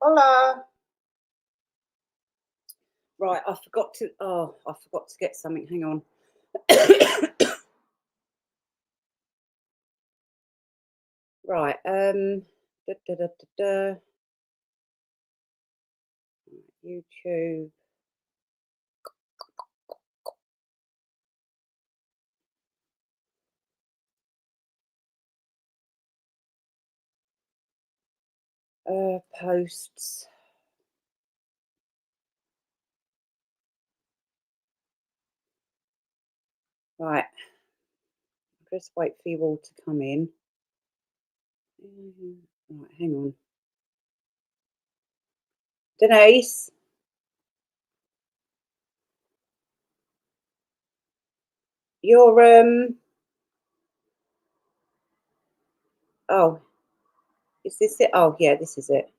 Hola. Right, I forgot to. Oh, I forgot to get something. Hang on. Right. Da, da, da, da, da. YouTube. Posts. Right. Just wait for you all to come in. Right. Hang on. Denise. You're Oh, is this it? Oh, yeah. This is it.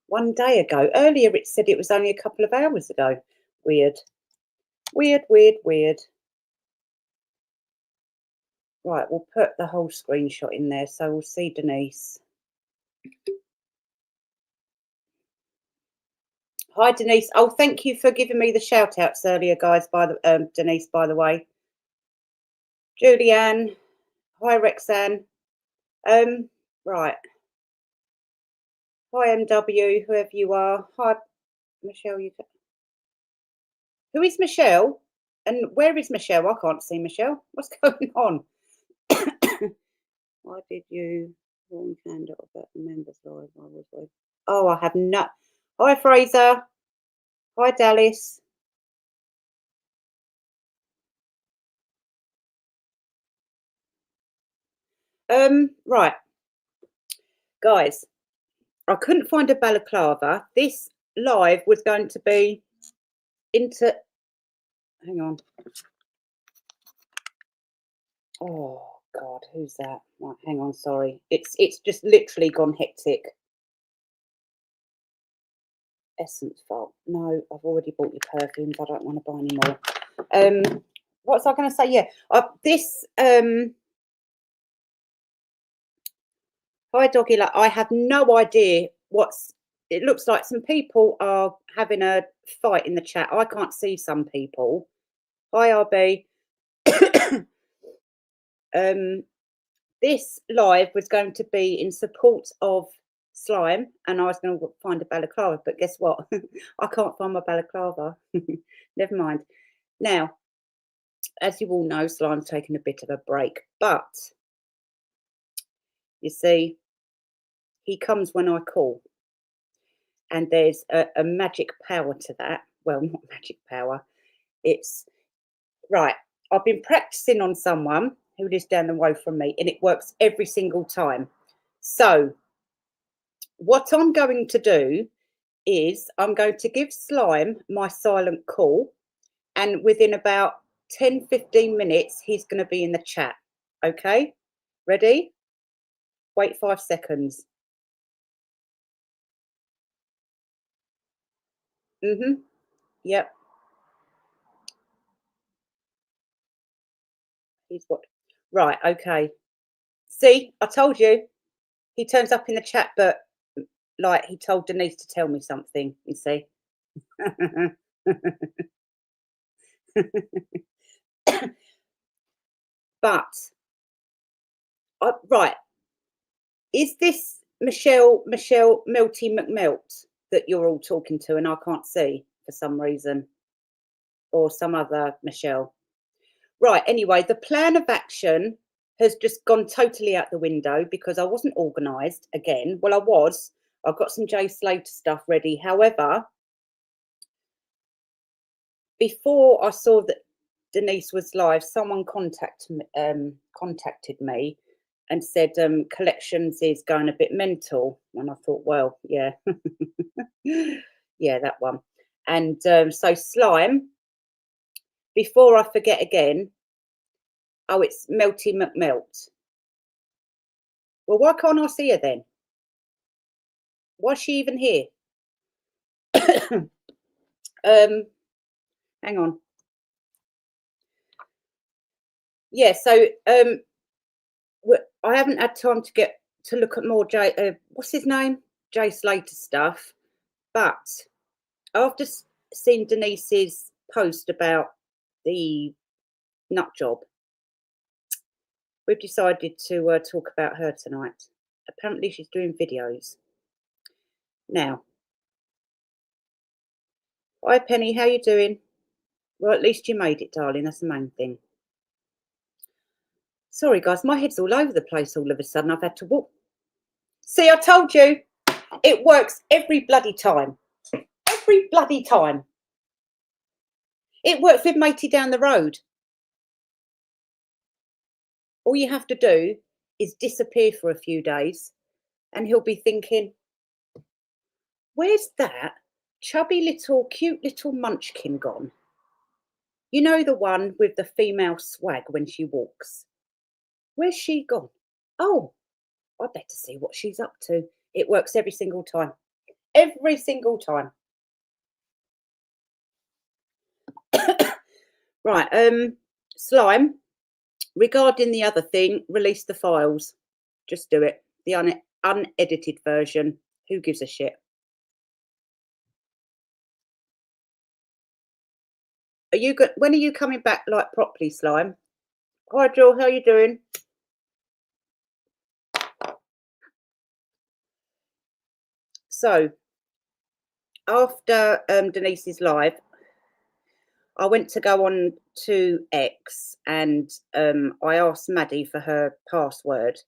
1 day ago. Earlier, it said it was only a couple of hours ago. Weird. Weird. Weird. Weird. Right, we'll put the whole screenshot in there so we'll see Denise. Hi, Denise. Oh, thank you for giving me the shout outs earlier, guys, by the Denise, by the way. Julianne. Hi, Rexanne. Right. Hi, MW, whoever you are. Hi, Michelle. Who is Michelle? And where is Michelle? I can't see Michelle. What's going on? Why did you warn Canada about the members live? Oh, I have not. Hi, Fraser. Hi, Dallas. Right, guys, I couldn't find a balaclava. This live was going to be into. Hang on. Oh God, who's that? Right, hang on. Sorry, it's just literally gone hectic. Essence fault. No, I've already bought your perfumes. I don't want to buy any more. What was I going to say? Yeah, this. Hi, doggy. Like, I have no idea what's. It looks like some people are having a fight in the chat. I can't see some people. Hi, RB. This live was going to be in support of slime, and I was going to find a balaclava, but guess what? I can't find my balaclava. Never mind. Now, as you all know, slime's taken a bit of a break, but you see, he comes when I call, and there's a magic power to that. Well, not magic power. It's right. I've been practicing on someone who lives down the road from me, and it works every single time. So what I'm going to do is I'm going to give Slime my silent call, and within about 10-15 minutes, he's going to be in the chat. Okay? Ready? Wait 5 seconds. Yep. He's what? Right, okay. See, I told you. He turns up in the chat, but like he told Denise to tell me something, you see. But right, is this Michelle Melty McMelt that you're all talking to and I can't see for some reason, or some other Michelle? Right, anyway, the plan of action has just gone totally out the window because I wasn't organised again. Well, I was. I've got some Jay Slater stuff ready. However, before I saw that Denise was live, someone contacted me and said Collections is going a bit mental, and I thought, well, yeah, yeah, that one. And so Slime, before I forget again, oh, it's Melty McMelt. Well, why can't I see her then? Why's she even here? Hang on. Yeah, so I haven't had time to get to look at more what's his name? Jay Slater stuff. But after seeing Denise's post about the nut job, we've decided to talk about her tonight. Apparently she's doing videos. Now, hi Penny, how you doing? Well, at least you made it, darling. That's the main thing. Sorry, guys, my head's all over the place all of a sudden. I've had to walk. See, I told you. It works every bloody time. Every bloody time. It worked with Matey down the road. All you have to do is disappear for a few days and he'll be thinking, where's that chubby little, cute little munchkin gone? You know, the one with the female swag when she walks. Where's she gone? Oh, I better see what she's up to. It works every single time. Every single time. Right, Slime, regarding the other thing, release the files. Just do it. The unedited version. Who gives a shit? Are you good? When are you coming back, like, properly, Slime? Hi, Jill. How you doing? So, after Denise's live, I went to go on to X and I asked Maddie for her password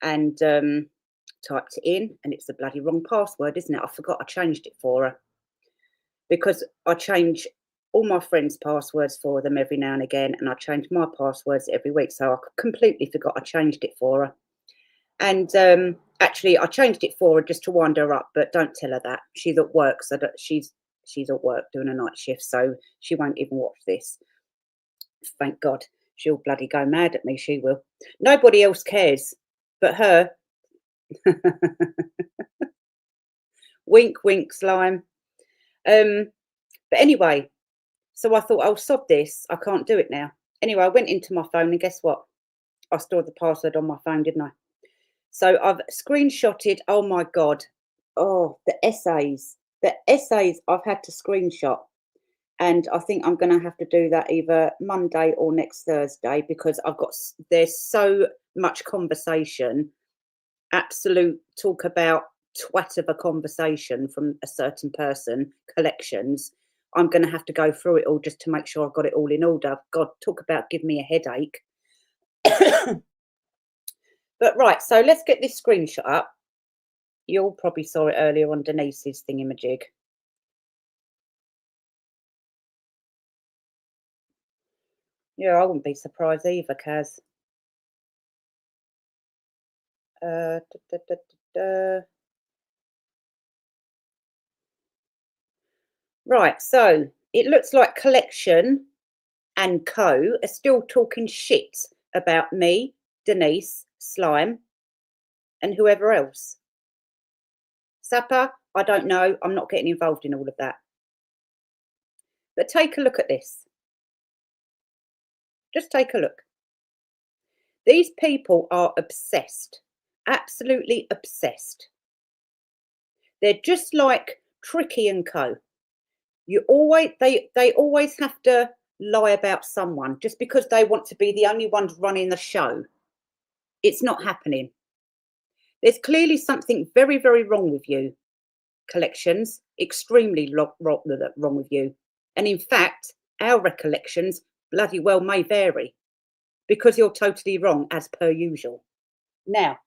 and typed it in, and it's the bloody wrong password, isn't it? I forgot I changed it for her because I change all my friends' passwords for them every now and again, and I change my passwords every week. So I completely forgot I changed it for her. And actually, I changed it for her just to wind her up, but don't tell her that. She's at work, so she's at work doing a night shift, so she won't even watch this. Thank God. She'll bloody go mad at me, she will. Nobody else cares but her. Wink, wink, Slime. But anyway, so I thought, oh, sod this. I can't do it now. Anyway, I went into my phone and guess what? I stored the password on my phone, didn't I? So I've screenshotted, oh my God. Oh, the essays. The essays I've had to screenshot. And I think I'm going to have to do that either Monday or next Thursday because there's so much conversation, absolute talk about twat of a conversation from a certain person, collections. I'm going to have to go through it all just to make sure I've got it all in order. God, talk about give me a headache. But right, so let's get this screenshot up. You all probably saw it earlier on Denise's thingamajig. Yeah, I wouldn't be surprised either, Kaz. Right, so it looks like Collection and Co are still talking shit about me, Denise, Slime, and whoever else. Sapper, I don't know. I'm not getting involved in all of that. But take a look at this. Just take a look. These people are obsessed, absolutely obsessed. They're just like Tricky and Co. They always have to lie about someone just because they want to be the only ones running the show. It's not happening. There's clearly something very, very wrong with you, Collections. Extremely wrong with you. And in fact, our recollections bloody well may vary because you're totally wrong as per usual. Now,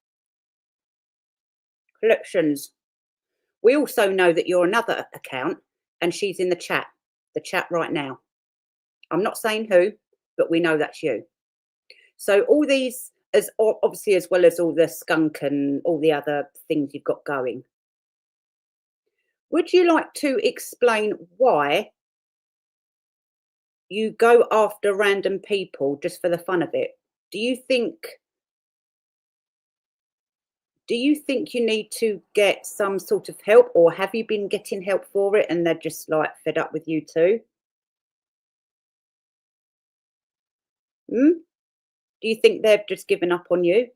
Collections, we also know that you're another account and she's in the chat right now. I'm not saying who, but we know that's you. So all these, as obviously as well as all the skunk and all the other things you've got going. Would you like to explain why you go after random people just for the fun of it? Do you think you need to get some sort of help, or have you been getting help for it and they're just like fed up with you too? Do you think they've just given up on you?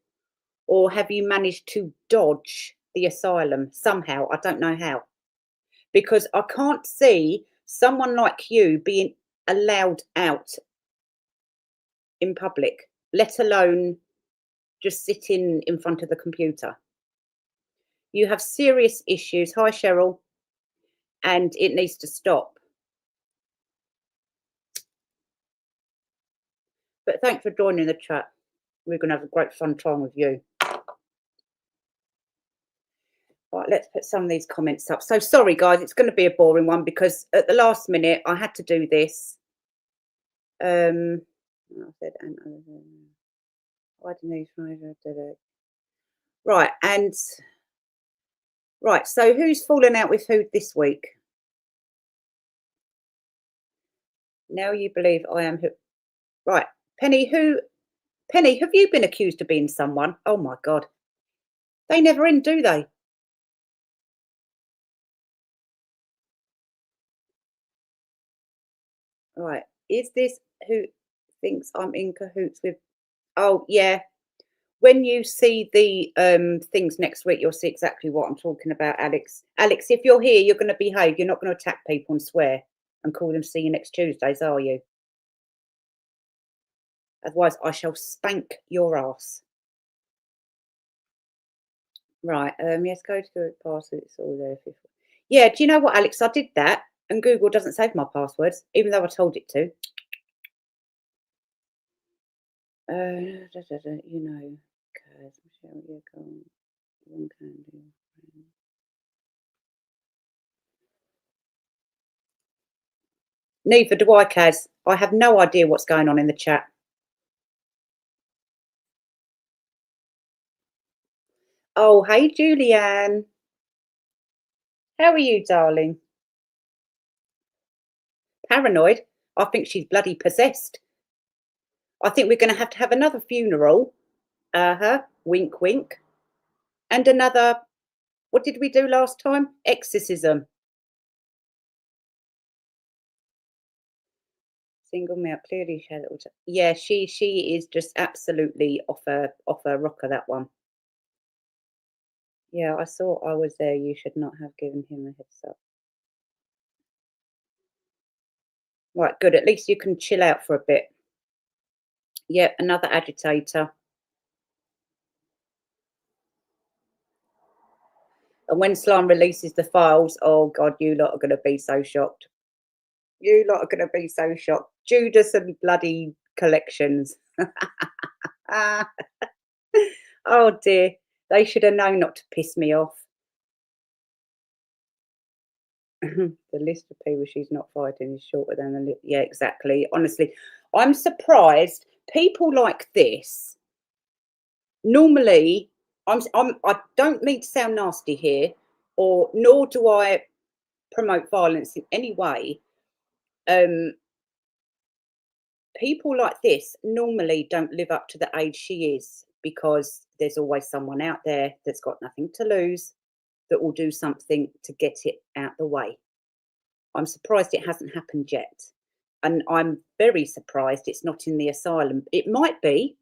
Or have you managed to dodge the asylum somehow? I don't know how. because I can't see someone like you being allowed out in public, let alone just sitting in front of the computer. You have serious issues. Hi, Cheryl. And it needs to stop. But thanks for joining the chat. We're going to have a great fun time with you. Right, let's put some of these comments up. So sorry, guys, it's going to be a boring one because at the last minute I had to do this. I said, right, and right. So who's fallen out with who this week? Now you believe I am who? Right, Penny. Penny, have you been accused of being someone? Oh my God, they never end, do they? Right, is this who thinks I'm in cahoots with? Oh yeah. When you see the things next week, you'll see exactly what I'm talking about, Alex. Alex, if you're here, you're going to behave. You're not going to attack people and swear and call them see you next Tuesdays, are you? Otherwise, I shall spank your ass. Right. Yes, go to the password. It's all there. Yeah. Do you know what, Alex? I did that, and Google doesn't save my passwords, even though I told it to. You know, neither do I, Kaz. I have no idea what's going on in the chat. Oh, hey, Julianne. How are you, darling? Paranoid? I think she's bloody possessed. I think we're going to have another funeral. Wink, wink. And another, what did we do last time? Exorcism. Single male, clearly shadow. Yeah, she is just absolutely off her rocker, that one. Yeah, I saw I was there. You should not have given him a heads up. Right, good. At least you can chill out for a bit. Yep, another agitator. And when Slime releases the files, oh God, you lot are going to be so shocked. You lot are going to be so shocked. Judas and bloody collections. Oh dear. They should have known not to piss me off. The list of people she's not fighting is shorter than the list. Yeah, exactly. Honestly, I'm surprised people like this. Normally, I don't mean to sound nasty here, or nor do I promote violence in any way. People like this normally don't live up to the age she is because there's always someone out there that's got nothing to lose that will do something to get it out the way. I'm surprised it hasn't happened yet. And I'm very surprised it's not in the asylum. It might be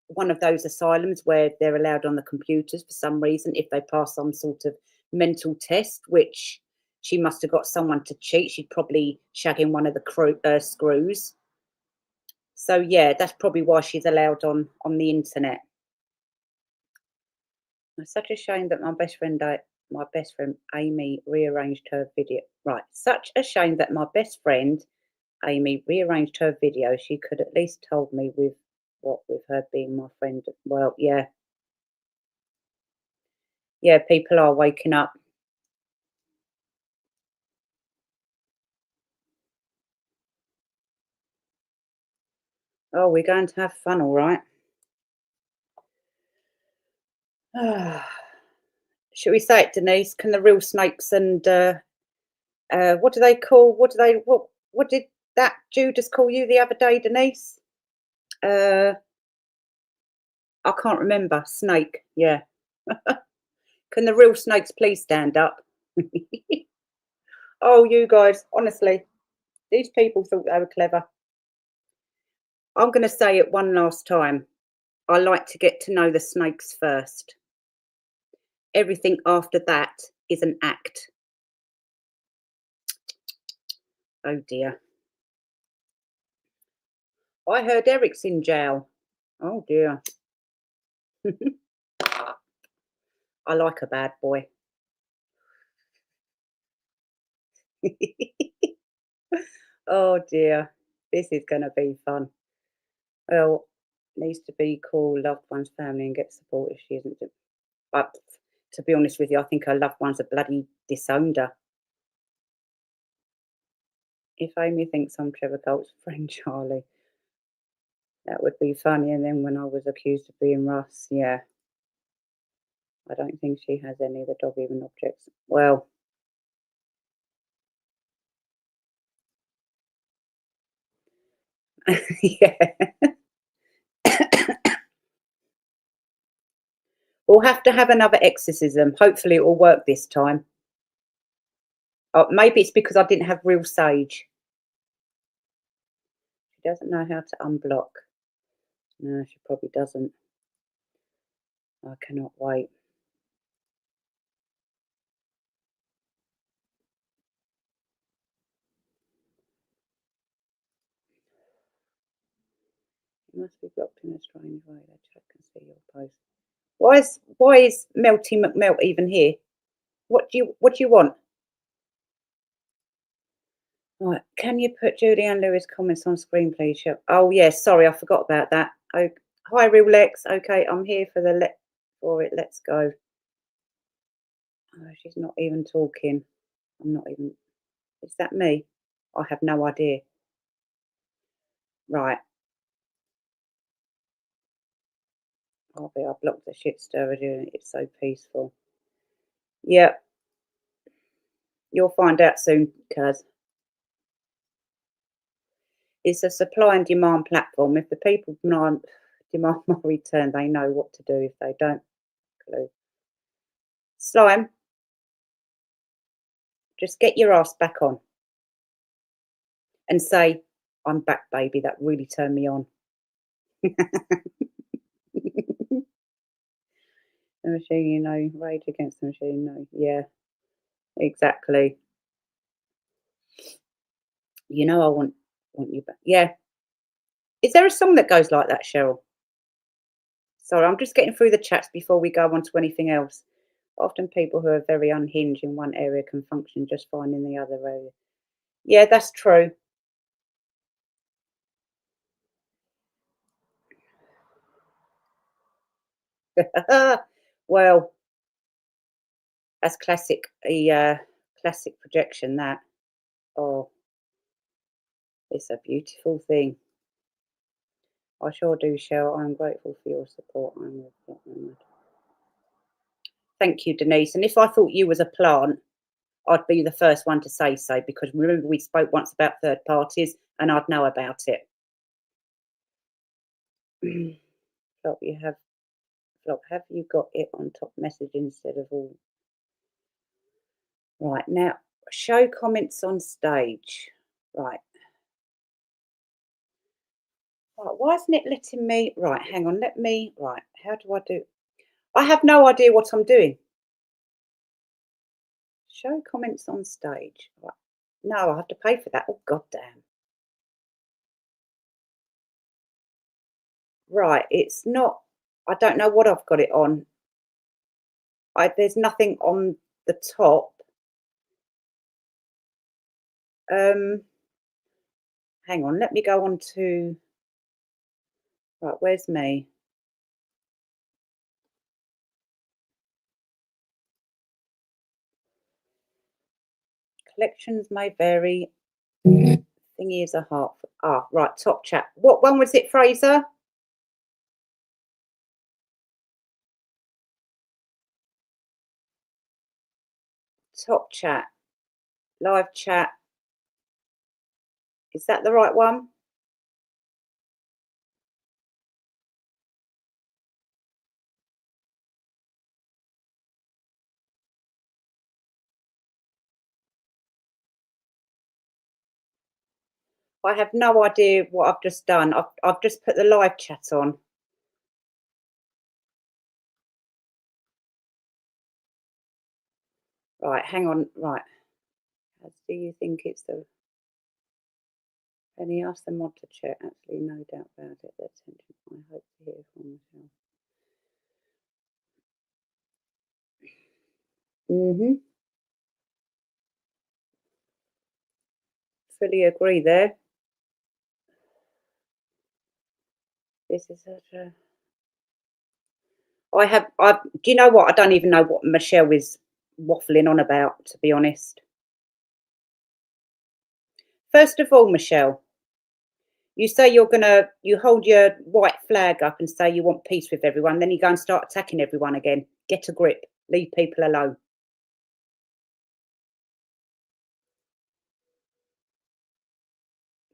one of those asylums where they're allowed on the computers for some reason if they pass some sort of mental test, which she must have got someone to cheat. She'd probably shag in one of the screws. So yeah, that's probably why she's allowed on the internet. It's such a shame that my best friend Aimee rearranged her video. Right, such a shame that my best friend Aimee rearranged her video. She could at least told me with her being my friend. Well, yeah. Yeah, people are waking up. Oh, we're going to have fun, all right. Should we say it, Denise? Can the real snakes and what do they call? What did that Judas call you the other day, Denise? I can't remember. Snake, yeah. Can the real snakes please stand up? Oh, you guys, honestly, these people thought they were clever. I'm going to say it one last time. I like to get to know the snakes first. Everything after that is an act. Oh dear. I heard Eric's in jail. Oh dear. I like a bad boy. Oh dear. This is going to be fun. Well, needs to be call loved one's family and get support if she isn't. But to be honest with you, I think her loved ones are bloody disowned her. If Amy thinks I'm Trevor Colt's friend Charlie, that would be funny. And then when I was accused of being Russ, yeah, I don't think she has any of the dog even objects. Well, yeah, we'll have to have another exorcism. Hopefully, it will work this time. Oh, maybe it's because I didn't have real sage. She doesn't know how to unblock. No, she probably doesn't. I cannot wait. You must be blocked in a strange way. That chat can see your post. Why is Melty McMelt even here? What do you want? Right, can you put Julianne Lewis comments on screen, please? Oh yes, sorry, I forgot about that. Oh, hi, Real Lex. Okay, I'm here for for it. Let's go. Oh, she's not even talking. I'm not even. Is that me? I have no idea. Right. I blocked the shit stirrer doing it. It's so peaceful. Yeah, you'll find out soon, cuz. It's a supply and demand platform. If the people demand my return, they know what to do. If they don't, clue. Slime, just get your ass back on and say, I'm back, baby. That really turned me on. The machine, rage against the machine, no. Yeah, exactly. I want you back. Yeah. Is there a song that goes like that, Cheryl? Sorry, I'm just getting through the chats before we go on to anything else. Often people who are very unhinged in one area can function just fine in the other area. Yeah, that's true. Well, that's classic projection. That. Oh, it's a beautiful thing. I sure do, Cheryl. I'm grateful for your support. Thank you, Denise. And if I thought you was a plant, I'd be the first one to say so, because remember we spoke once about third parties, and I'd know about it. Flop, have you got it on top message instead of all? Right, now show comments on stage. Right. Right, why isn't it letting me? Right, hang on, right, how do I do? I have no idea what I'm doing. Show comments on stage. Right. No, I have to pay for that. Oh, goddamn. Right, it's not, I don't know what I've got it on. There's nothing on the top. Hang on, let me go on to, right, where's me? Collections may vary. Thingy is a heart. Ah, right, top chat. What one was it, Fraser? Top chat. Live chat. Is that the right one? I have no idea what I've just done. I've just put the live chat on. Right, hang on. Right. Do you think it's the... And he asked the mod to check. Absolutely no doubt about it. Their attention. I hope to hear from Michelle. Fully agree there. This is such a... do you know what? I don't even know what Michelle is waffling on about, to be honest. First of all, Michelle, you say you hold your white flag up and say you want peace with everyone, then you go and start attacking everyone again. Get a grip. Leave people alone.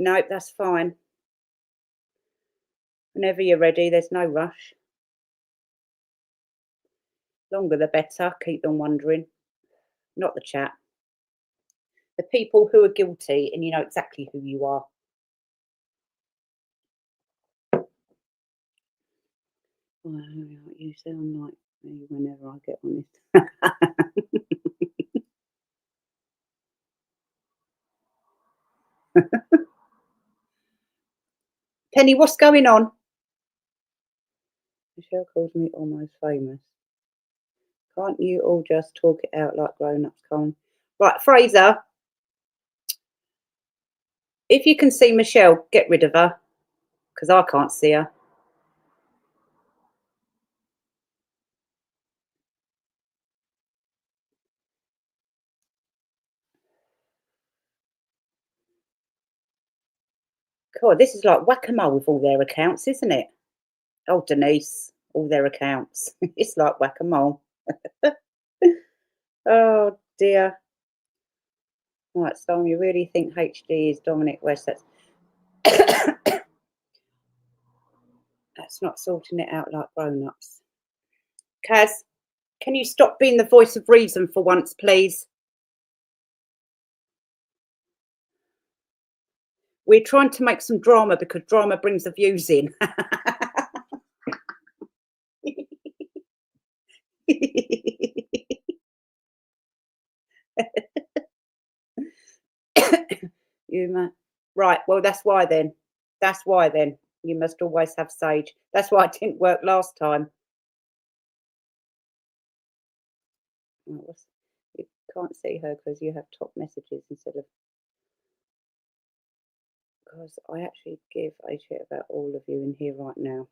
No, that's fine. Whenever you're ready, there's no rush. Longer the better. Keep them wondering. Not the chat. The people who are guilty, and you know exactly who you are. Well, you sound like me whenever I get honest. Penny, what's going on? Michelle calls me almost famous. Can't you all just talk it out like grown-ups, Colin? Right, Fraser, if you can see Michelle, get rid of her, because I can't see her. God, this is like whack-a-mole with all their accounts, isn't it? Oh, Denise, all their accounts. It's like whack-a-mole. Oh, dear. Right, so you really think HD is Dominic West? That's not sorting it out like grown-ups. Kaz, can you stop being the voice of reason for once, please? We're trying to make some drama because drama brings the views in. Right, well, that's why then. That's why then. You must always have sage. That's why it didn't work last time. You can't see her because you have top messages instead of... Because I actually give a shit about all of you in here right now.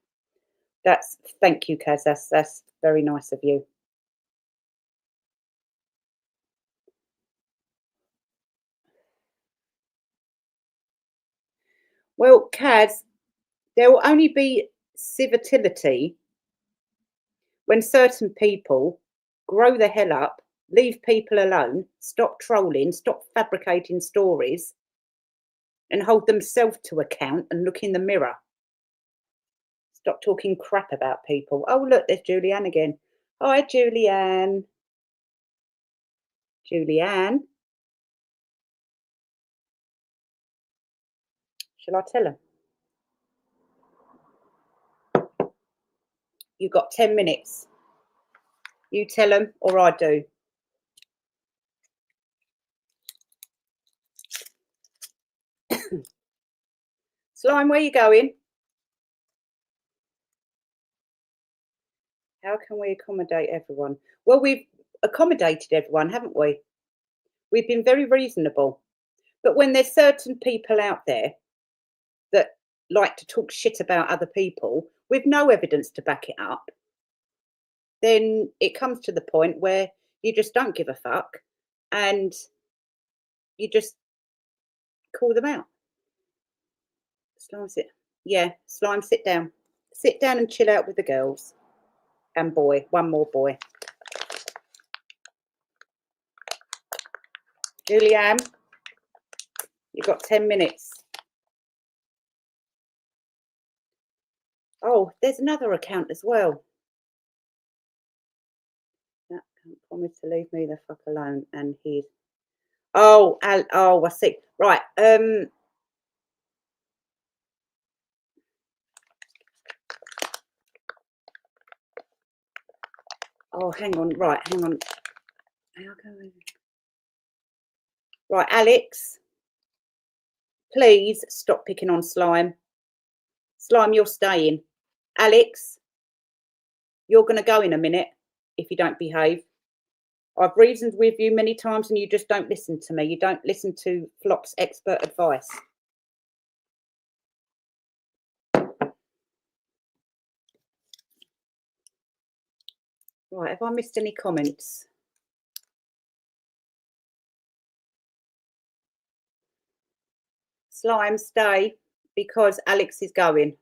Thank you, Kaz. That's very nice of you. Well, Kaz, there will only be civility when certain people grow the hell up, leave people alone, stop trolling, stop fabricating stories, and hold themselves to account and look in the mirror. Stop talking crap about people. Oh, look, there's Julianne again. Hi, Julianne. Julianne. Shall I tell her? You've got 10 minutes. You tell them or I do. Slime, where are you going? How can we accommodate everyone? Well, we've accommodated everyone, haven't we? We've been very reasonable. But when there's certain people out there that like to talk shit about other people with no evidence to back it up, then it comes to the point where you just don't give a fuck and you just call them out. Slime, Slime, sit down. Sit down and chill out with the girls. And boy, one more boy. Julianne, you've got 10 minutes. Oh, there's another account as well. That can't promise to leave me the fuck alone. And he's... Oh, I see. Right. Oh, hang on. Right, hang on. Right, Alex, please stop picking on Slime. Slime, you're staying. Alex, you're going to go in a minute if you don't behave. I've reasoned with you many times and you just don't listen to me. You don't listen to Flop's expert advice. Right, have I missed any comments? Slime, stay, because Alex is going.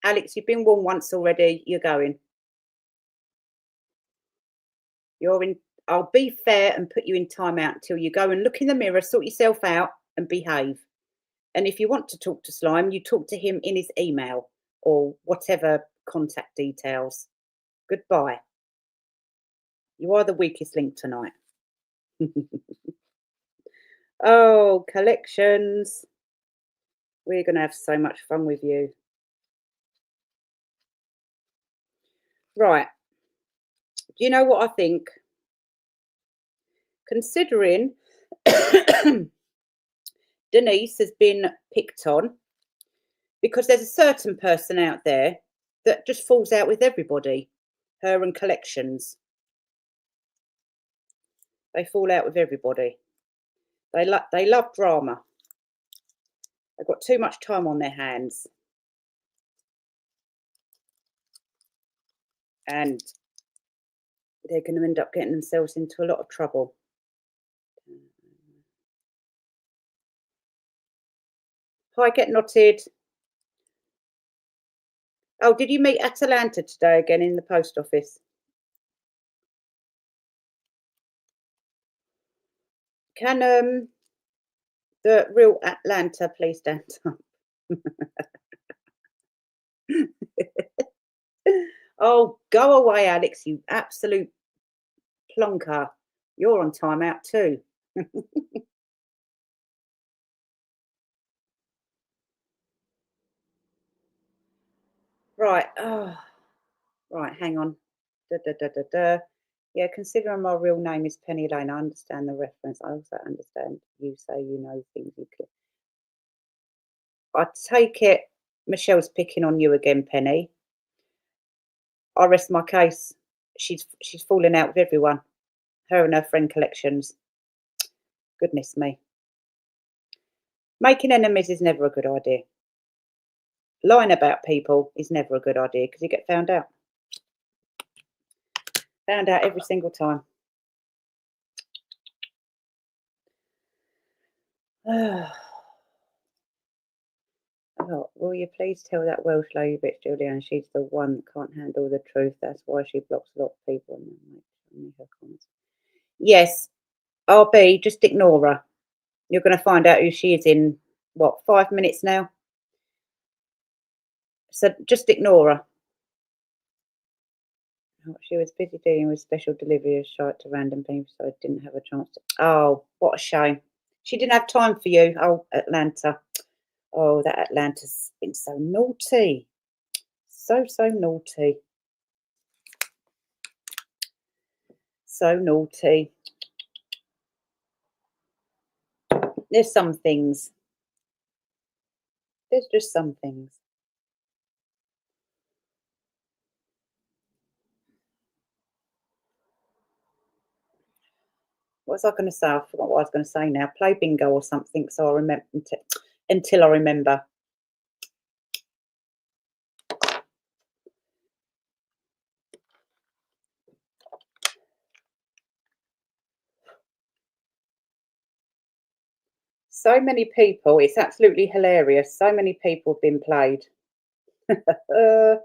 Alex, you've been warned once already. You're going. You're in. I'll be fair and put you in timeout until you go and look in the mirror, sort yourself out, and behave. And if you want to talk to Slime, you talk to him in his email or whatever contact details. Goodbye. You are the weakest link tonight. Oh, collections. We're going to have so much fun with you. Right. Do you know what I think? Considering Denise has been picked on, because there's a certain person out there that just falls out with everybody. Her and Collections. They fall out with everybody. They love drama. They've got too much time on their hands. And they're going to end up getting themselves into a lot of trouble. Hi, Get Knotted. Oh, did you meet Atalanta today again in the post office? Can the real Atlanta please stand up? Oh, go away, Alex, you absolute plonker. You're on timeout too. Right. Oh, right. Hang on. Da, da, da, da, da. Yeah, considering my real name is Penny Lane, I understand the reference. I also understand you say you know things you could. I take it Michelle's picking on you again, Penny. I rest my case. She's falling out with everyone. Her and her friend Collections. Goodness me. Making enemies is never a good idea. Lying about people is never a good idea because you get found out. Found out every single time. Oh, will you please tell that Welsh lady bitch Julianne she's the one that can't handle the truth. That's why she blocks a lot of people and then her comments. Yes, RB, just ignore her. You're going to find out who she is in, what, 5 minutes now? So just ignore her. Oh, she was busy dealing with special delivery of shite to random people, so I didn't have a chance to. Oh, what a shame. She didn't have time for you. Oh, Atlanta. Oh, that Atlanta's been so naughty. So naughty. So naughty. There's some things. There's just some things. What was I going to say? I forgot what I was going to say now. Play bingo or something, so I remember until I remember. So many people. It's absolutely hilarious. So many people have been played. Oh,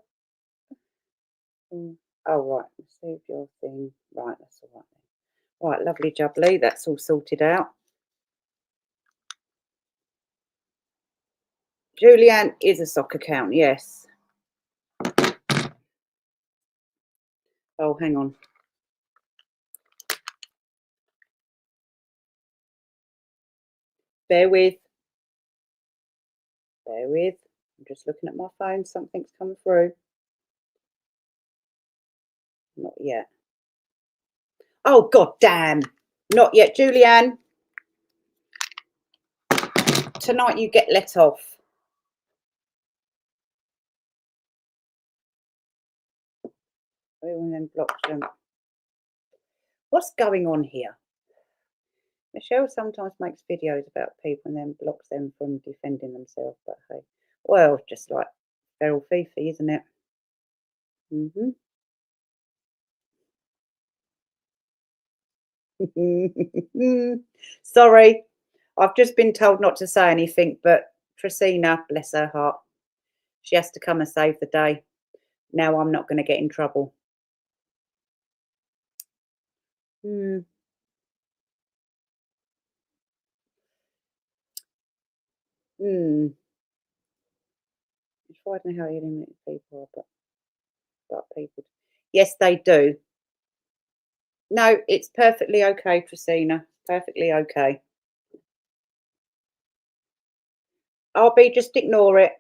right. Receive your thing. Right, that's all right then. Right, lovely jubbly. That's all sorted out. Julianne is a sock account, yes. Oh, hang on. Bear with. Bear with. I'm just looking at my phone. Something's come through. Not yet. Oh, god damn. Not yet, Julianne. Tonight you get let off. And then block them. What's going on here? Michelle sometimes makes videos about people and then blocks them from defending themselves, but hey. Well, just like Feral Fifi, isn't it? Sorry, I've just been told not to say anything, but Trisina, bless her heart, she has to come and save the day. Now I'm not going to get in trouble. Hmm. Hmm. I don't know how alienated people are, but people. Yes, they do. No, it's perfectly okay, Trisina. Perfectly okay. I'll be just ignore it.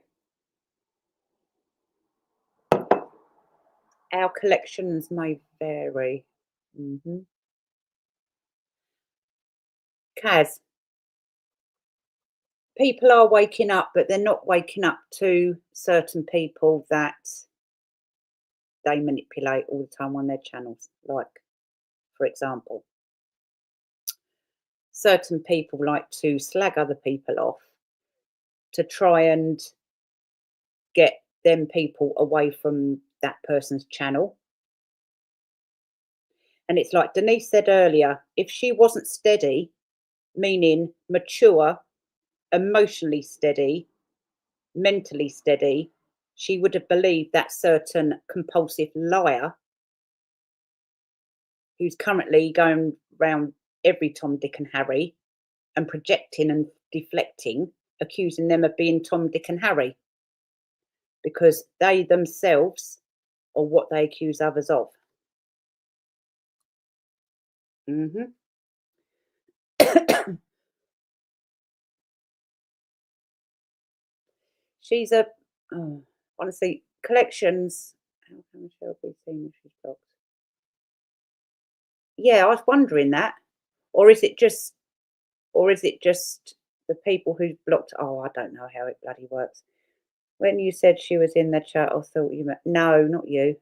Our collections may vary. Kaz, people are waking up, but they're not waking up to certain people that they manipulate all the time on their channels. Like, for example, certain people like to slag other people off to try and get them people away from that person's channel. And it's like Denise said earlier, if she wasn't steady, meaning mature, emotionally steady, mentally steady, she would have believed that certain compulsive liar who's currently going round every Tom, Dick and Harry and projecting and deflecting, accusing them of being Tom, Dick and Harry, because they themselves are what they accuse others of. She's a, oh, honestly, collections. How can Michelle be seen if she's blocked? Yeah, I was wondering that. Or is it just, the people who blocked? Oh, I don't know how it bloody works. When you said she was in the chat, I thought you meant, no, not you.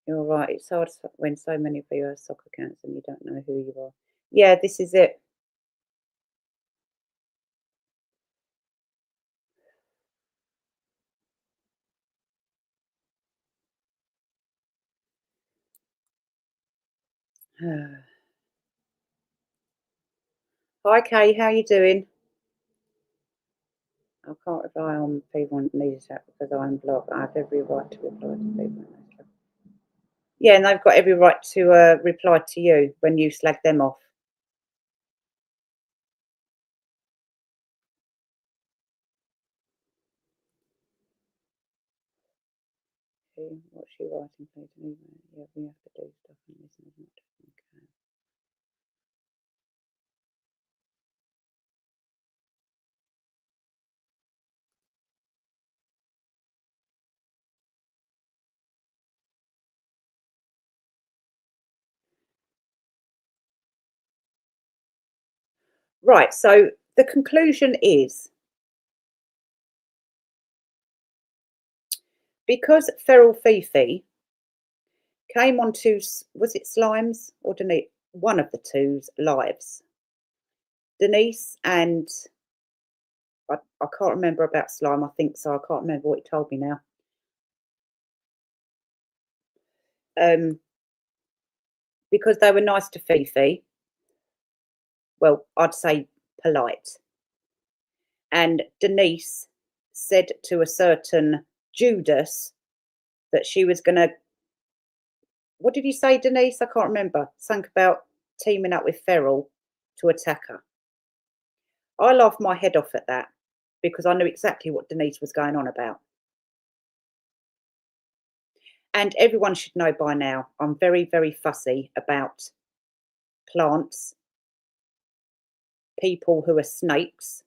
You're right. It's hard when so many of you have soccer accounts and you don't know who you are. Yeah, this is it. Hi, Kay. How you doing? I can't rely on people in the chat because I'm blocked. I have every right to reply to people in this chat. Yeah, and they've got every right to reply to you when you slag them off. What's she writing? Please, yeah, we have to do stuff and this and that. Okay. Right, so the conclusion is, because Feral Fifi came onto, was it Slime's or Denise? One of the two's lives. Denise and I can't remember about Slime. I think so. I can't remember what he told me now. Because they were nice to Fifi. Well, I'd say polite. And Denise said to a certain Judas that she was going to, what did you say, Denise? I can't remember. Something about teaming up with Feral to attack her. I laughed my head off at that because I knew exactly what Denise was going on about. And everyone should know by now, I'm very, very fussy about plants, people who are snakes.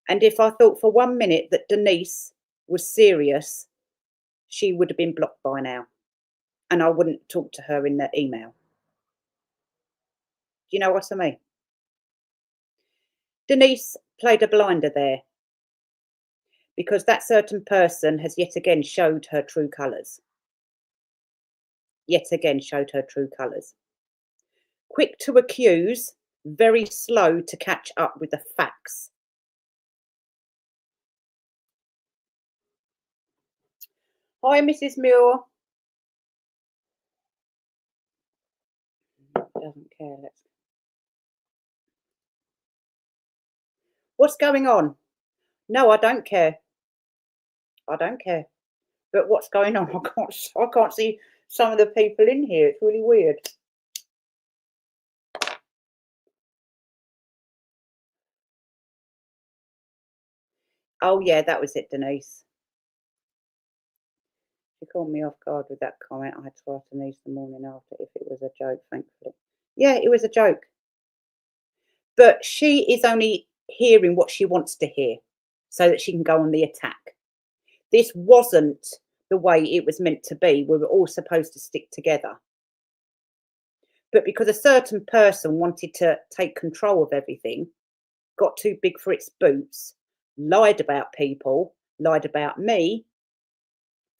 And if I thought for 1 minute that Denise was serious, she would have been blocked by now. and I wouldn't talk to her in the email. Do you know what I mean? Denise played a blinder there because that certain person has yet again showed her true colours. Yet again showed her true colours. Quick to accuse, very slow to catch up with the facts. Hi, Mrs. Muir. Doesn't care. What's going on? No, I don't care. I don't care. But what's going on? I can't see some of the people in here. It's really weird. Oh yeah, that was it, Denise. She caught me off guard with that comment. I had to ask Denise the morning after if it was a joke, thankfully. Yeah, it was a joke. But she is only hearing what she wants to hear so that she can go on the attack. This wasn't the way it was meant to be. We were all supposed to stick together. But because a certain person wanted to take control of everything, got too big for its boots, lied about people, lied about me,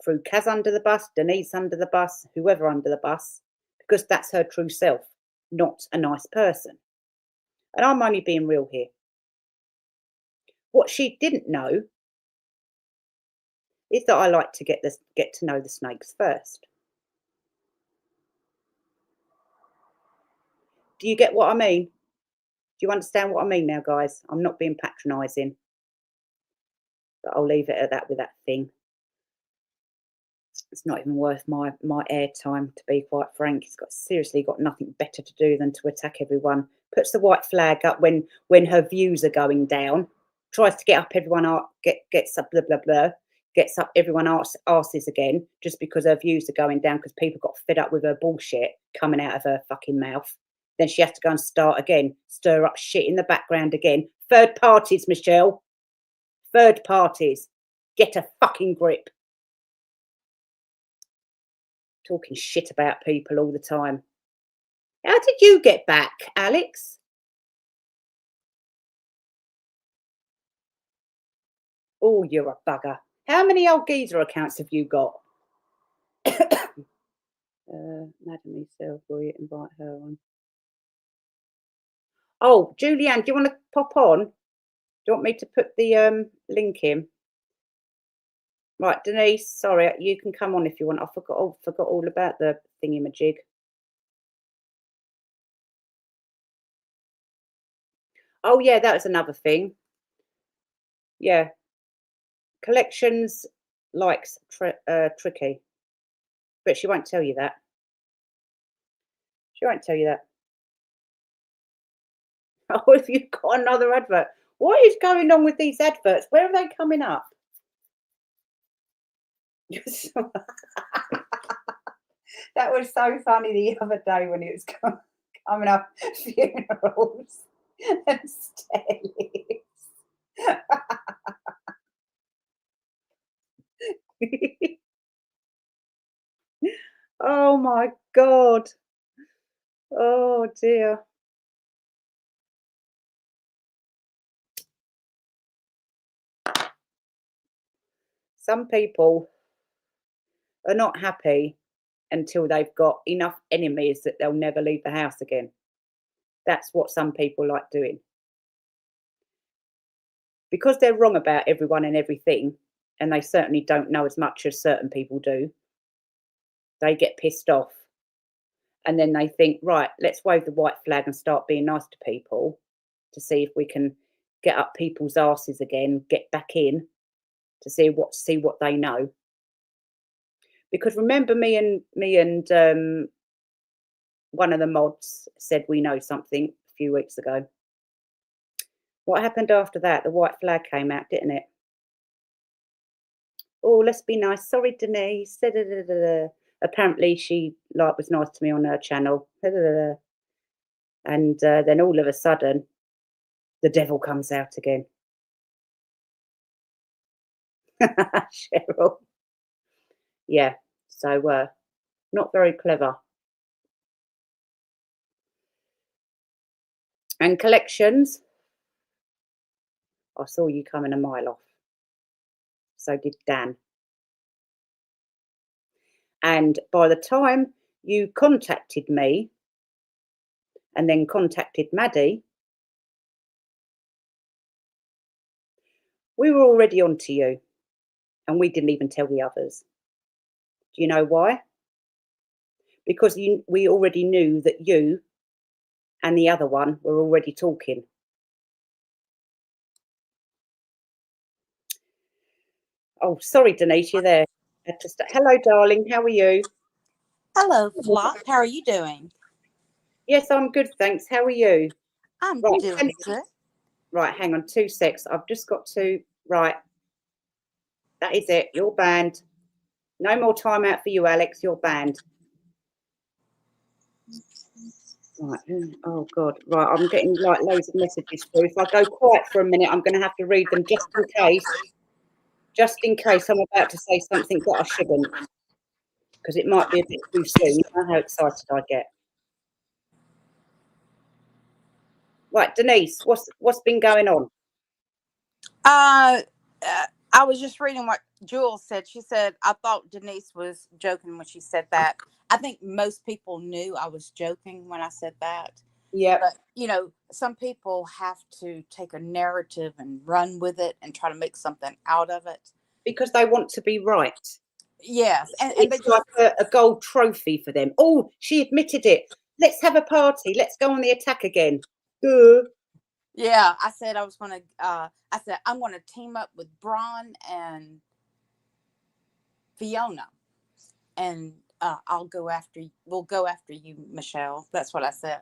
threw Kaz under the bus, Denise under the bus, whoever under the bus, because that's her true self, not a nice person. And I'm only being real here. What she didn't know is that I like to get to know the snakes first. Do you get what I mean? Do you understand what I mean now, guys? I'm not being patronising, but I'll leave it at that with that thing. It's not even worth my airtime, to be quite frank. It's seriously got nothing better to do than to attack everyone. Puts the white flag up when her views are going down. Tries to get up everyone gets up blah blah blah. Gets up everyone arses again just because her views are going down because people got fed up with her bullshit coming out of her fucking mouth. Then she has to go and start again, stir up shit in the background again. Third parties, Michelle. Third parties. Get a fucking grip. Talking shit about people all the time. How did you get back, Alex? Oh, you're a bugger. How many old geezer accounts have you got? Madam Self, will you invite her on? Oh, Julianne, do you want to pop on? Do you want me to put the link in? Right, Denise, sorry, you can come on if you want. I forgot all about the thingy-majig. Oh yeah, that was another thing. Yeah. Collections likes Tricky. But she won't tell you that. She won't tell you that. Oh, if you've got another advert. What is going on with these adverts? Where are they coming up? That was so funny the other day when it was coming up funerals and stairlifts. Oh my God. Oh dear. Some people are not happy until they've got enough enemies that they'll never leave the house again. That's what some people like doing. Because they're wrong about everyone and everything, and they certainly don't know as much as certain people do, they get pissed off. And then they think, right, let's wave the white flag and start being nice to people to see if we can get up people's asses again, get back in to see what they know. Because remember me and one of the mods said we know something a few weeks ago. What happened after that? The white flag came out, didn't it? Oh, let's be nice. Sorry, Denise. Da, da, da, da, da. Apparently, she was nice to me on her channel. Da, da, da, da. And then all of a sudden, the devil comes out again. Cheryl. Yeah. So Not very clever. And collections, I saw you coming a mile off. So did Dan. And by the time you contacted me and then contacted Maddie, we were already on to you, and we didn't even tell the others. Do you know why? Because we already knew that you and the other one were already talking. Oh, sorry, Denise, you're there. Hello, darling. How are you? Hello, Flop. How are you doing? Yes, I'm good, thanks. How are you? I'm Right, doing good. right. Hang on 2 secs. I've just got to. Right, that is it. You're banned. No more time out for you, Alex. You're banned. Right. Oh God. Right. I'm getting like loads of messages through. If I go quiet for a minute, I'm going to have to read them just in case. Just in case I'm about to say something that I shouldn't, because it might be a bit too soon. You know how excited I get. Right, Denise. What's been going on? Uh, I was just reading what Jules said. She said, I thought Denise was joking when she said that. I think most people knew I was joking when I said that. Yeah. But, some people have to take a narrative and run with it and try to make something out of it. Because they want to be right. Yes. And It's they just, like a gold trophy for them. Oh, she admitted it. Let's have a party. Let's go on the attack again. yeah, I said I was going to, I said, I'm going to team up with Braun and Fiona. And we'll go after you, Michelle. That's what I said.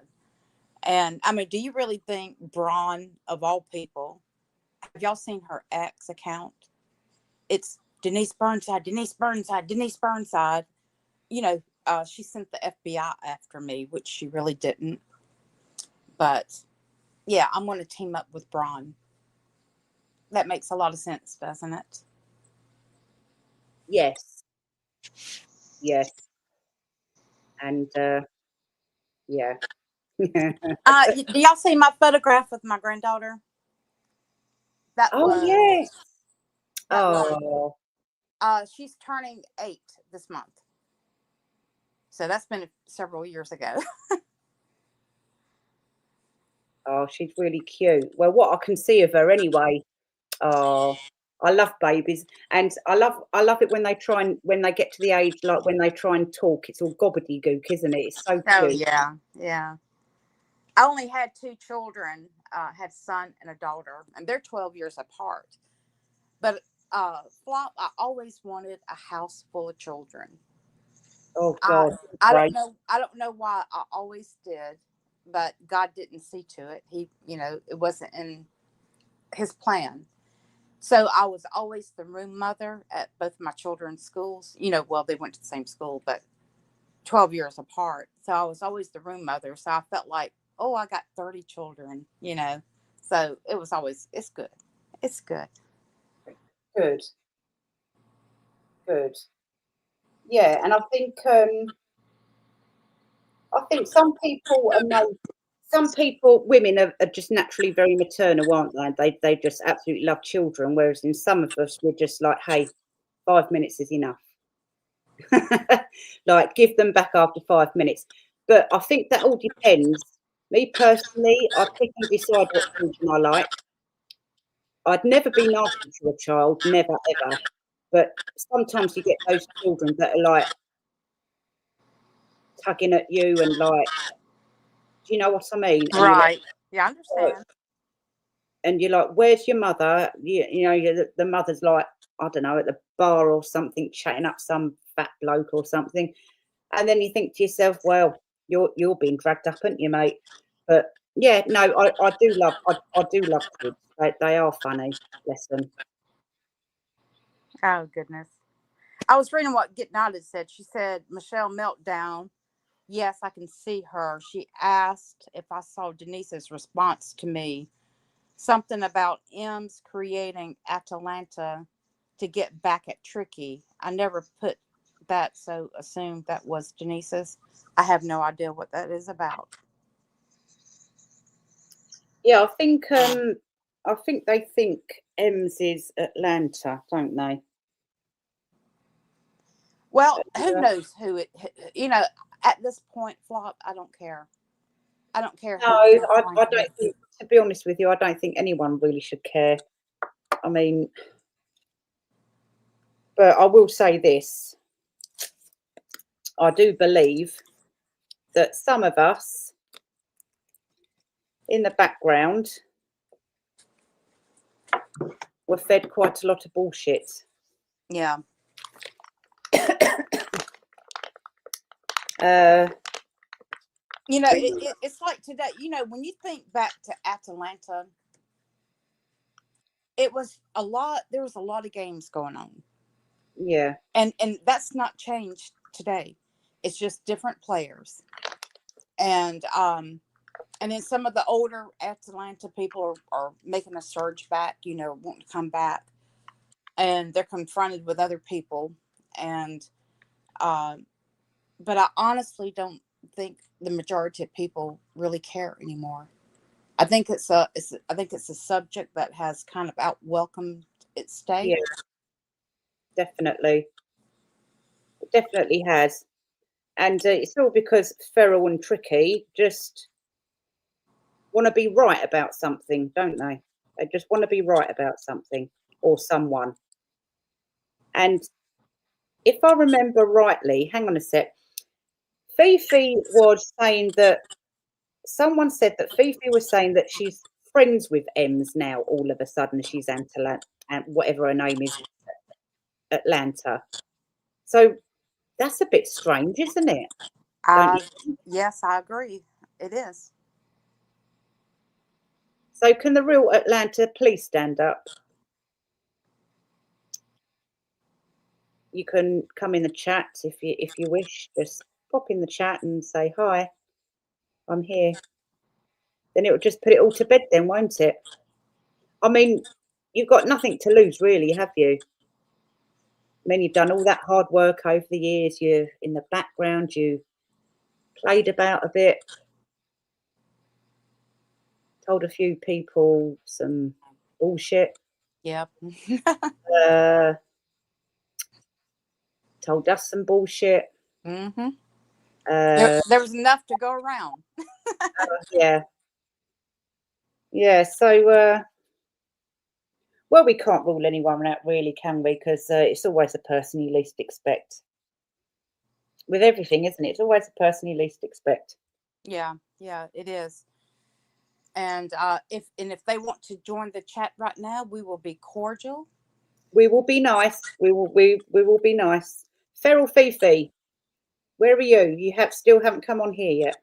And I mean, do you really think Braun, of all people, have y'all seen her X account? It's Denise Burnside, Denise Burnside, Denise Burnside. She sent the FBI after me, which she really didn't. But yeah, I'm going to team up with Braun. That makes a lot of sense, doesn't it? Yes. Yes. And yeah. Do y'all see my photograph with my granddaughter? That Oh was yes. that was. Oh. She's turning 8 this month, so that's been several years ago. Oh, she's really cute. Well, what I can see of her anyway. Oh, I love babies, and I love it when they get to the age like when they try and talk. It's all gobbledygook, isn't it? It's so Oh cute. yeah, yeah. I only had 2 children. Had a son and a daughter, and they're 12 years apart. But Flop, I always wanted a house full of children. Oh I God, I don't great. know I don't know why I always did, but God didn't see to it. It wasn't in His plan. So I was always the room mother at both my children's schools. Well, they went to the same school, but 12 years apart. So I was always the room mother. So I felt like, oh, I got 30 children. So it was always, it's good. It's good. Good, good. Yeah, and I think some people, women are just naturally very maternal, aren't they? They just absolutely love children, whereas in some of us, we're just like, hey, 5 minutes is enough. Like, give them back after 5 minutes. But I think that all depends. Me personally, I pick and decide what children I like. I'd never be nasty to a child, never ever. But sometimes you get those children that are like tugging at you and like, do you know what I mean? And you're like, Right. Yeah, I oh, understand. and you're like, where's your mother? The mother's like, I don't know, at the bar or something, chatting up some fat bloke or something. And then you think to yourself, well, you're being dragged up, aren't you, mate? But yeah, no, I do love kids. They are funny. Bless them. Oh, goodness. I was reading what Get Nodded said. She said, Michelle Meltdown. Yes, I can see her. She asked if I saw Denise's response to me. Something about M's creating Atalanta to get back at Tricky. I never put that, so assume that was Denise's. I have no idea what that is about. Yeah, I think they think Ems is Atlanta, don't they? Well, who Uh, knows who it, at this point, Flop, I don't care. I don't care no, who I they're don't with. think, to be honest with you, I don't think anyone really should care. I mean, but I will say this. I do believe that some of us in the background were fed quite a lot of bullshit. Yeah. It's like today, when you think back to Atlanta, there was a lot of games going on. Yeah. And that's not changed today. It's just different players. And then some of the older Atlanta people are making a surge back, wanting to come back. And they're confronted with other people. And but I honestly don't think the majority of people really care anymore. I think it's a subject that has kind of out welcomed its stay. Yeah, definitely. It definitely has. And it's all because Feral and Tricky just want to be right about something, don't they? They just want to be right about something or someone. And if I remember rightly, hang on a sec, Fifi was saying that someone said that Fifi was saying that she's friends with Ems now. All of a sudden, she's Antala and whatever her name is, Atlanta. So that's a bit strange, isn't it? Don't you think? Yes, I agree. It is. So can the real Atlanta please stand up? You can come in the chat if you wish. Just pop in the chat and say hi. I'm here. Then it will just put it all to bed then, won't it? I mean, you've got nothing to lose really, have you? I mean, you've done all that hard work over the years. You're in the background. You played about a bit, told a few people some bullshit, Yep. uh, told us some bullshit. Mm-hmm. There was enough to go around. Yeah. Yeah, so, well, we can't rule anyone out really, can we? Because it's always the person you least expect. With everything, isn't it? It's always the person you least expect. Yeah, it is. And if they want to join the chat right now, we will be cordial. We will be nice. We will be nice. Feral Fifi, where are you? You still haven't come on here yet.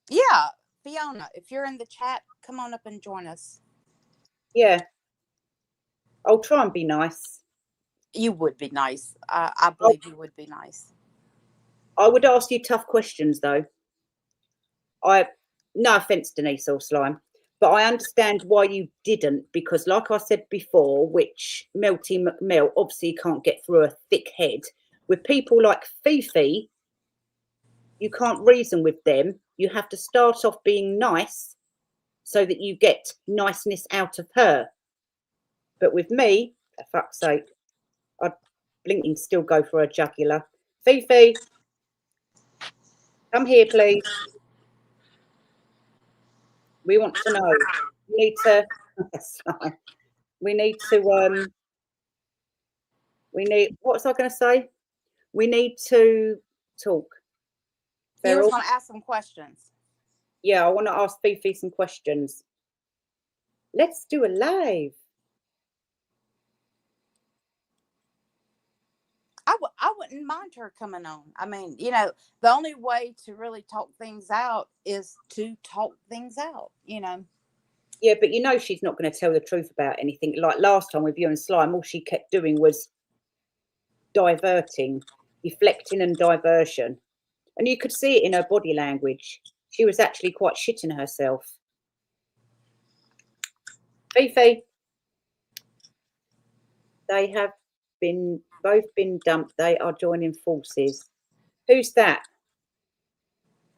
Yeah, Fiona, if you're in the chat, come on up and join us. Yeah. I'll try and be nice. You would be nice. I believe you would be nice. I would ask you tough questions though. No offense, Denise or Slime, but I understand why you didn't, because like I said before, which Melty McMelt obviously can't get through a thick head, with people like Fifi, you can't reason with them. You have to start off being nice so that you get niceness out of her. But with me, for fuck's sake, I'd blinking still go for a jugular. Fifi, come here, please. We want to know. We need to. We need to. What was I going to say? We need to talk. You was Feral. going to ask some questions. Yeah, I want to ask Fifi some questions. Let's do a live. I wouldn't mind her coming on. I mean, the only way to really talk things out is to talk things out, Yeah, but she's not going to tell the truth about anything. Like last time with you and Slime, all she kept doing was diverting, deflecting and diversion. And you could see it in her body language. She was actually quite shitting herself. Fifi, they have been both been dumped. They are joining forces. Who's that?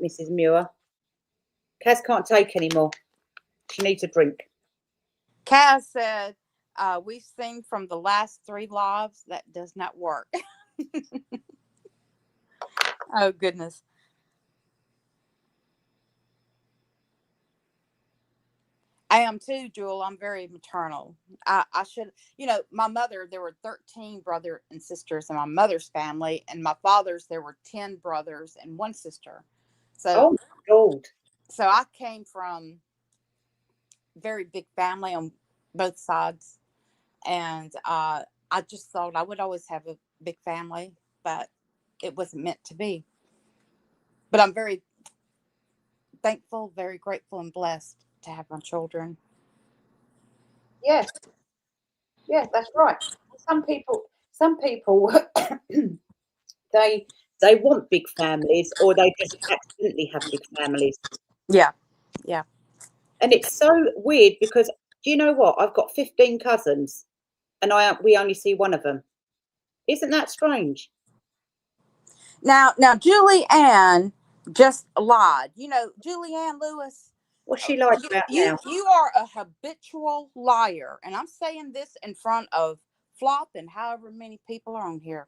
Mrs. Muir. Kaz can't take anymore. She needs a drink. Kaz said, we've seen from the last 3 lives that does not work. Oh, goodness. I am too, Jewel. I'm very maternal. I should, my mother, there were 13 brothers and sisters in my mother's family, and my father's, there were 10 brothers and 1 sister. Oh, my God. So I came from very big family on both sides. And I just thought I would always have a big family, but it wasn't meant to be. But I'm very thankful, very grateful, and blessed to have my children. Yes. Yes, that's right. Some people they want big families, or they just accidentally have big families. Yeah. Yeah. And it's so weird because, do you know what? I've got 15 cousins and we only see one of them. Isn't that strange? Now, Julie Ann just lied. Julie Ann Lewis. What's she like about now? You are a habitual liar, and I'm saying this in front of Flop and however many people are on here.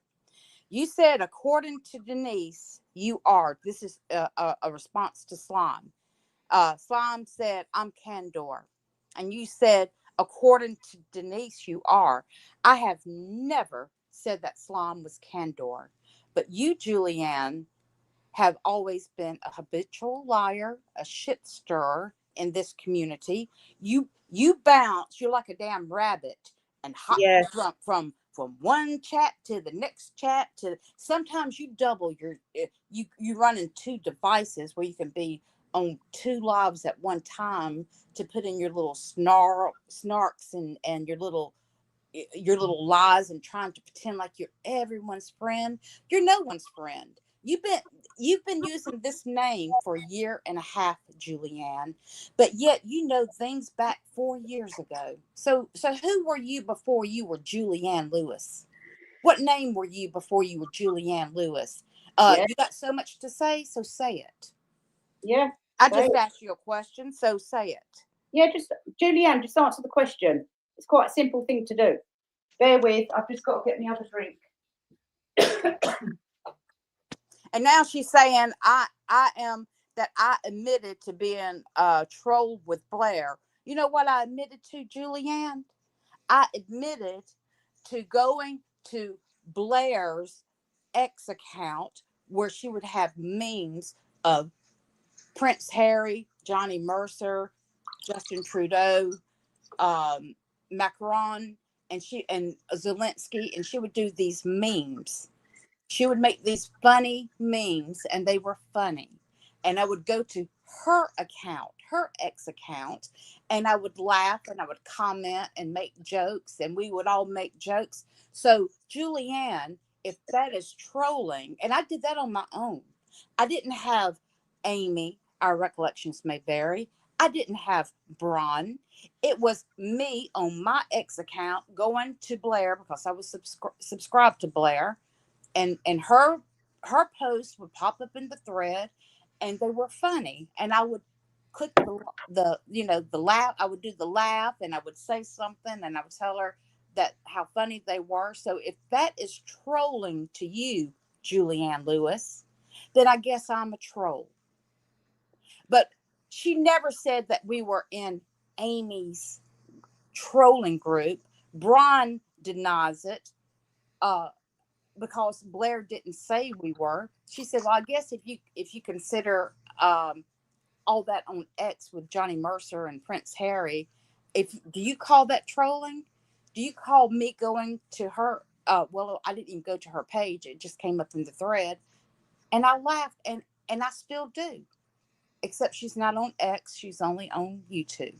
You said, according to Denise, you are. This is a response to Slime. Slime said, I'm Candor. And you said, according to Denise, you are. I have never said that Slime was Candor. But you, Julianne, have always been a habitual liar, a shit stirrer in this community. You bounce, you're like a damn rabbit and hop from one chat to the next chat to sometimes you double you run in 2 devices where you can be on 2 lives at one time to put in your little snarks and your little lies and trying to pretend like you're everyone's friend. You're no one's friend. You've been using this name for a year and a half, Julianne, but yet things back 4 years ago. So who were you before you were Julianne Lewis? What name were you before you were Julianne Lewis? You got so much to say, so say it. Yeah. I just asked you a question, so say it. Yeah, Julianne, just answer the question. It's quite a simple thing to do. Bear with, I've just got to get my other drink. And now she's saying I admitted to being a troll with Blair. You know what I admitted to, Julianne? I admitted to going to Blair's X account where she would have memes of Prince Harry, Johnny Mercer, Justin Trudeau, Macron, and Zelensky, and she would do these memes. She would make these funny memes, and they were funny. And I would go to her account, her X account, and I would laugh and I would comment and make jokes, and we would all make jokes. So, Julianne, if that is trolling, and I did that on my own, I didn't have Aimee, our recollections may vary. I didn't have Braun. It was me on my X account going to Blair because I was subscribed to Blair. And her posts would pop up in the thread, and they were funny. And I would click the laugh. I would do the laugh, and I would say something, and I would tell her that how funny they were. So if that is trolling to you, Julianne Lewis, then I guess I'm a troll. But she never said that we were in Aimee's trolling group. Braun denies it. Because Blair didn't say we were. She said, well, I guess if you consider all that on X with Johnny Mercer and Prince Harry, do you call that trolling? Do you call me going to her? Well, I didn't even go to her page. It just came up in the thread. And I laughed, and I still do. Except she's not on X. She's only on YouTube.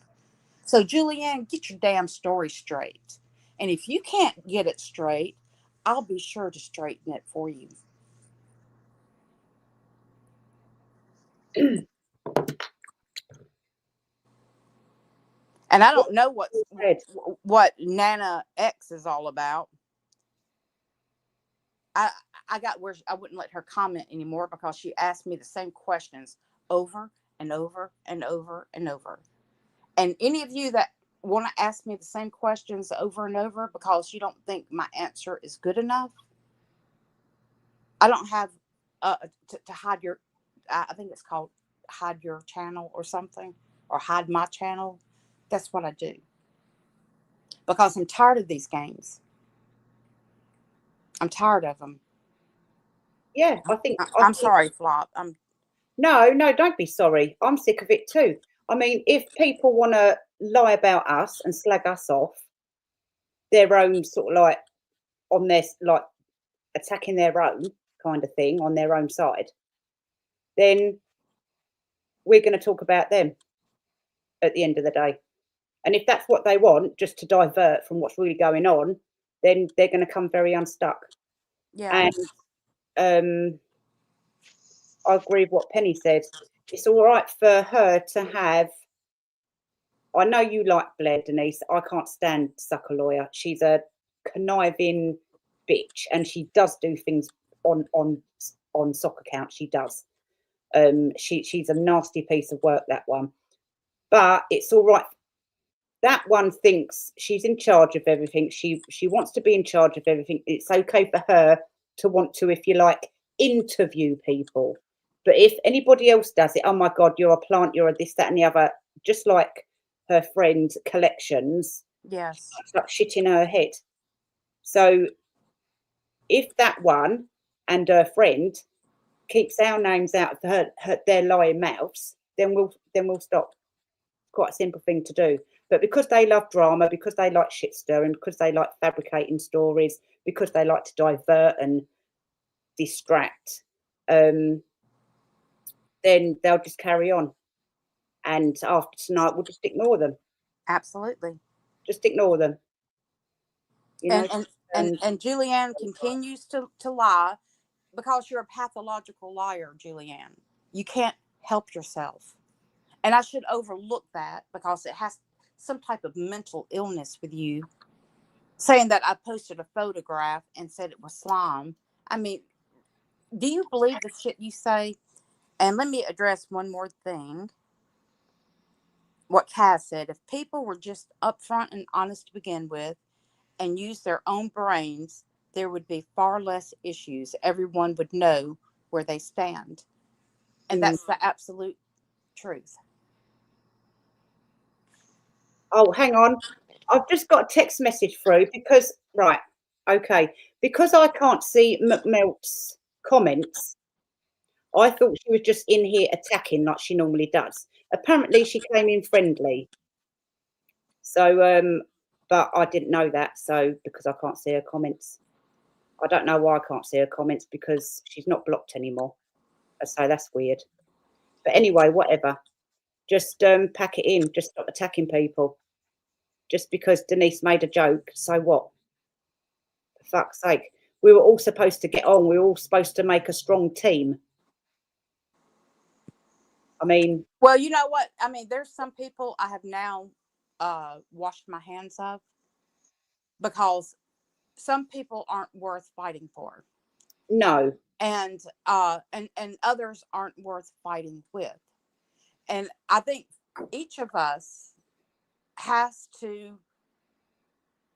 So, Julianne, get your damn story straight. And if you can't get it straight, I'll be sure to straighten it for you. And I don't know what Nana X is all about. I I got where I wouldn't let her comment anymore because she asked me the same questions over and over and over and over. And any of you that want to ask me the same questions over and over because you don't think my answer is good enough, I don't have to hide your. I think it's called hide your channel or something, or hide my channel. That's what I do because I'm tired of these games. I'm tired of them. Yeah, I think I'm sorry, Flop. no, don't be sorry. I'm sick of it too. I mean, if people want to lie about us and slag us off, their own sort of like on their like attacking their own kind of thing on their own side, then we're going to talk about them at the end of the day. And if that's what they want, just to divert from what's really going on, then they're going to come very unstuck. Yeah. And I agree with what Penny said. It's all right for her to have. I know you like Blair, Denise. I can't stand Sucker Lawyer. She's a conniving bitch, and she does do things on sock account. She does. She's a nasty piece of work, that one. But it's all right. That one thinks she's in charge of everything. She wants to be in charge of everything. It's okay for her to want to, if you like, interview people. But if anybody else does it, oh my God, you're a plant, you're a this, that, and the other, just like her friend Collections, Yes. it's like shit in her head. So if that one and her friend keeps our names out of their lying mouths, then we'll stop. Quite a simple thing to do. But because they love drama, because they like shit stirring, because they like fabricating stories, because they like to divert and distract, then they'll just carry on. And after tonight, we'll just ignore them. Absolutely. Just ignore them. You know. And Julianne continues to lie because you're a pathological liar, Julianne. You can't help yourself. And I should overlook that because it has some type of mental illness with you. Saying that I posted a photograph and said it was slime. I mean, do you believe the shit you say? And let me address one more thing. What Kaz said, if people were just upfront and honest to begin with and use their own brains, there would be far less issues. Everyone would know where they stand. And that's the absolute truth. Oh, hang on. I've just got a text message through because, right, okay, because I can't see McMelt's comments, I thought she was just in here attacking like she normally does. Apparently, she came in friendly. So, but I didn't know that. So, because I can't see her comments, I don't know why I can't see her comments because she's not blocked anymore. So that's weird. But anyway, whatever. Just pack it in. Just stop attacking people. Just because Denise made a joke, so what? For fuck's sake. We were all supposed to get on. We were all supposed to make a strong team. I mean, well, you know what? I mean, there's some people I have now washed my hands of because some people aren't worth fighting for. no. And others aren't worth fighting with. And I think each of us has to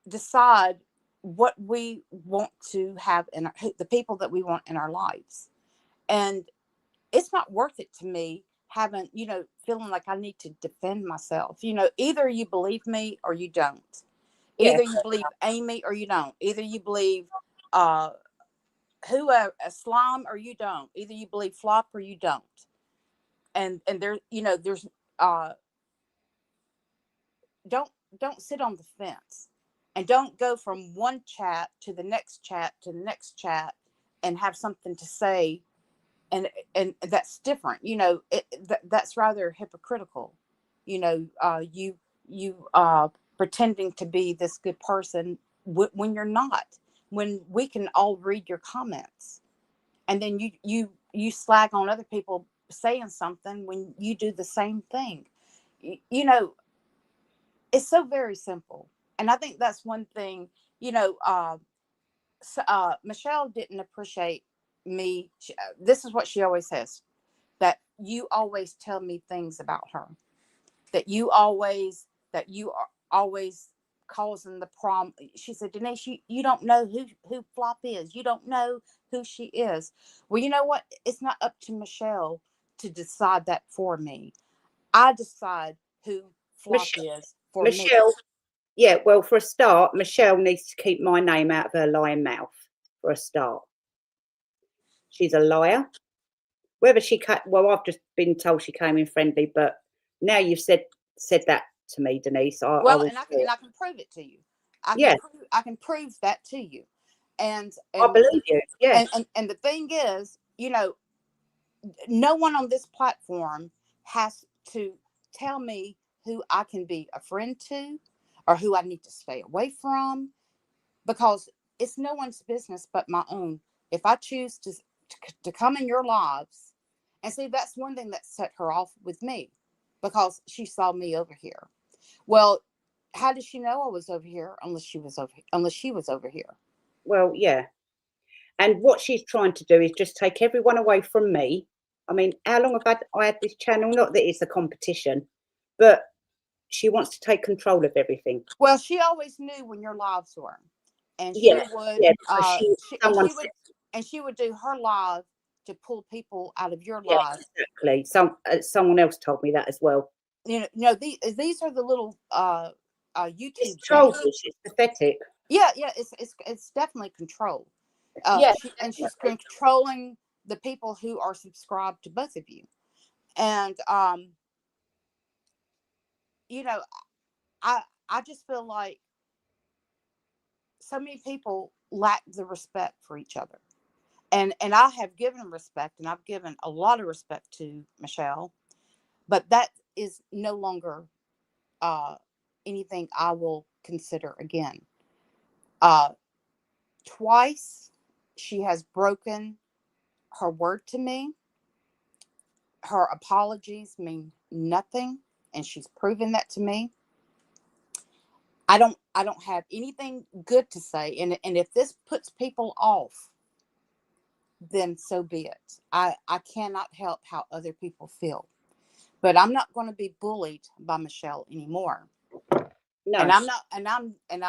decide what we want to have in the people that we want in our lives. And it's not worth it to me having, feeling like I need to defend myself. Either you believe me or you don't. Yeah. Either you believe Aimee or you don't. Either you believe a slime or you don't. Either you believe Flop or you don't. And there, there's don't don't sit on the fence, and don't go from one chat to the next chat to the next chat and have something to say, and that's different. That's rather hypocritical. You pretending to be this good person when you're not. When we can all read your comments, and then you slag on other people saying something when you do the same thing. It's so very simple. And I think that's one thing, Michelle didn't appreciate me. This is what she always says, that you always tell me things about her, that you are always causing the problem. She said, Denise, you don't know who Flop is. You don't know who she is. Well, you know what? It's not up to Michelle to decide that for me. I decide who Flop is for me. Michelle, yeah, well, for a start, Michelle needs to keep my name out of her lying mouth, for a start. She's a liar. Whether she well, I've just been told she came in friendly, but now you've said that to me, Denise. And I can prove it to you. I can prove that to you. And I believe you. Yeah. And the thing is, no one on this platform has to tell me who I can be a friend to or who I need to stay away from, because it's no one's business but my own. If I choose to come in your lives, and see, that's one thing that set her off with me, because she saw me over here. Well, how did she know I was over here unless she was over here? Well, yeah. And what she's trying to do is just take everyone away from me. I mean, how long have I had this channel? Not that it's a competition, but she wants to take control of everything. Well, she always knew when your lives were, and she would do her live to pull people out of your lives. Exactly. Someone else told me that as well. These are the little YouTube. It's childish. It's pathetic. Yeah, it's definitely control. She's controlling the people who are subscribed to both of you, and I just feel like so many people lack the respect for each other, and I have given respect, and I've given a lot of respect to Michelle, but that is no longer anything I will consider again. Twice she has broken her word to me. Her apologies mean nothing, and she's proven that to me. I don't have anything good to say, and if this puts people off, then so be it. I cannot help how other people feel, but I'm not going to be bullied by Michelle anymore. No. And I'm not, and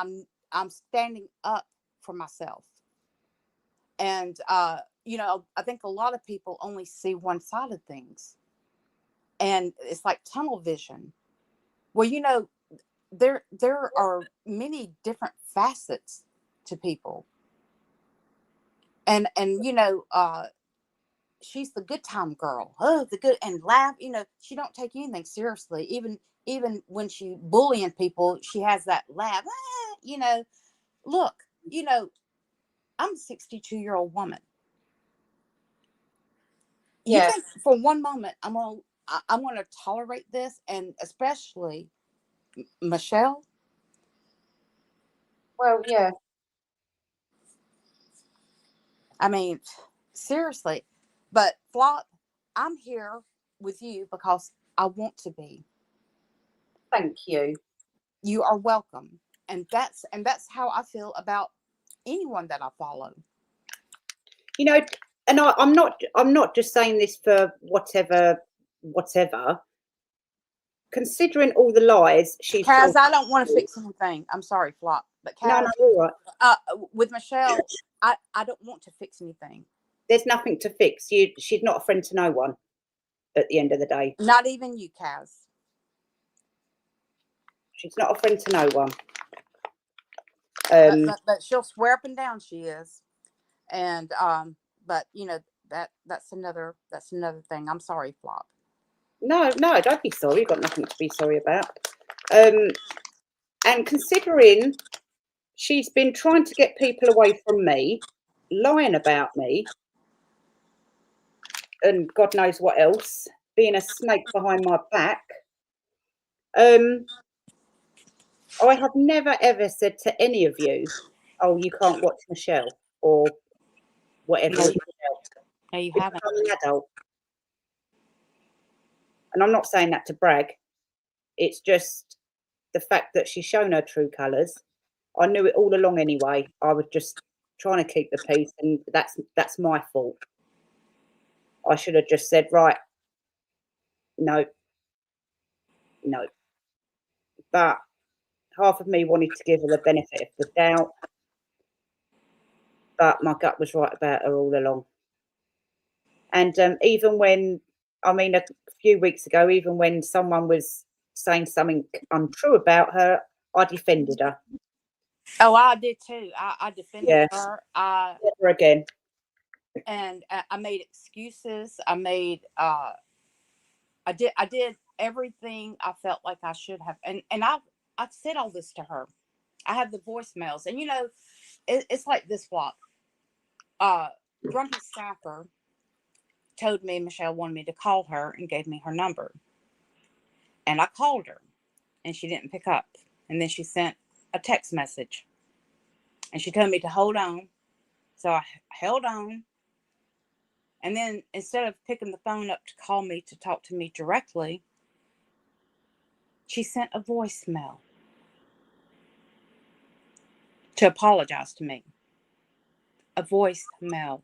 I'm standing up for myself. And I think a lot of people only see one side of things, and it's like tunnel vision. Well, there are many different facets to people, and she's the good time girl. Oh, the good and laugh. She don't take anything seriously. Even when she bullying people, she has that laugh. Look, I'm a 62-year-old woman. Yeah. You think for one moment I'm gonna tolerate this, and especially Michelle? Well, yeah. I mean, seriously. But Flop, I'm here with you because I want to be. Thank you. You are welcome. And that's how I feel about anyone that I follow. And I'm not just saying this for whatever. Considering all the lies she's Kaz, I don't want to fix anything. I'm sorry, Flop. But Kaz, no, all right. With Michelle, I don't want to fix anything. There's nothing to fix. She's not a friend to no one at the end of the day. Not even you, Kaz. She's not a friend to no one. But she'll swear up and down she is. And but that's another thing. I'm sorry, Flop. No, don't be sorry. You've got nothing to be sorry about. And considering she's been trying to get people away from me, lying about me, and God knows what else, being a snake behind my back, I have never ever said to any of you, "Oh, you can't watch Michelle," or whatever. No, you haven't. I'm an adult. And I'm not saying that to brag. It's just the fact that she's shown her true colours. I knew it all along anyway. I was just trying to keep the peace, and that's my fault. I should have just said, right, no, no. But half of me wanted to give her the benefit of the doubt, but my gut was right about her all along. And even when, I mean, a few weeks ago, even when someone was saying something untrue about her, I defended her. Oh, I did too. I defended Yeah, her. never again. And I made excuses. I did everything I felt like I should have. And I've said all this to her. I have the voicemails, and it's like this block. Grumpy Stacker told me Michelle wanted me to call her and gave me her number. And I called her and she didn't pick up. And then she sent a text message and she told me to hold on. So I held on. And then instead of picking the phone up to call me to talk to me directly, she sent a voicemail to apologize to me. A voicemail.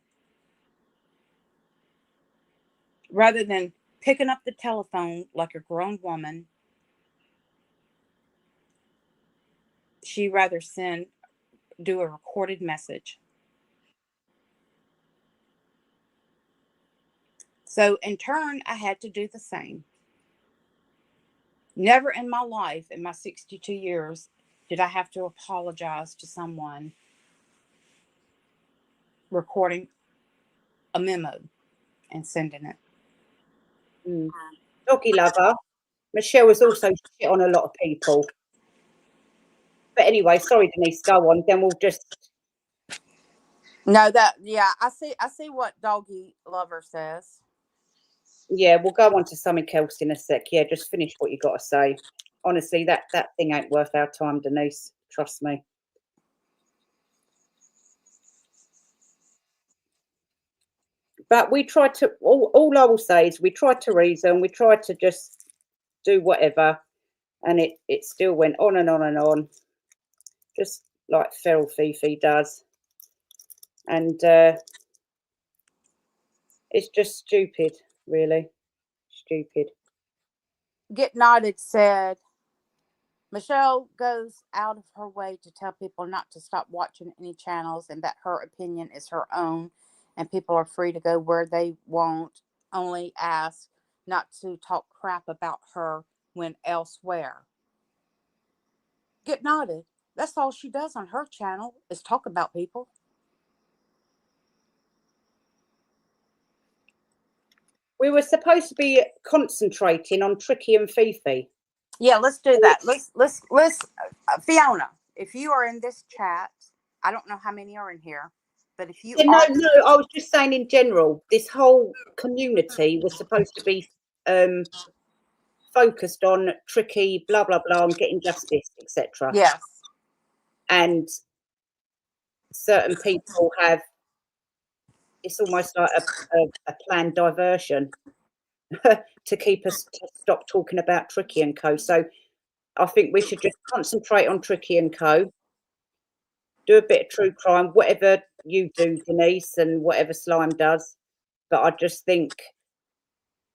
Rather than picking up the telephone like a grown woman, she rather do a recorded message. So in turn, I had to do the same. Never in my life, in my 62 years, did I have to apologize to someone recording a memo and sending it. Doggy lover. Michelle was also shit on a lot of people. But anyway, sorry, Denise, go on. Then we'll just. No, I see what Doggy Lover says. Yeah, we'll go on to something else in a sec. Yeah, just finish what you got to say. Honestly, that thing ain't worth our time, Denise. Trust me. But we tried to, all I will say is we tried to reason, we tried to just do whatever, and it still went on and on and on, just like feral Fifi does. And it's just stupid, really. Stupid. Get Nodded said, Michelle goes out of her way to tell people not to stop watching any channels and that her opinion is her own and people are free to go where they want. Only ask not to talk crap about her when elsewhere. Get Nodded. That's all she does on her channel is talk about people. We were supposed to be concentrating on Tricky and Fifi. Yeah, let's do that. Let's Fiona, if you are in this chat, I don't know how many are in here, but if you Yeah, are, no, I was just saying in general, this whole community was supposed to be focused on Tricky, blah blah blah, and getting justice, etc. yes, And certain people have, it's almost like a planned diversion to keep us to stop talking about Tricky and Co. So I think we should just concentrate on Tricky and Co. Do a bit of true crime, whatever you do, Denise, and whatever Slime does. But I just think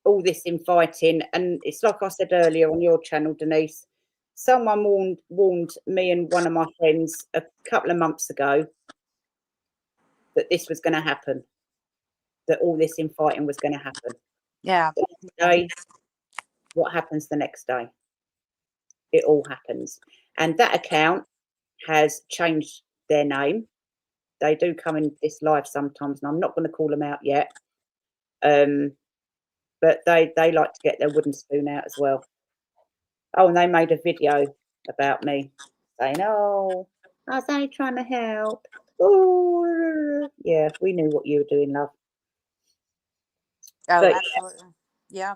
all this infighting, and it's like I said earlier on your channel, Denise, someone warned me and one of my friends a couple of months ago that this was going to happen, that all this infighting was going to happen. yeah. The next day, what happens the next day? It all happens. And that account has changed their name. They do come in this live sometimes, and I'm not going to call them out yet. But they like to get their wooden spoon out as well. Oh, and they made a video about me saying, "Oh, I was only trying to help." Oh, yeah, we knew what you were doing, love. Oh, But absolutely. Yeah.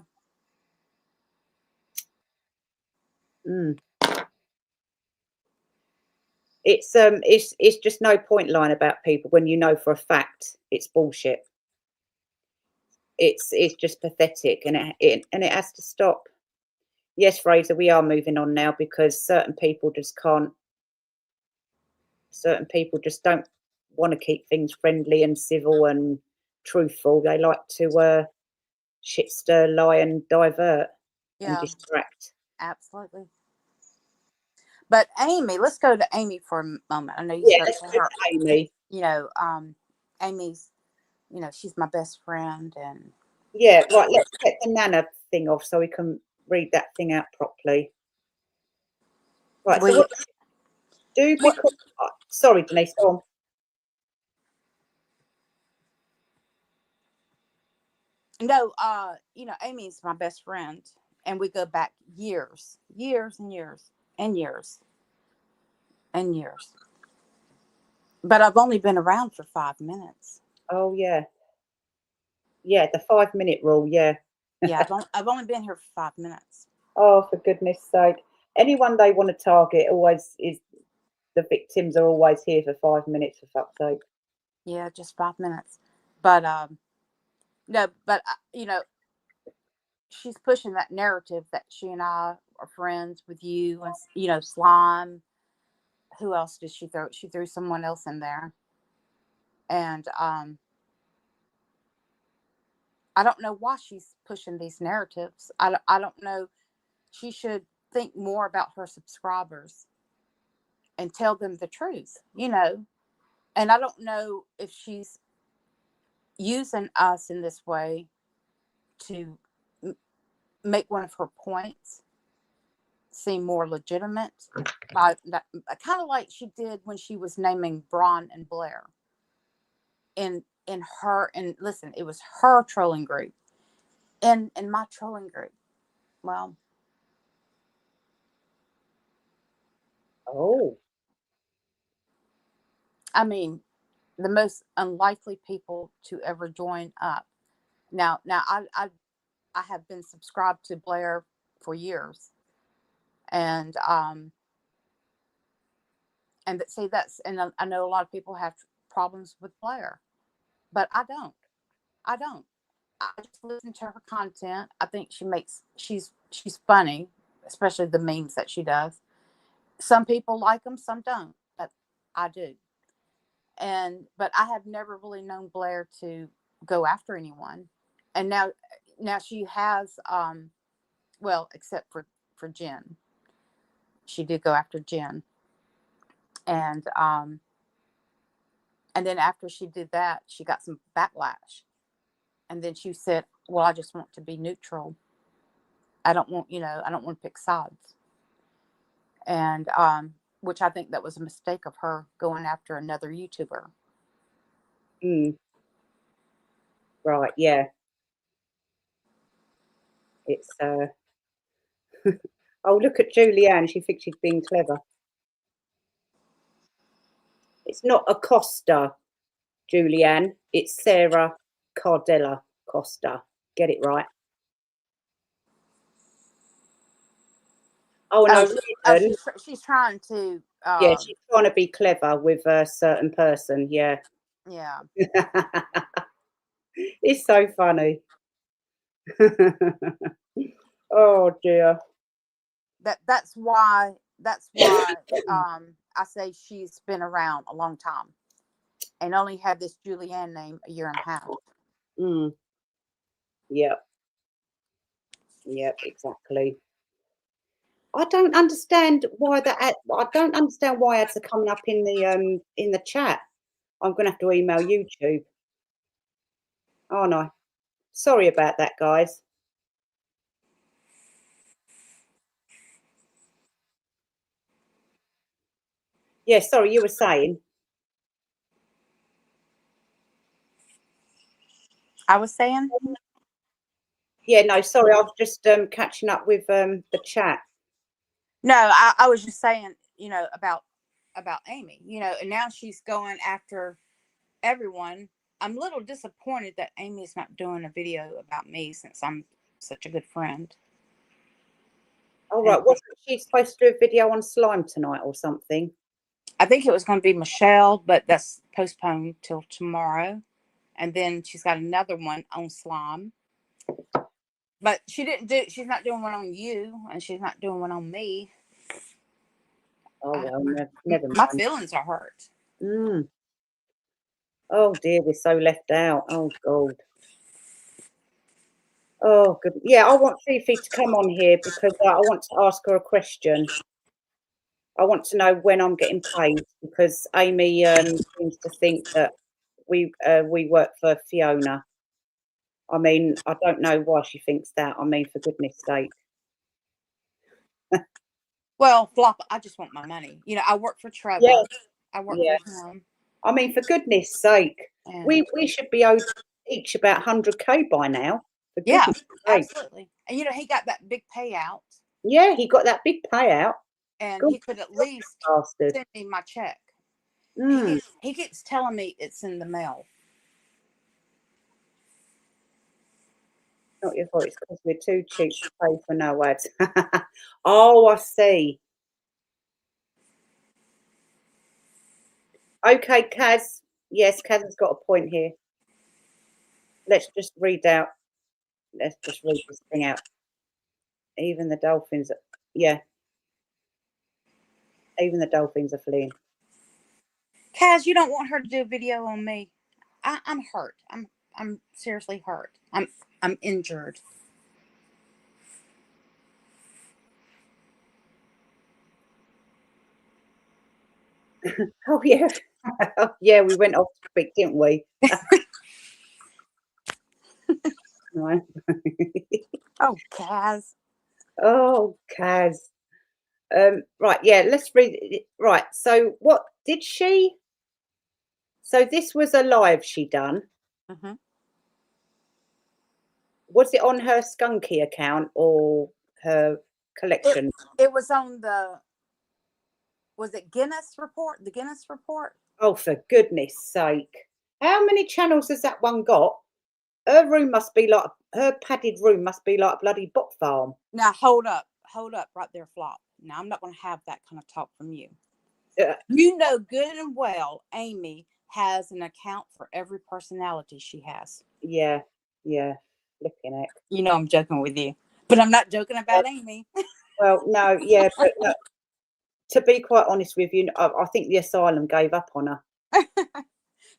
It's just no point lying about people when you know for a fact it's bullshit. It's just pathetic, and it has to stop. Yes, Fraser, we are moving on now because certain people just can't. Certain people just don't want to keep things friendly and civil and truthful. They like to shit, stir, lie, and divert and Yeah, distract. absolutely. But Aimee, let's go to Aimee for a moment. I know you Yeah, spoke let's to go her. to Aimee. You know, Aimee's, she's my best friend, and Yeah, right. Let's get the Nana thing off so we can read that thing out properly. Right. So we what do what because sorry, Denise. Go on. no, Aimee's my best friend, and we go back years, years and years and years and years. But I've only been around for 5 minutes. Oh yeah, yeah. The 5-minute rule. Yeah. Yeah, I've only been here for 5 minutes. Oh, for goodness sake. Anyone they want to target always is the victims are always here for 5 minutes, for fuck's sake. Yeah, just 5 minutes. But no, but she's pushing that narrative that she and I are friends with you, and Slime. Who else did she throw? She threw someone else in there, and I don't know why she's pushing these narratives. I don't know. She should think more about her subscribers and tell them the truth, And I don't know if she's using us in this way to make one of her points seem more legitimate, by kind of like she did when she was naming Braun and Blair in her. And listen, it was her trolling group, in my trolling group. Well, Oh. I mean, the most unlikely people to ever join up. Now, I have been subscribed to Blair for years, and see, and I know a lot of people have problems with Blair, but I don't. I don't. I just listen to her content. I think she's funny, especially the memes that she does. Some people like them, some don't, but I do. But I have never really known Blair to go after anyone, and now she has, well, except for Jen, she did go after Jen, and then after she did that, she got some backlash, and then she said, "Well, I just want to be neutral. I don't want to pick sides," and which I think that was a mistake of her going after another YouTuber. Mm. Right. Yeah. It's oh, look at Julianne. She thinks she's being clever. It's not Acosta, Julianne. It's Sarah Cardella Costa. Get it right. Oh Oh, no, Reardon. she's trying to, Yeah, she's trying to be clever with a certain person. Yeah. yeah. It's so funny. Oh dear. That's why I say she's been around a long time and only had this Julianne name a year and a half. Mm. Yep. Yep. Exactly. I don't understand why I don't understand why ads are coming up in the chat. I'm gonna have to email YouTube, aren't I? Sorry about that, guys. Yeah, sorry, you were saying. I was saying, Yeah, no, sorry, I was just catching up with the chat. no, I was just saying, about Aimee, and now she's going after everyone. I'm a little disappointed that Aimee's not doing a video about me since I'm such a good friend. All And right, wasn't she supposed to do a video on slime tonight or something? I think it was going to be Michelle, but that's postponed till tomorrow. And then she's got another one on slime. But she's not doing one on you, and she's not doing one on me. Oh well, never My mind. feelings are hurt. Mm. Oh dear, we're so left out. Oh God. Oh good. Yeah, I want Fifi to come on here because I want to ask her a question. I want to know when I'm getting paid because Aimee seems to think that we work for Fiona. I mean, I don't know why she thinks that. I mean, for goodness sake. Well, Flop, I just want my money. You know, I work for Trevor. Yeah, I work yeah. for him. I mean, for goodness sake, And we should be owed each about 100K by now. For yeah, goodness sake. absolutely. And you know, he got that big payout, Yeah, he got that big payout. and Good he could at least bastard. send me my check. Mm, He keeps telling me it's in the mail. not your fault. It's because we're too cheap to pay for no ads. Oh, I see. Okay, Kaz. Yes, Kaz has got a point here. Let's just read out. Let's just read this thing out. Even the dolphins. Yeah, even the dolphins are fleeing. Kaz, you don't want her to do a video on me. I'm hurt. I'm seriously hurt. I'm injured. Oh yeah, yeah. We went off topic, didn't we? Right. Oh, Kaz. Oh, Kaz. Right, yeah, let's read it. Right, so what did she? So this was a live she done. Mm-hmm. Was it on her Skunky account or her collection? It was on the, was it Guinness report? The Guinness report? Oh, for goodness sake. How many channels has that one got? Her room must be like, her padded room must be like a bloody bot farm. Now hold up right there, Flop. Now I'm not going to have that kind of talk from you. Uh, You know good and well Aimee has an account for every personality she has. yeah, yeah, flipping it. You know I'm joking with you, but I'm not joking about Aimee. Well, no, yeah, but no, to be quite honest with you, I think the asylum gave up on her.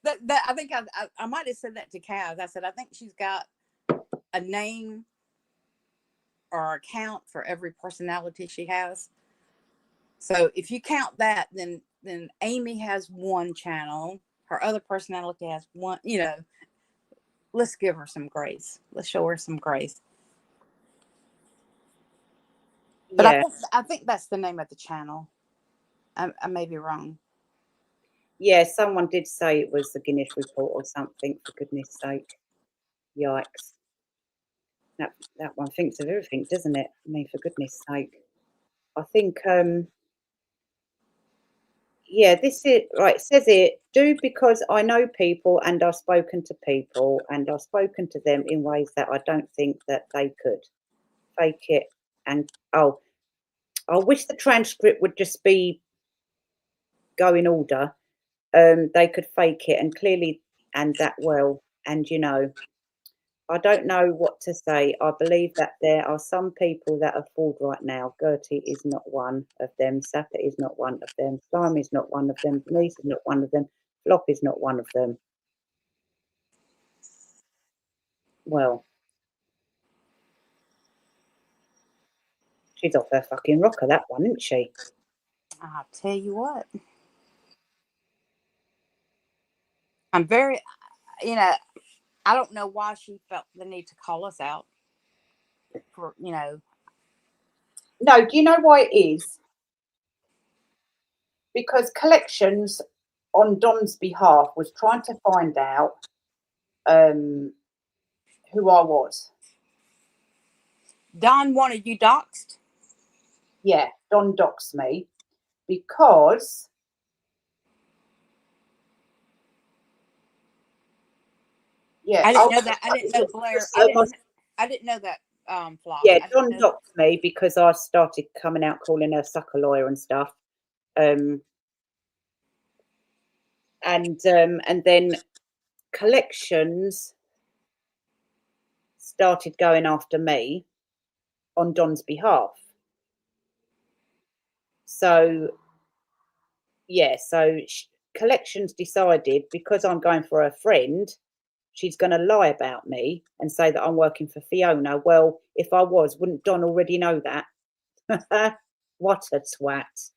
that I think I might have said that to Kaz. I said I think she's got a name or account for every personality she has. So if you count that, then Aimee has one channel. Her other personality has one. You know, let's give her some grace. Let's show her some grace. But Yeah, I think that's the name of the channel. I may be wrong. yeah, someone did say it was the Guinness report or something, for goodness sake. Yikes. That one thinks of everything, doesn't it? I mean, for goodness sake. I think yeah, this is right, it says it, do because I know people and I've spoken to people and I've spoken to them in ways that I don't think that they could fake it and oh, I wish the transcript would just be go in order. They could fake it and clearly and that well. And you know, I don't know what to say. I believe that there are some people that are fooled right now. Gertie is not one of them. Sapper is not one of them. Slime is not one of them. Denise is not one of them. Flop is not one of them. Well, she's off her fucking rocker, that one, isn't she? I'll tell you what. I'm very, you know, I don't know why she felt the need to call us out for, you know. No, do you know why it is? Because Collections on Don's behalf was trying to find out who I was. Don wanted you doxxed. Yeah, Don doxed me because yeah, I didn't know that. I didn't know Blair. I didn't know that. Flop. yeah, I didn't Don know. doxed me because I started coming out calling her sucker lawyer and stuff. And then Collections started going after me on Don's behalf. So yeah, so Recollections decided because I'm going for a friend, she's going to lie about me and say that I'm working for Fiona. Well, if I was, wouldn't Don already know that? What a twat.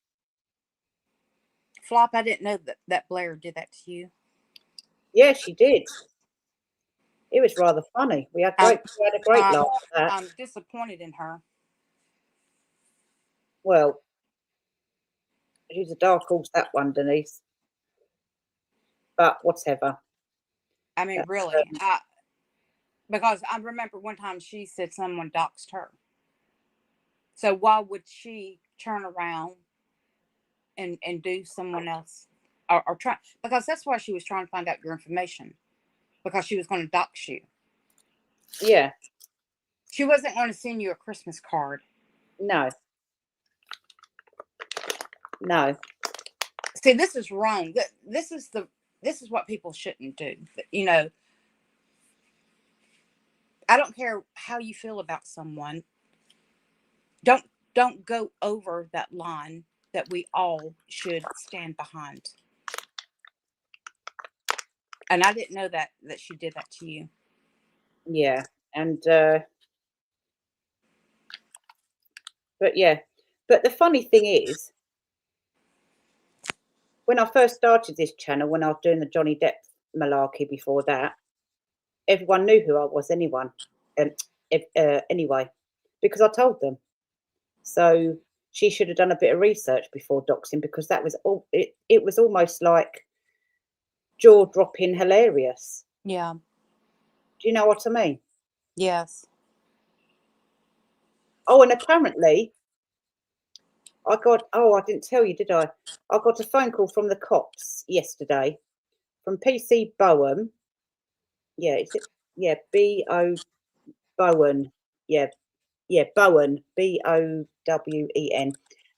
Flop, I didn't know that Blair did that to you. Yeah, she did. It was rather funny. We had a great laugh at that. I'm disappointed in her. Well, she's a dark horse, that one, Denise. But whatever. I mean, really. Because I remember one time she said someone doxed her. So why would she turn around and do someone else or try? Because that's why she was trying to find out your information, because she was going to dox you. Yeah. She wasn't going to send you a Christmas card. No. No. See, this is wrong. This is what people shouldn't do. You know, I don't care how you feel about someone. Don't go over that line that we all should stand behind. And I didn't know that she did that to you. Yeah. And but yeah. But the funny thing is, when I first started this channel, when I was doing the Johnny Depp malarkey before that, everyone knew who I was anyway, because I told them. So she should have done a bit of research before doxing, because that was all it was almost like jaw-dropping hilarious. Yeah. Do you know what I mean? Yes. Oh, and apparently I didn't tell you, did I? I got a phone call from the cops yesterday from PC Bowen. Yeah, is it? Yeah, B-O Bowen. Yeah, Bowen, Bowen.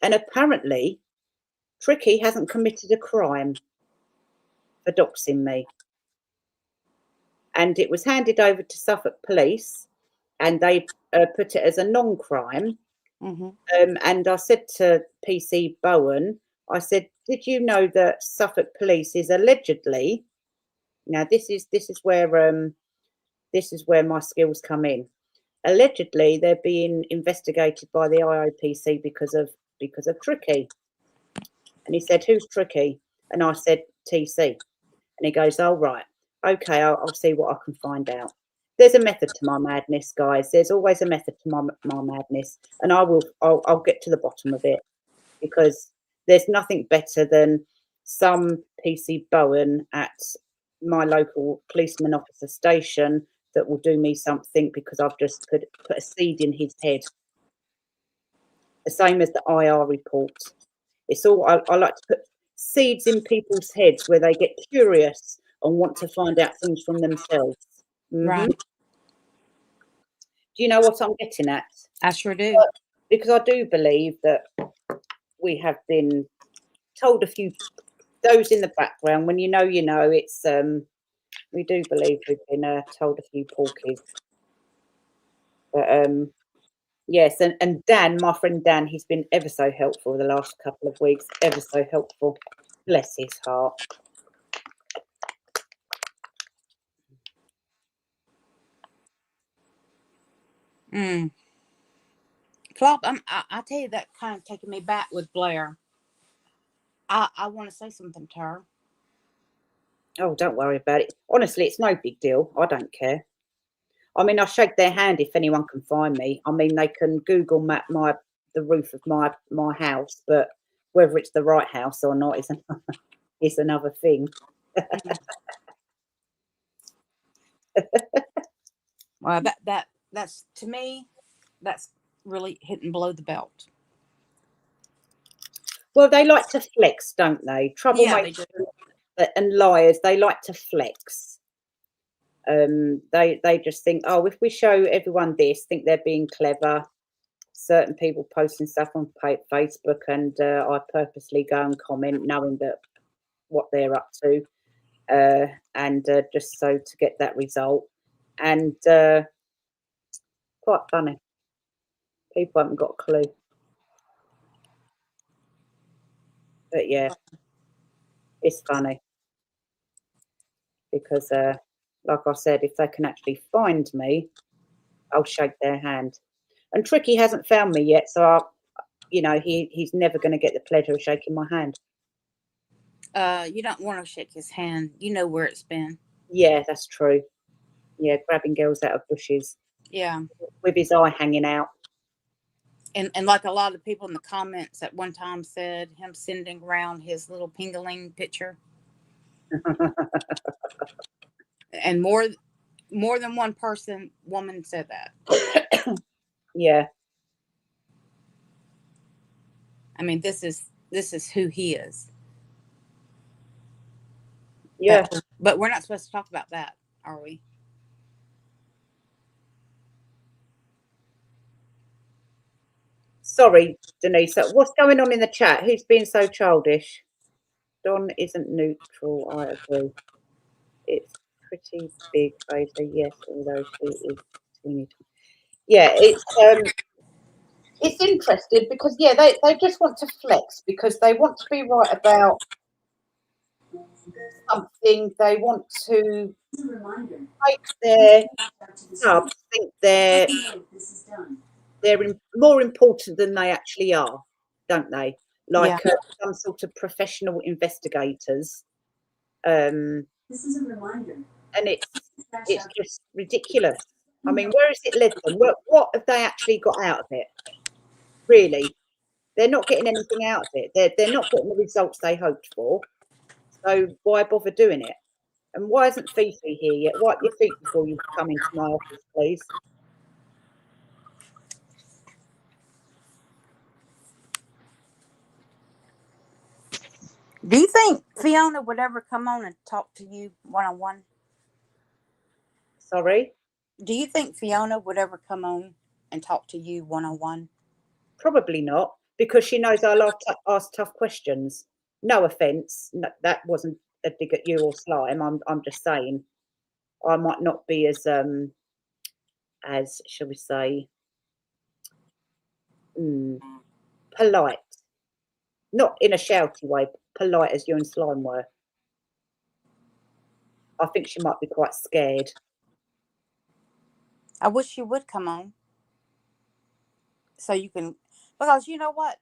And apparently Tricky hasn't committed a crime for doxing me. And it was handed over to Suffolk Police, and they put it as a non-crime. Mm-hmm. And I said to PC Bowen, I said, did you know that Suffolk Police is allegedly, now this is where my skills come in. Allegedly, they're being investigated by the IOPC because of Tricky. And he said, who's Tricky? And I said, TC. And he goes, oh, right. Okay, I'll see what I can find out. There's a method to my madness, guys. There's always a method to my madness. And I'll get to the bottom of it, because there's nothing better than some PC Bowen at my local policeman officer station that will do me something because I've just put a seed in his head. The same as the IR report. It's all, I like to put seeds in people's heads where they get curious and want to find out things from themselves. Mm-hmm. Right. Do you know what I'm getting at? I sure do. Because I do believe that we have been told a few, those in the background, when you know, it's, we do believe we've been told a few porkies. But yes, and Dan, my friend Dan, he's been ever so helpful the last couple of weeks, ever so helpful. Bless his heart. Flop, I tell you, that kind of taking me back with Blair. I want to say something to her. Oh, don't worry about it. Honestly, it's no big deal. I don't care. I mean, I'll shake their hand if anyone can find me. I mean, they can Google map the roof of my house, but whether it's the right house or not is another thing. Well, that's to me, that's really hitting below the belt. Well, they like to flex, don't they? Troublemakers and liars, they like to flex. They just think, oh, if we show everyone this, think they're being clever. Certain people posting stuff on Facebook, and I purposely go and comment, knowing that what they're up to, and just so to get that result. And quite funny. People haven't got a clue. But yeah. It's funny because, like I said, if they can actually find me, I'll shake their hand. And Tricky hasn't found me yet, so he's never going to get the pleasure of shaking my hand. You don't want to shake his hand. You know where it's been. Yeah, that's true. Yeah, grabbing girls out of bushes Yeah. with his eye hanging out. And like a lot of people in the comments at one time said, him sending around his little pingaling picture. And more than one woman said that. Yeah. I mean, this is who he is. Yeah. But we're not supposed to talk about that, are we? Sorry, Denise. What's going on in the chat? Who's being so childish? Don isn't neutral. I agree. It's pretty big photo, yes, although she is teeny. Yeah, it's interesting because they just want to flex because they want to be right about something. They want to make their subs think they're more important than they actually are, don't they? Like some sort of professional investigators. This is a reminder. And it's just ridiculous. I mean, where has it led them? What have they actually got out of it? Really, they're not getting anything out of it. They're not getting the results they hoped for. So why bother doing it? And why isn't Fifi here yet? Wipe your feet before you come into my office, please. Do you think Fiona would ever come on and talk to you one-on-one? Sorry? Do you think Fiona would ever come on and talk to you one-on-one? Probably not, because she knows I like to ask tough questions. No offence, no, that wasn't a dig at you or Slime. I'm just saying I might not be as shall we say, polite. Not in a shouty way, polite as you and Slime were. I think she might be quite scared. I wish you would come on. So you can, because you know what?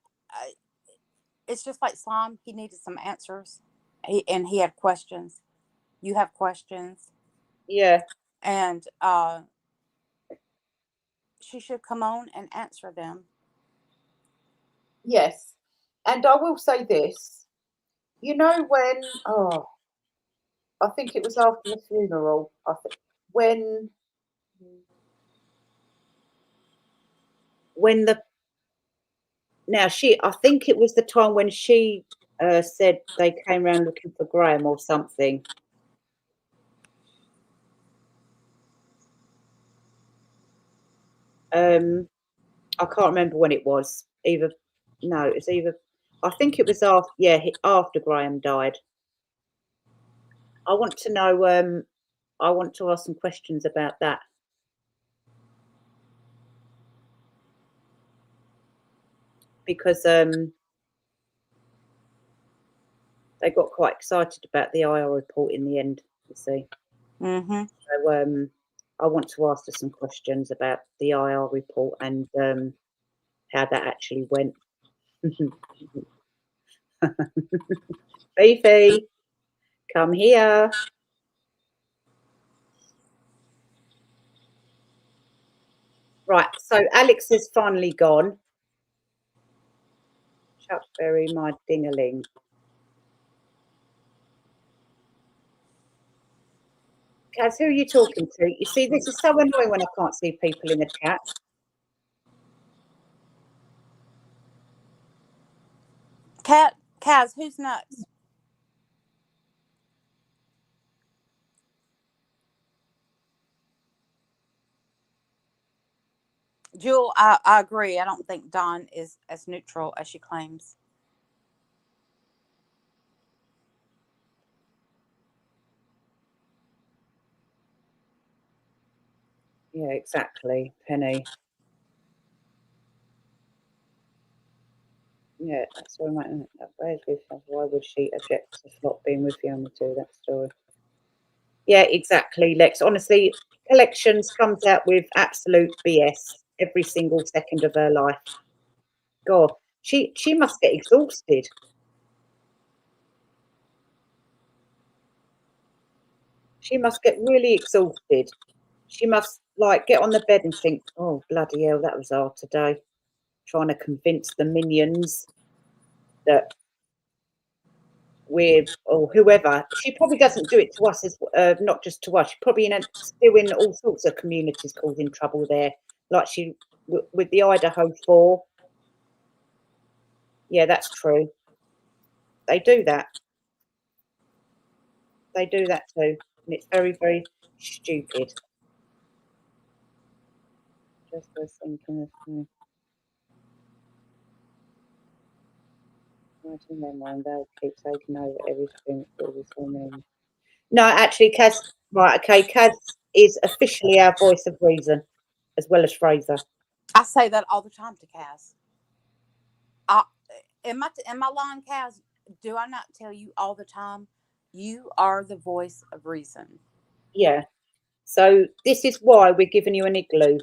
It's just like Slime. He needed some answers. And he had questions. You have questions. Yeah. And she should come on and answer them. Yes. And I will say this. You know when, I think it was after the funeral, when I think it was the time when she said they came around looking for Graham or something. I can't remember when it was. I think it was after Graham died. I want to know, I want to ask some questions about that. Because they got quite excited about the IR report in the end, you see. Mm-hmm. So I want to ask her some questions about the IR report and how that actually went. Fifi, come here. Right, so Alex is finally gone. Chuckberry, my dingaling. Kaz, who are you talking to? You see, this is so annoying when I can't see people in the chat. Kaz, who's nuts? Jewel, I agree. I don't think Dawn is as neutral as she claims. Yeah, exactly, Penny. Yeah, that's all right. Why would she object to Flop being with Fiona too? That story. Yeah, exactly, Lex. Honestly, Collections comes out with absolute BS every single second of her life. God, she must get exhausted. She must get really exhausted. She must like get on the bed and think, "Oh bloody hell, that was hard today." Trying to convince the minions that we're or whoever. She probably doesn't do it to us, as not just to us. She's probably still in all sorts of communities causing trouble there, like she with the Idaho 4. Yeah, that's true. They do that. They do that too, and it's very, very stupid. Just was thinking of writing them on. They'll keep taking over everything. No, actually, Kaz. Right, okay. Kaz is officially our voice of reason, as well as Fraser. I say that all the time to Kaz. Am I lying, Kaz? Do I not tell you all the time? You are the voice of reason. Yeah. So this is why we're giving you an igloo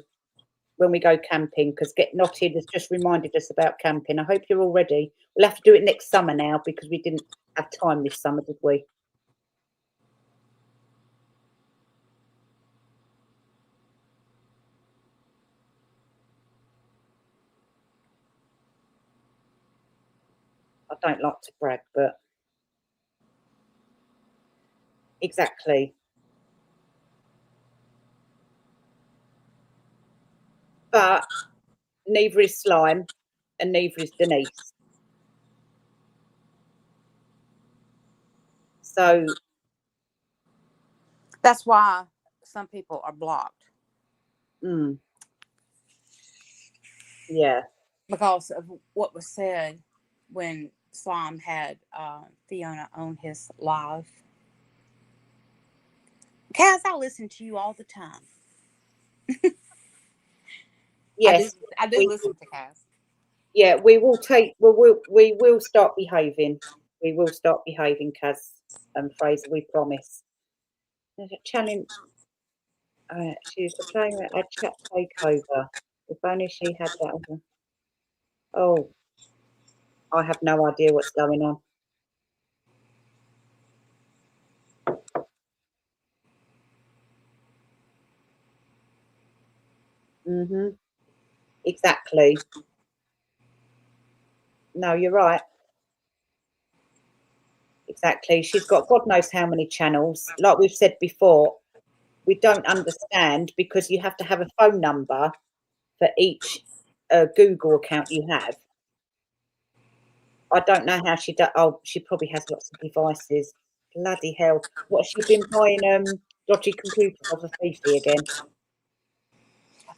when we go camping, because Get Knotted has just reminded us about camping. I hope you're all ready. We'll have to do it next summer now because we didn't have time this summer, did we? I don't like to brag, but exactly. But neither is Slime and neither is Denise. So that's why some people are blocked. Yeah. Because of what was said when Slime had Fiona on his live. Kaz, I listen to you all the time. Yes. I do listen to Kaz. Yeah, we will start behaving. We will start behaving, Kaz and Fraser, we promise. There's a challenge. She's playing a chat takeover. If only she had that other. Oh, I have no idea what's going on. Exactly. No, you're right. Exactly. She's got God knows how many channels. Like we've said before, we don't understand because you have to have a phone number for each Google account you have. I don't know how she does. Oh, she probably has lots of devices. Bloody hell! What's she been buying? Dodgy computers off of Fifi again?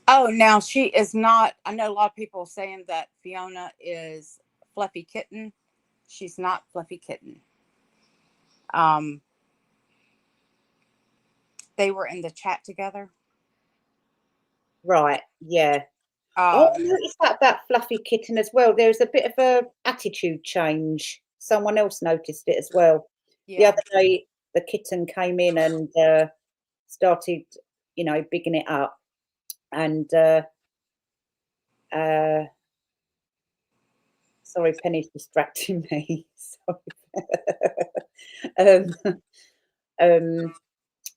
Oh, now she is not. I know a lot of people saying that Fiona is Fluffy Kitten. She's not Fluffy Kitten. They were in the chat together. Right. Yeah. I noticed that about Fluffy Kitten as well. There's a bit of a attitude change. Someone else noticed it as well. Yeah. The other day, the kitten came in and started, bigging it up. And sorry, Penny's distracting me. Sorry.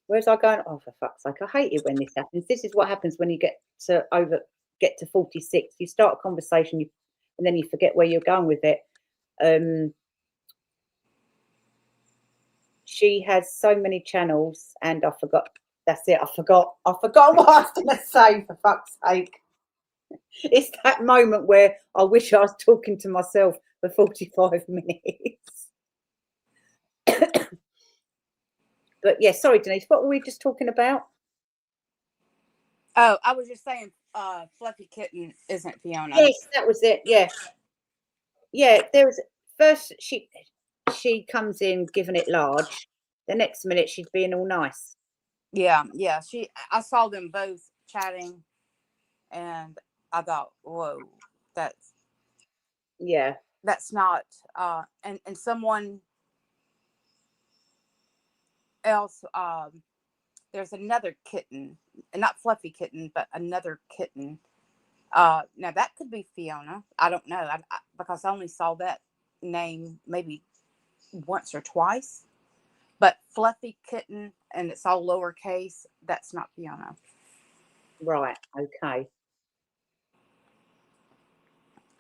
Where's I going? Oh, for fuck's sake! I hate it when this happens. This is what happens when you get to 46. You start a conversation, and then you forget where you're going with it. She has so many channels, and I forgot. That's it. I forgot what I was going to say. For fuck's sake! It's that moment where I wish I was talking to myself for 45 minutes. But yeah, sorry, Denise. What were we just talking about? Oh, I was just saying, Fluffy Kitten isn't Fiona. Yes, that was it. Yeah, yeah. There's first she comes in giving it large. The next minute she's being all nice. Yeah. I saw them both chatting, and I thought, whoa, that's. Yeah, That's not, and someone else, there's another kitten, not Fluffy Kitten, but another kitten. Now that could be Fiona. I don't know, because I only saw that name maybe once or twice. But Fluffy Kitten, and it's all lowercase, that's not Fiona. Right. Okay.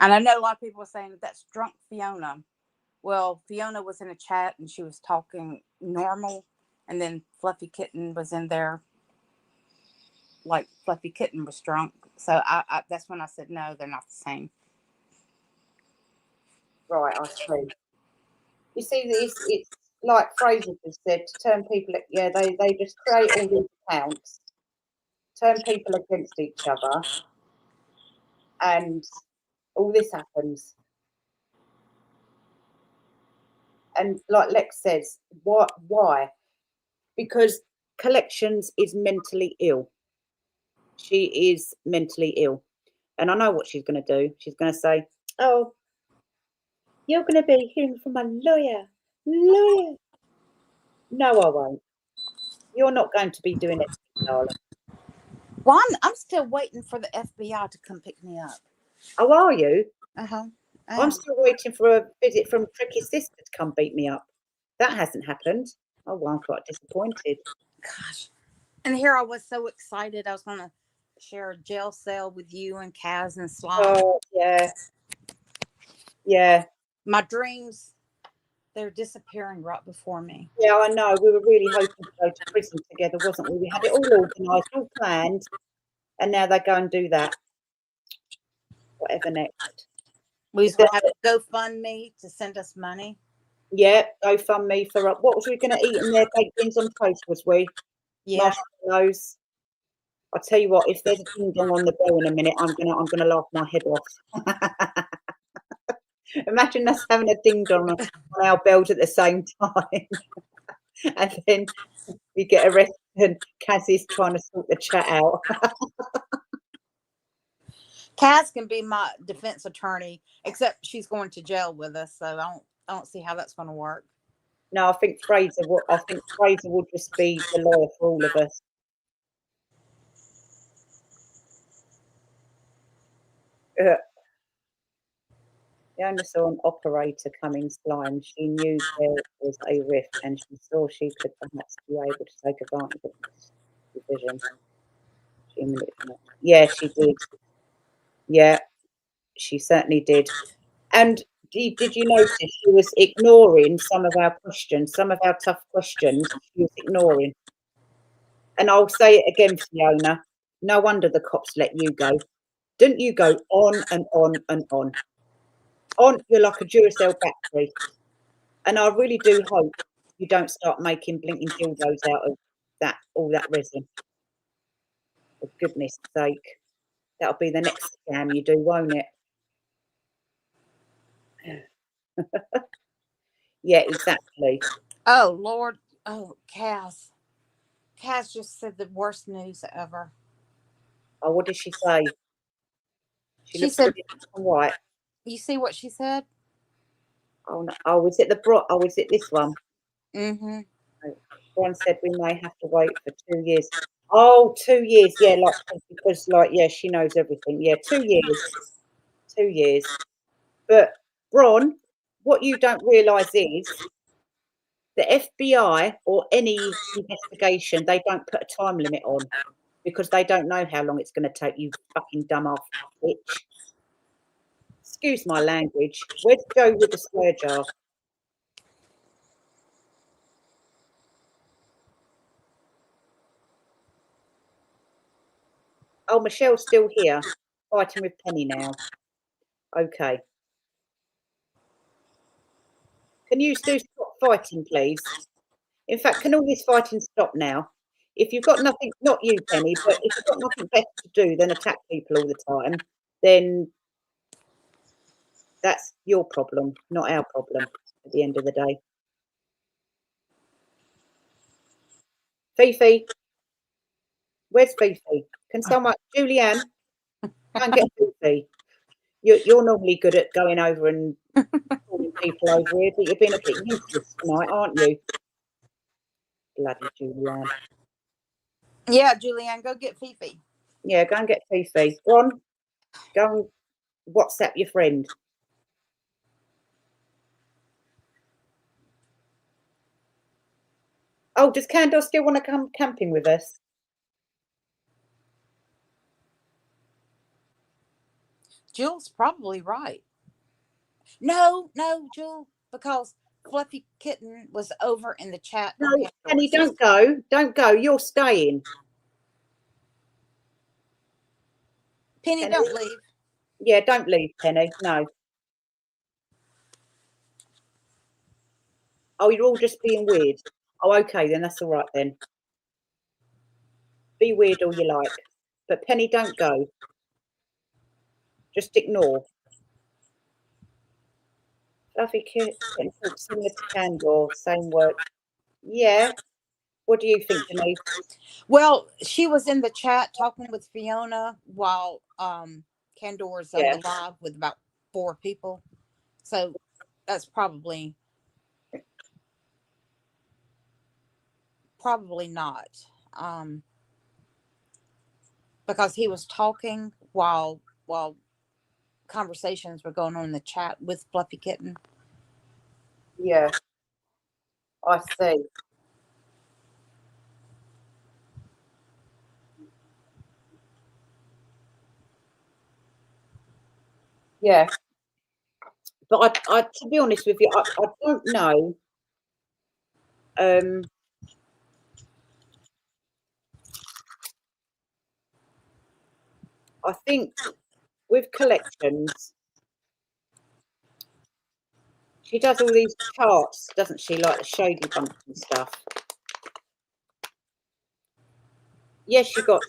And I know a lot of people are saying that's drunk Fiona. Well, Fiona was in a chat and she was talking normal, and then Fluffy Kitten was in there like Fluffy Kitten was drunk. So I that's when I said no, they're not the same. Right. I see. You see, it's like Fraser just said, to turn people. Yeah, they just create all these accounts, turn people against each other, and all this happens. And like Lex says, what? Why? Because Collections is mentally ill. She is mentally ill. And I know what she's going to do. She's going to say, oh, you're going to be hearing from a lawyer. Lawyer. No, I won't. You're not going to be doing it, darling. Well, I'm still waiting for the FBI to come pick me up. Oh, are you? Uh-huh. I'm still waiting for a visit from Tricky's sister to come beat me up. That hasn't happened. Oh, well, I'm quite disappointed. Gosh. And here I was so excited. I was going to share a jail cell with you and Kaz and Slime. Oh, yeah. Yeah. My dreams, they're disappearing right before me. Yeah, I know. We were really hoping to go to prison together, wasn't we? We had it all organised, all planned, and now they go and do that. Whatever next. We was going to have a GoFundMe to send us money. Yeah, GoFundMe for what was we going to eat in there? Baked beans on toast, was we? Yeah. Marshmallows. I'll tell you what. If there's a ding dong on the bell in a minute, I'm gonna laugh my head off. Imagine us having a ding dong on our bells at the same time, and then we get arrested and Cassie's trying to sort the chat out. Kaz can be my defense attorney, except she's going to jail with us, so I don't see how that's going to work. No, I think Fraser will just be the lawyer for all of us. The owner saw an operator coming, Slime. She knew there was a rift, and she saw she could perhaps be able to take advantage of this division. Yeah, she did. Yeah, she certainly did. And did you notice she was ignoring some of our questions, some of our tough questions? She was ignoring. And I'll say it again, Fiona. No wonder the cops let you go. Didn't you go on and on and on? You're like a Duracell battery. And I really do hope you don't start making blinking dildos out of all that resin. For goodness sake. That'll be the next scam you do, won't it? Yeah, exactly. Oh, Lord. Oh, Kaz. Kaz just said the worst news ever. Oh, what did she say? She said, really white. You see what she said? Oh, no. Oh, is it is it this one? Mm-hmm. One said we may have to wait for 2 years. Oh, 2 years. Yeah, because yeah, she knows everything. Yeah, 2 years. 2 years. But Bron, what you don't realise is the FBI or any investigation, they don't put a time limit on because they don't know how long it's going to take, you fucking dumb off bitch. Excuse my language. Where's Joe with the swear jar? Oh, Michelle's still here, fighting with Penny now. Okay. Can you stop fighting, please? In fact, can all this fighting stop now? If you've got nothing, not you, Penny, but if you've got nothing better to do than attack people all the time, then that's your problem, not our problem at the end of the day. Fifi, where's Fifi? Can someone, Julianne, go and get Fifi. You're normally good at going over and calling people over here, but you've been a bit useless tonight, aren't you? Bloody Julianne. Yeah, Julianne, go get Fifi. Yeah, go and get Fifi. Ron, go and WhatsApp your friend. Oh, does Candace still want to come camping with us? Jill's probably right. No, Jill, because Fluffy Kitten was over in the chat. No, Penny, don't go. Don't go. You're staying. Penny, don't leave. Yeah, don't leave, Penny. No. Oh, you're all just being weird. Oh, okay, then that's all right then. Be weird all you like. But Penny, don't go. Just ignore. Fluffy Kitten talks similar to Candor, same word. Yeah. What do you think, Denise? Well, she was in the chat talking with Fiona while Candor's on the live with about 4 people. So that's probably not. Because he was talking while conversations were going on in the chat with Fluffy Kitten. Yeah. I see. Yeah. But I to be honest with you, I don't know. I think with Collections, she does all these charts, doesn't she? Like the Shady Bunch and stuff. Yes, she got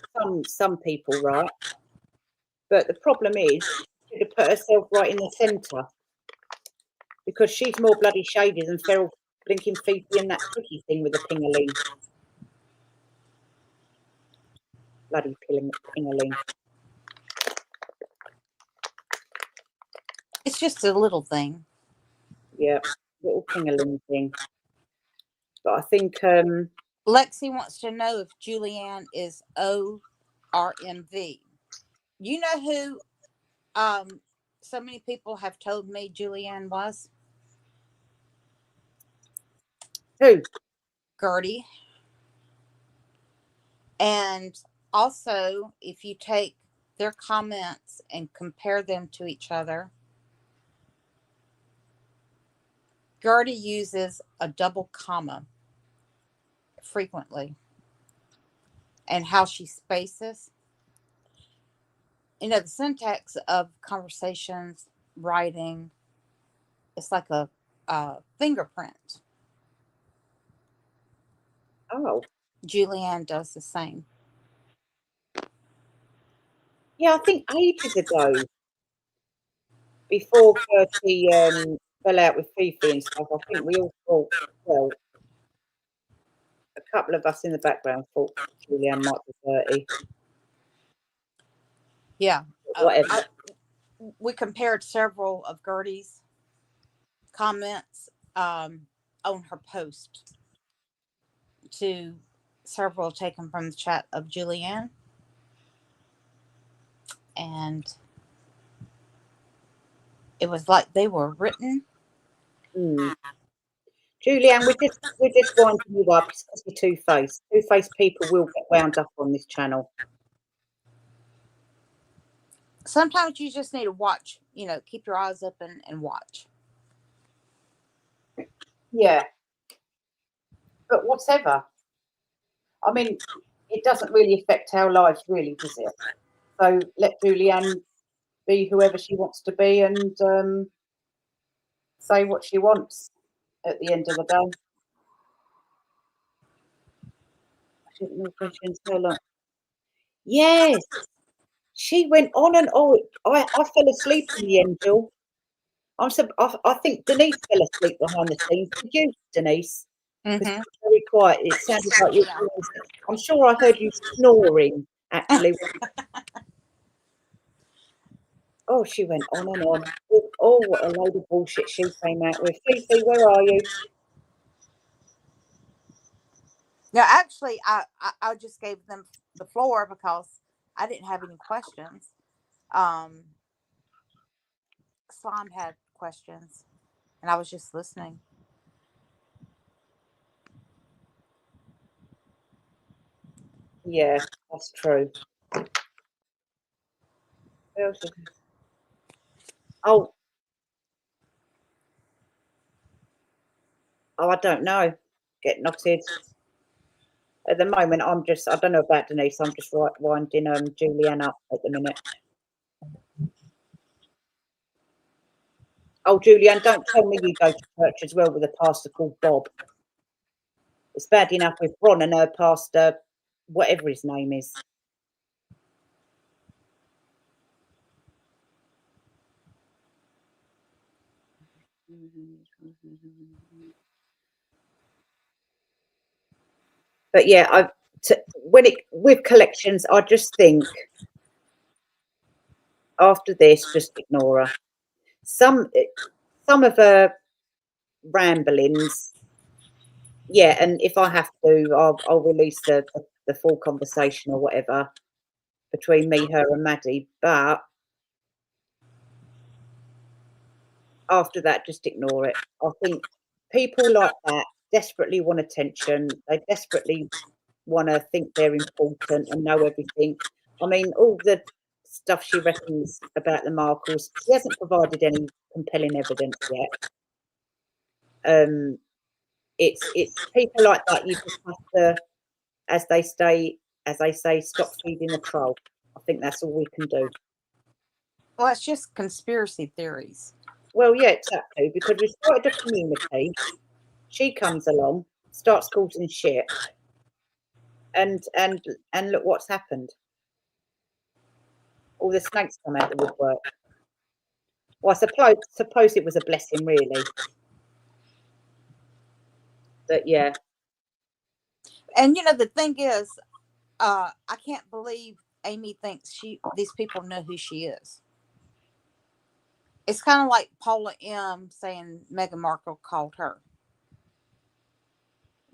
some people right, but the problem is she should have put herself right in the centre because she's more bloody shady than Feral blinking Fifi and that tricky thing with the pingaling. Bloody pingaling. It's just a little thing. Yeah, little pingaling thing. But I think Lexi wants to know if Julianne is ORMV. You know who so many people have told me Julianne was? Who? Gertie. And also, if you take their comments and compare them to each other, Gertie uses a double comma frequently. And how she spaces. You know, the syntax of conversations, writing, it's like a fingerprint. Oh. Julianne does the same. Yeah, I think ages ago, before Gertie fell out with Fifi and stuff, I think we all thought, well, a couple of us in the background thought Julianne might be dirty. Yeah. Whatever. We compared several of Gertie's comments on her post to several taken from the chat of Julianne. And it was like they were written. Julianne, we're just winding you up because you're two-faced. Two-faced people will get wound up on this channel. Sometimes you just need to watch, you know, keep your eyes open and watch. Yeah. But whatever. I mean, it doesn't really affect our lives, really, does it? So let Julianne be whoever she wants to be and say what she wants at the end of the day. I shouldn't know questions so long. Yes. She went on and on. I fell asleep in the end, Jill. I think Denise fell asleep behind the scenes. Did you, Denise? Because it was very quiet. It sounded like you. I'm sure I heard you snoring, actually. Oh, she went on and on. Oh, what a load of bullshit she came out with. Fifi, where are you? No, actually, I just gave them the floor because I didn't have any questions. Slime had questions, and I was just listening. Yeah, that's true. Where else is it? Oh, I don't know. Get knotted. At the moment, I don't know about Denise, I'm just winding Julianne up at the minute. Oh, Julianne, don't tell me you go to church as well with a pastor called Bob. It's bad enough with Ron and her pastor, whatever his name is. But yeah, with collections, I just think after this, just ignore her. Some of her ramblings, yeah, and if I have to, I'll release the full conversation or whatever between me, her, and Maddie. But after that, just ignore it. I think people like that desperately want attention. They desperately want to think they're important and know everything. I mean, all the stuff she reckons about the Markles, she hasn't provided any compelling evidence yet. It's people like that. You just have to, as they say, stop feeding the troll. I think that's all we can do. Well, it's just conspiracy theories. Well, yeah, exactly. Because we started a community. She comes along, starts causing shit, and look what's happened. All the snakes come out the woodwork. Well, I suppose it was a blessing, really. But yeah. And the thing is, I can't believe Aimee thinks these people know who she is. It's kind of like Paula M saying Meghan Markle called her.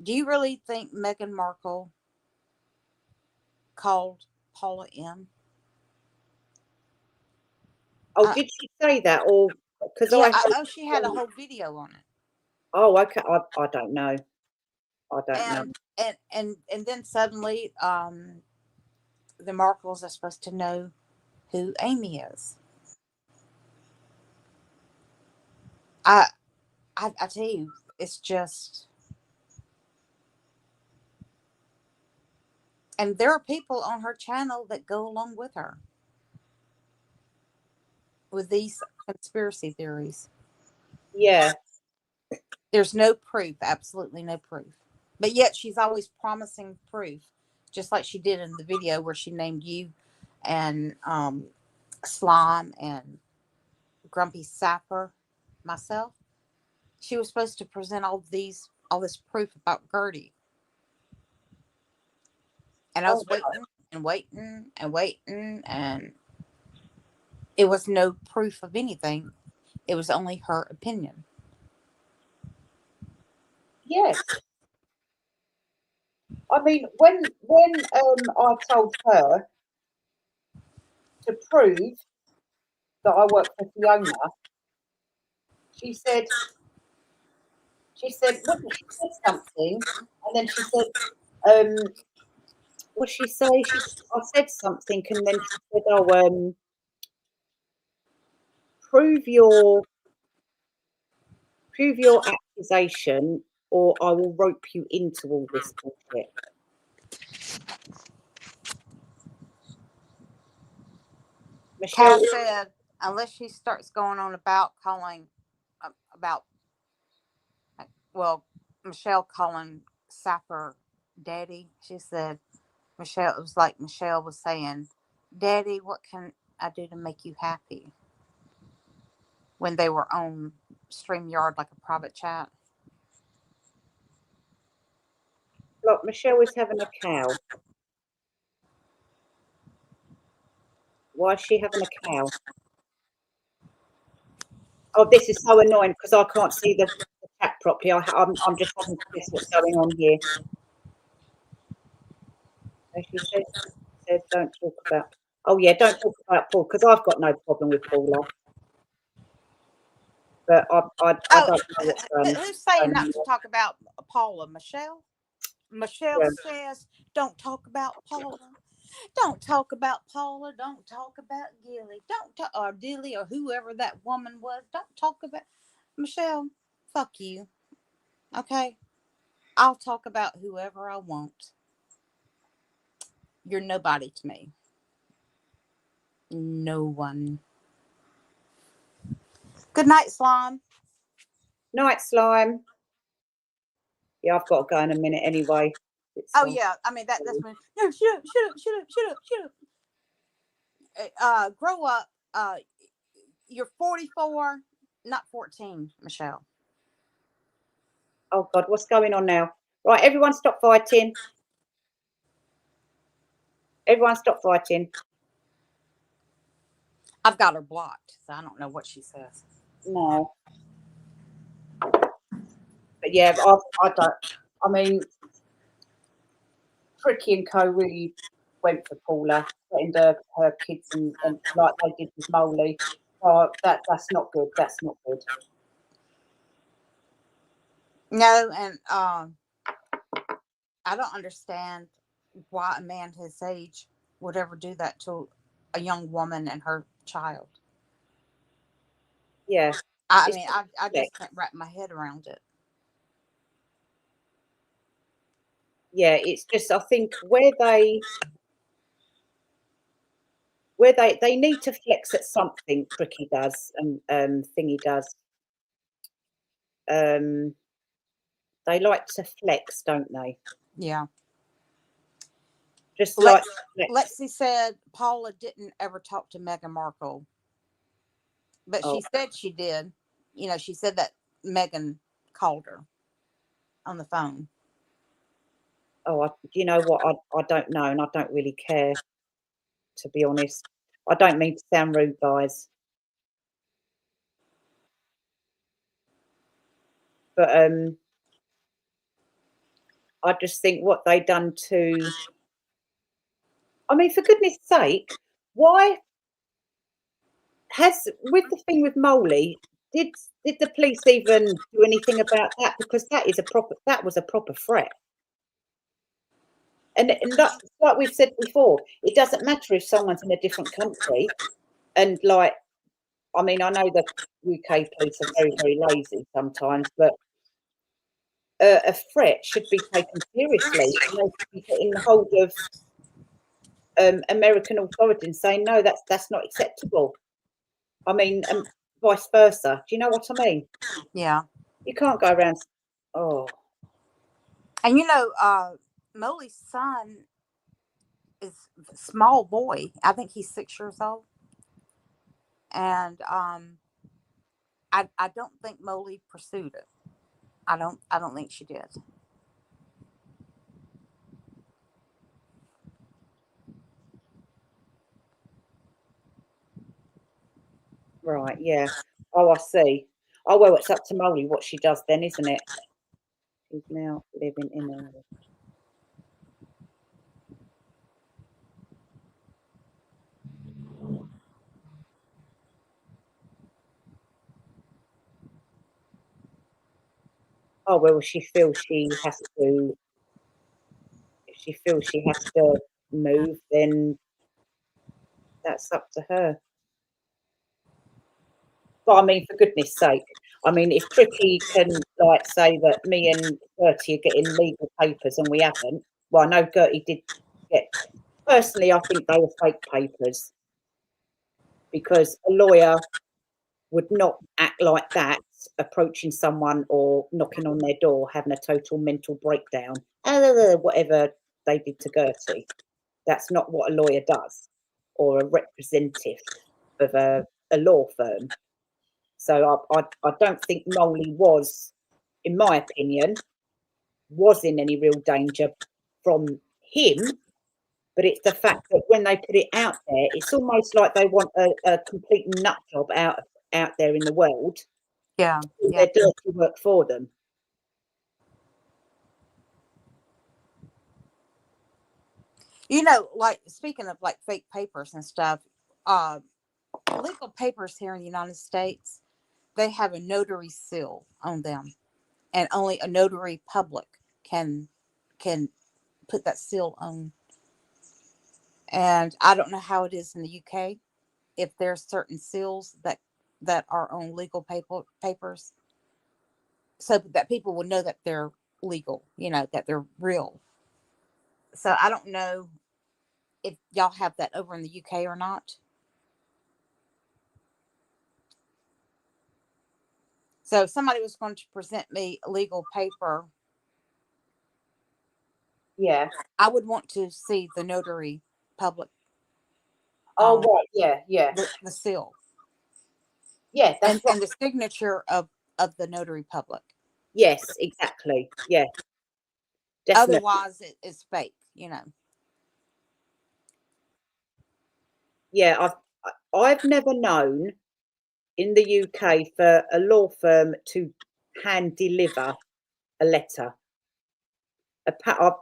Do you really think Meghan Markle called Paula M? Oh, did she say that? Or because yeah, she had a whole video on it. Oh, okay. I don't know. I don't know. And then suddenly, the Markles are supposed to know who Aimee is. I tell you, it's just, and there are people on her channel that go along with her with these conspiracy theories. Yeah. There's no proof, absolutely no proof. But yet she's always promising proof, just like she did in the video where she named you and Slime and Grumpy Sapper, myself. She was supposed to present all this proof about Gertie. And I was waiting and waiting and waiting, and it was no proof of anything. It was only her opinion. Yes. I mean, when I told her to prove that I work for Fiona, she said, what did she say something? And then she said, what did she say? I said something, and then she said, oh, prove your accusation, or I will rope you into all this bullshit. Cal said, unless she starts going on about calling, Michelle calling Sapper daddy, she said, Michelle, it was like Michelle was saying, Daddy, what can I do to make you happy? When they were on StreamYard, like a private chat. Look, Michelle is having a cow. Why is she having a cow? Oh, this is so annoying because I can't see the chat properly. I'm just having to guess what's going on here. So she says don't talk about. Oh yeah, don't talk about Paul because I've got no problem with Paula. But I don't know what's who's saying not to on. talk about Paula? Michelle? Michelle says, don't talk about Paula. Don't talk about Paula. Don't talk about Gilly. Don't talk, or Dilly, or whoever that woman was. Don't talk about Michelle. Fuck you. Okay? I'll talk about whoever I want. You're nobody to me. No one. Good night, Slime. Night, Slime. Yeah, I've got to go in a minute anyway. Oh yeah, I mean that's when. No, shut up. Grow up. You're 44, not 14, Michelle. Oh God, what's going on now? Right, everyone, stop fighting. Everyone, stop fighting. I've got her blocked, so I don't know what she says. No. But yeah, I don't. I mean, Tricky and Co really went for Paula, putting her kids and like they did with Molly. Oh, that's not good. That's not good. No, and I don't understand why a man his age would ever do that to a young woman and her child. Yeah. I mean, I just can't wrap my head around it. Yeah, it's just I think where they need to flex at something. Tricky does and Thingy does. They like to flex, don't they? Yeah. Just like Lexi said, Paula didn't ever talk to Meghan Markle, but she said she did. You know, she said that Meghan called her on the phone. Oh, you know what? I don't know, and I don't really care, to be honest. I don't mean to sound rude, guys, but I just think what they done to. I mean, for goodness sake, why with the thing with Molly? Did the police even do anything about that? Because that was a proper threat. And that's like we've said before, it doesn't matter if someone's in a different country, and like, I mean, I know the UK police are very, very lazy sometimes, but a threat should be taken seriously, and they should be getting hold of American authorities and saying no, that's not acceptable. I mean, vice versa. Do you know what I mean? Yeah. You can't go around. Oh. And you know, Molly's son is a small boy. I think he's 6 years old. And I don't think Molly pursued it. I don't think she did. Right, yeah. Oh, I see. Oh, well, it's up to Molly what she does then, isn't it? She's now living in a... Oh, well, if she feels she has to move, then that's up to her. But I mean, for goodness sake, I mean, if Tricky can like say that me and Gertie are getting legal papers and we haven't, well, I know Gertie did get. Personally, I think they were fake papers because a lawyer would not act like that, approaching someone or knocking on their door, having a total mental breakdown, whatever they did to Gertie. That's not what a lawyer does, or a representative of a law firm. So I don't think Molly was, in my opinion, was in any real danger from him. But it's the fact that when they put it out there, it's almost like they want a complete nut job out out there in the world, Yeah. do Yeah. their dirty work for them. You know, like speaking of like fake papers and stuff, legal papers here in the United States, they have a notary seal on them, and only a notary public can put that seal on. And I don't know how it is in the UK, if there's certain seals that are on legal papers, so that people will know that they're legal, you know, that they're real. So I don't know if y'all have that over in the UK or not. So if somebody was going to present me a legal paper, Yeah. I would want to see the notary public, Oh, right. Yeah. Yeah. the seal, Yeah. That's right. and the signature of the notary public. Yes, exactly. Yeah. Definitely. Otherwise, it's fake, you know. Yeah. I've never known in the UK for a law firm to hand deliver a letter.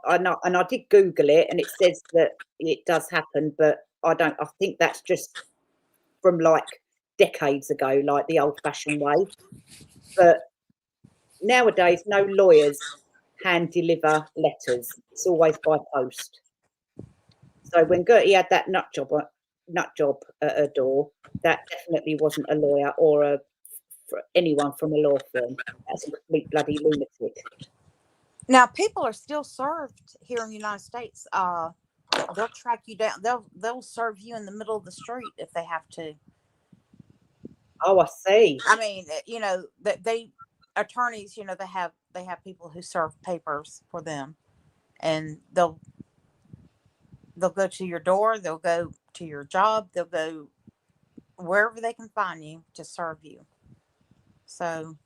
I know, and I did Google it, and it says that it does happen, but I don't. I think that's just from like decades ago, like the old-fashioned way. But nowadays, no lawyers hand deliver letters. It's always by post. So when Gertie had that nut job at her door, that definitely wasn't a lawyer or anyone from a law firm. That's a complete bloody lunatic. Now, people are still served here in the United States. They'll track you down. They'll serve you in the middle of the street if they have to. Oh, I see. I mean, you know, that they attorneys, you know, they have people who serve papers for them, and they'll go to your door. They'll go to your job. They'll go wherever they can find you to serve you. So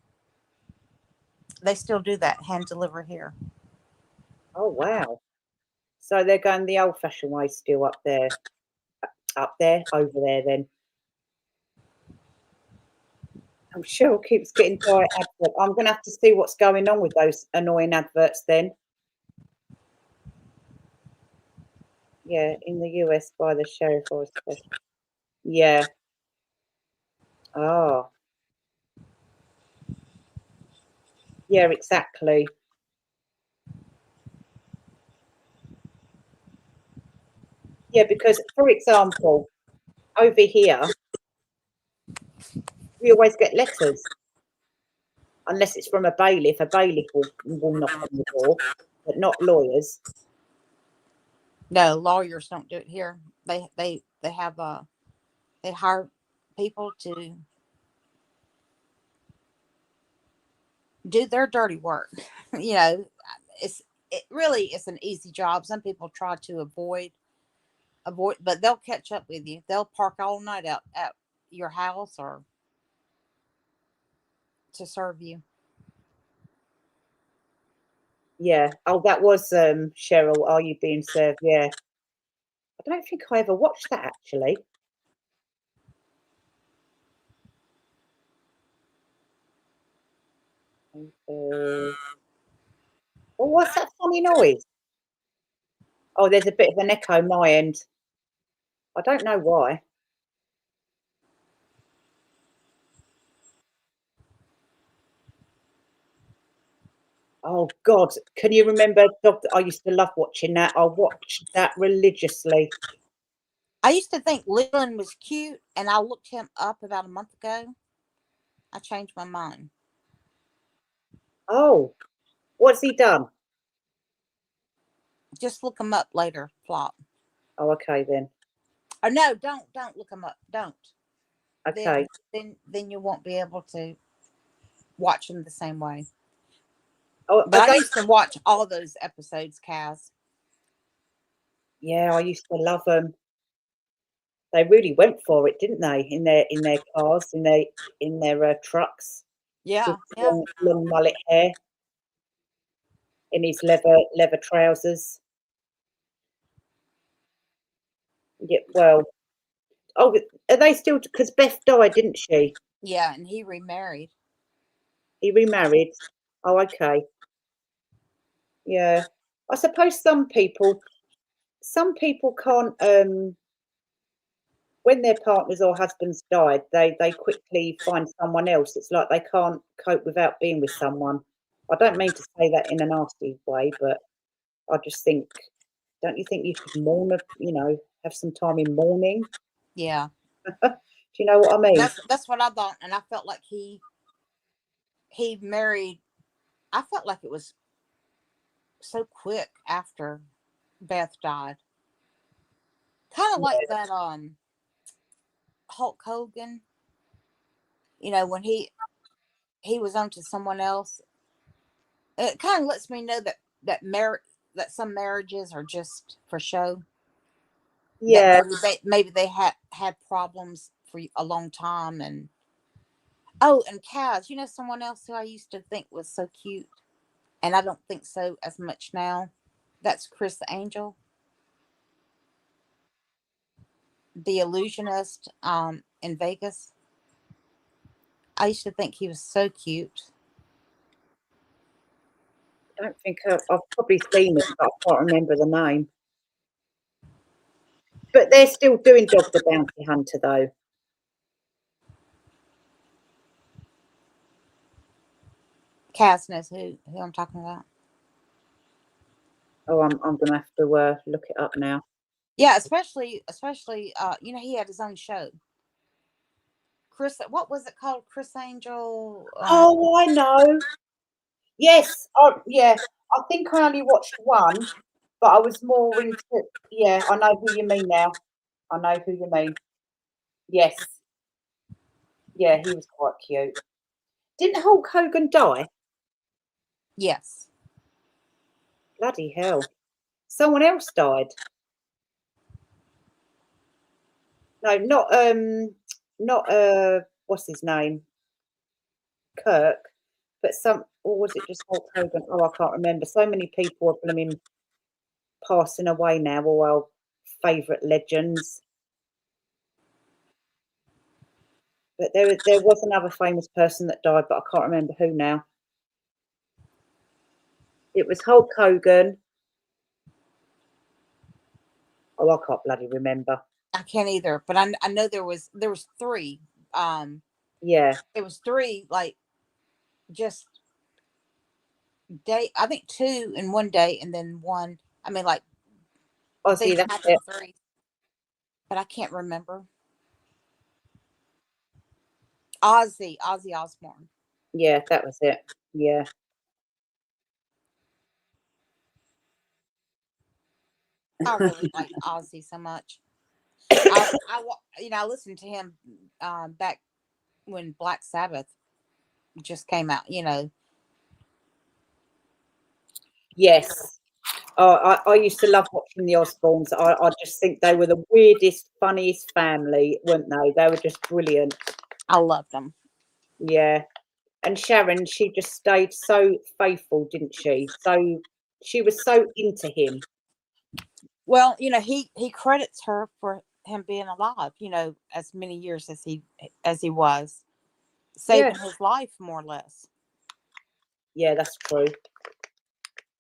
they still do that, hand deliver here. Oh, wow. So they're going the old-fashioned way still up there, over there then. I'm sure it keeps getting diet advert. I'm going to have to see what's going on with those annoying adverts then. Yeah, in the US by the sheriff or special. Yeah. Oh. Yeah, exactly. Yeah, because for example, over here, we always get letters. Unless it's from a bailiff. A bailiff will knock on the door, but not lawyers. No, lawyers don't do it here. They have they hire people to do their dirty work. You know, it really is an easy job. Some people try to avoid, but they'll catch up with you. They'll park all night out at your house or to serve you. Yeah. Oh, that was Cheryl. Are you being served? Yeah. I don't think I ever watched that actually. Oh, what's that funny noise? Oh, there's a bit of an echo my end. I don't know why. Oh God, can you remember Doctor? I used to love watching that. I watched that religiously. I used to think Leland was cute, and I looked him up about a month ago. I changed my mind. Oh, what's he done? Just look him up later, Flop. Oh, okay then. Or no, don't look him up. Don't. Okay. Then you won't be able to watch them the same way. Oh, But I used to watch all those episodes, Kaz. Yeah, I used to love them. They really went for it, didn't they? In their cars, in their trucks, Yeah, with yeah. long mullet hair, in his leather trousers. Yeah, well, oh, are they still? Because Beth died, didn't she? Yeah, and he remarried. He remarried. Oh, okay. Yeah. I suppose some people can't, when their partners or husbands died, they quickly find someone else. It's like they can't cope without being with someone. I don't mean to say that in a nasty way, but I just think, don't you think you could mourn, have some time in mourning? Yeah, Do you know what I mean? that's what I thought, and I felt like he married. I felt like it was so quick after Beth died. Kind of like that Hulk Hogan, when he was on to someone else. It kind of lets me know that some marriages are just for show. That Yeah. maybe they had problems for a long time. And and Kaz, someone else who I used to think was so cute, and I don't think so as much now. That's Chris Angel, the illusionist in Vegas. I used to think he was so cute. I don't think I've probably seen it, but I can't remember the name. But they're still doing Dog the Bounty Hunter, though. Kaz knows who I'm talking about. Oh, I'm gonna have to look it up now. Yeah, especially he had his own show. Chris, what was it called? Chris Angel. Oh, I know. Yes. Oh, yeah. I think I only watched one, but I was more into. Yeah, I know who you mean now. I know who you mean. Yes. Yeah, he was quite cute. Didn't Hulk Hogan die? Yes. Bloody hell! Someone else died. No, not what's his name? Kirk, but or was it just Hulk Hogan? Oh, I can't remember. So many people are blooming passing away now, all our favourite legends. But there was another famous person that died, but I can't remember who now. It was Hulk Hogan. Oh, I can't bloody remember. I can't either, but I know there was three. Yeah. It was three, like, just day. I think two in one day, and then one. I mean, like, Ozzy, things that's happened it. three, but I can't remember. Ozzy Osbourne. Yeah, that was it. Yeah. I really liked Ozzy so much. I listened to him back when Black Sabbath just came out. Yes. Oh, I used to love watching the Osbournes. I just think they were the weirdest, funniest family, weren't they? They were just brilliant. I loved them. Yeah. And Sharon, she just stayed so faithful, didn't she? So she was so into him. Well, he credits her for him being alive. As many years as he was, saving his life, more or less. Yeah, that's true.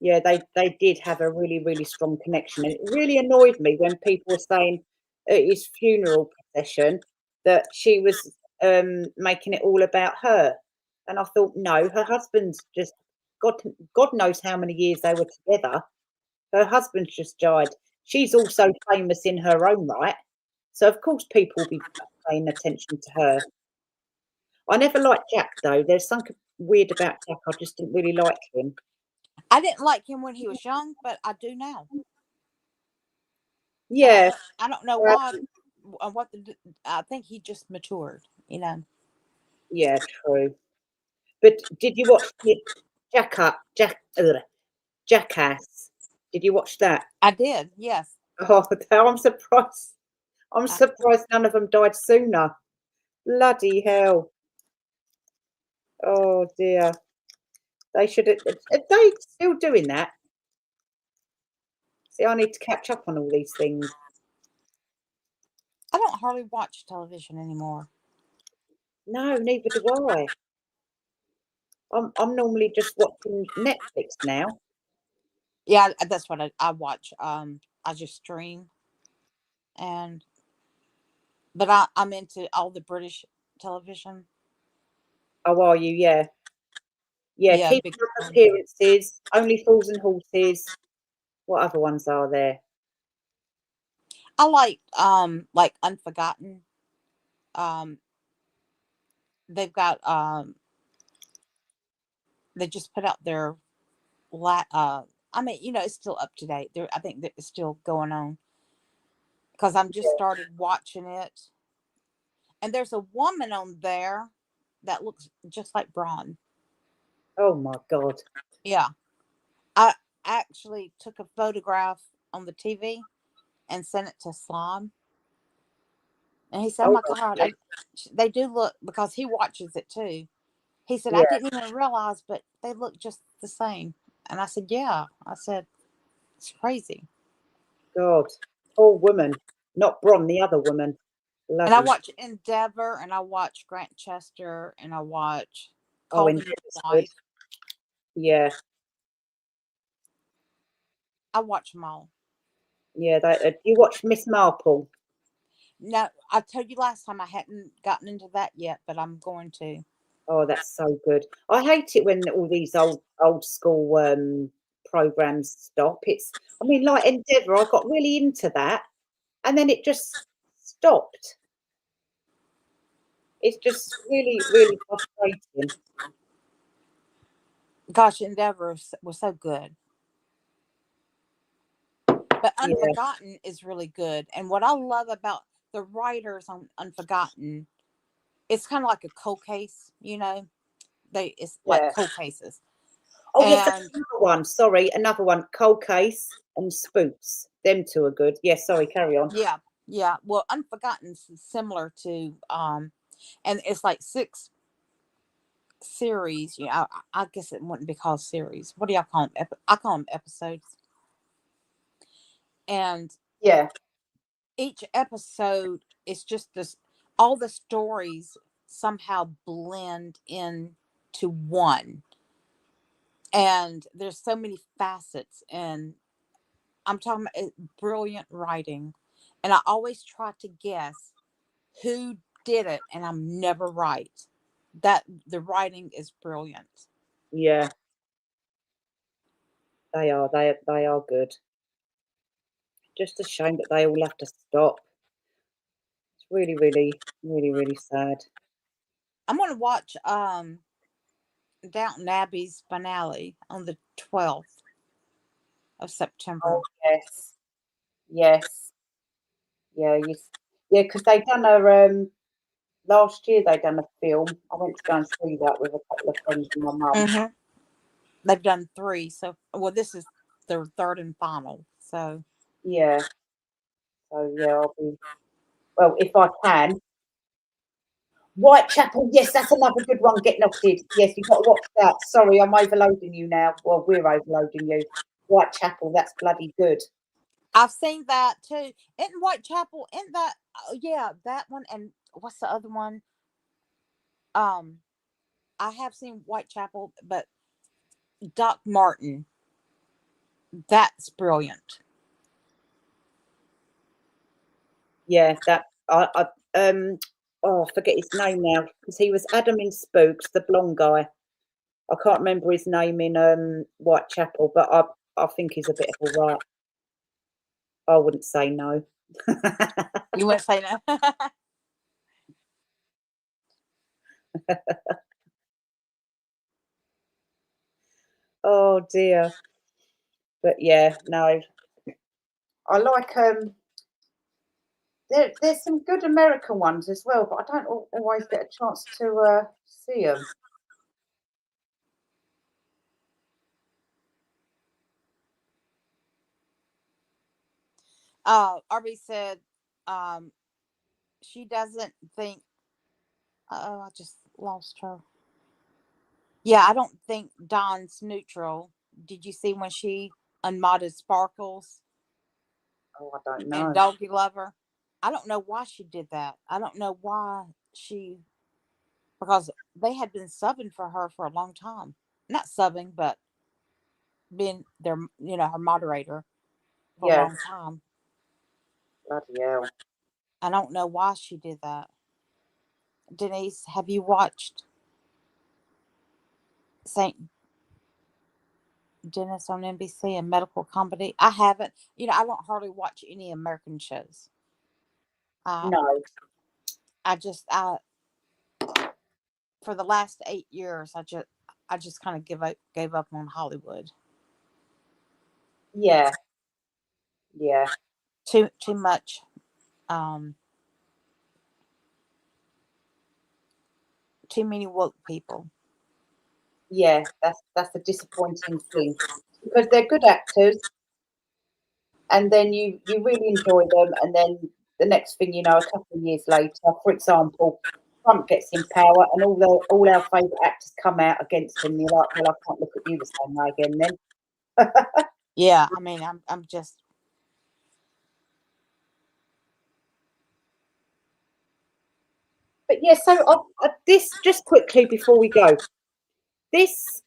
Yeah, they did have a really, really strong connection. And it really annoyed me when people were saying at his funeral procession that she was making it all about her. And I thought, no, her husband's just God knows how many years they were together. Her husband's just died. She's also famous in her own right. So of course people will be paying attention to her. I never liked Jack though. There's something weird about Jack. I just didn't really like him. I didn't like him when he was young, but I do now. Yeah. I don't know why. I think he just matured. Yeah, true. But did you watch Jackass? Did you watch that? I did. Yes. Oh, I'm surprised. I'm surprised none of them died sooner. Bloody hell. Oh dear. They should have. Are they still doing that? See, I need to catch up on all these things. I don't hardly watch television anymore. No, neither do I. I'm normally just watching Netflix now. Yeah, that's what I watch. I just stream, and but I'm into all the British television. Oh, are you? Yeah. Yeah, Yeah, Keeping big Up fan. Appearances, Only Fools and Horses. What other ones are there? I like Unforgotten. Um, they've got they just put out their I mean, it's still up to date. I think that it's still going on because I'm just Yeah. started watching it, and there's a woman on there that looks just like Braun. Oh my God. Yeah, I actually took a photograph on the TV and sent it to Slime, and he said, "Oh Oh my God, right. they do look," because he watches it too. He said, "I Yeah. didn't even realize, but they look just the same." And I said, "Yeah." I said, "It's crazy." God. Poor woman. Not Bron, the other woman. And I Bloody. watch Endeavor, and I watch Grant Chester, and I watch Oh, Call Me Your Endeavour's good. Wife. Yeah. I watch them all. Yeah. You watched Miss Marple? Now, I told you last time I hadn't gotten into that yet, but I'm going to. Oh, that's so good. I hate it when all these old school programs stop. I mean, like Endeavour, I got really into that, and then it just stopped. It's just really, really frustrating. Gosh, Endeavor was so good. But Yeah, Unforgotten is really good. And what I love about the writers on Unforgotten, it's kind of like a cold case, it's like yeah. cold cases. Oh, yes, that's And another one. Sorry, another one. Cold Case and Spooks. Them two are good. Yeah, sorry, carry on. yeah, yeah. Well, Unforgotten's similar to and it's like 6 series. I guess it wouldn't be called series. What do y'all call them? I call them episodes. And Yeah, each episode is just this. All the stories somehow blend into one, and there's so many facets. And I'm talking about brilliant writing. And I always try to guess who did it, and I'm never right. That the writing is brilliant. yeah, they are. They are good. Just a shame that they all have to stop. It's really, really, really, really sad. I'm going to watch Downton Abbey's finale on the 12th of Oh September. yes, yes, yeah, yeah. Because they done a last year. They done a film. I went to go and see that with a couple of friends and my mum. Mm-hmm. They've done 3, so well, this is their third and final. So Yeah, so yeah, I'll be well if I can. Whitechapel, yes, that's another good one. Get Knotted. Yes, you've got to watch that. Sorry, I'm overloading you now. Well, we're overloading you. Whitechapel, that's bloody good. I've seen that too. In Whitechapel, in that, oh, yeah, that one. And what's the other one? Um, I have seen Whitechapel, but Doc Martin, that's brilliant. Yeah, that I forget his name now because he was Adam in Spooks, the blonde guy. I can't remember his name in Whitechapel, but I think he's a bit of a rat. I wouldn't say no. You wouldn't say no. Oh dear. But yeah, no. I like there's some good American ones as well, but I don't always get a chance to see them. Arby said, um, she doesn't think. Oh, I just lost her. Yeah, I don't think Dawn's neutral. Did you see when she unmodded Sparkles Oh, I don't and know. Doggy Lover? I don't know why she did that. I don't know why she. because they had been subbing for her for a long time. Not subbing, but being their, her moderator for a Yeah. long time. Bloody hell. I don't know why she did that. Denise, have you watched St. Dennis on NBC, a medical comedy? I haven't. I don't hardly watch any American shows. No. I for the last 8 years, I just kind of gave up on Hollywood. Yeah. Yeah. Too much. Too many woke people. Yeah, that's a disappointing thing because they're good actors, and then you really enjoy them, and then the next thing you know, a couple of years later, for example, Trump gets in power, and all our favourite actors come out against him. And you're like, well, I can't look at you the same way again then. Yeah, I mean, I'm just. But yeah, so this just quickly before we go, this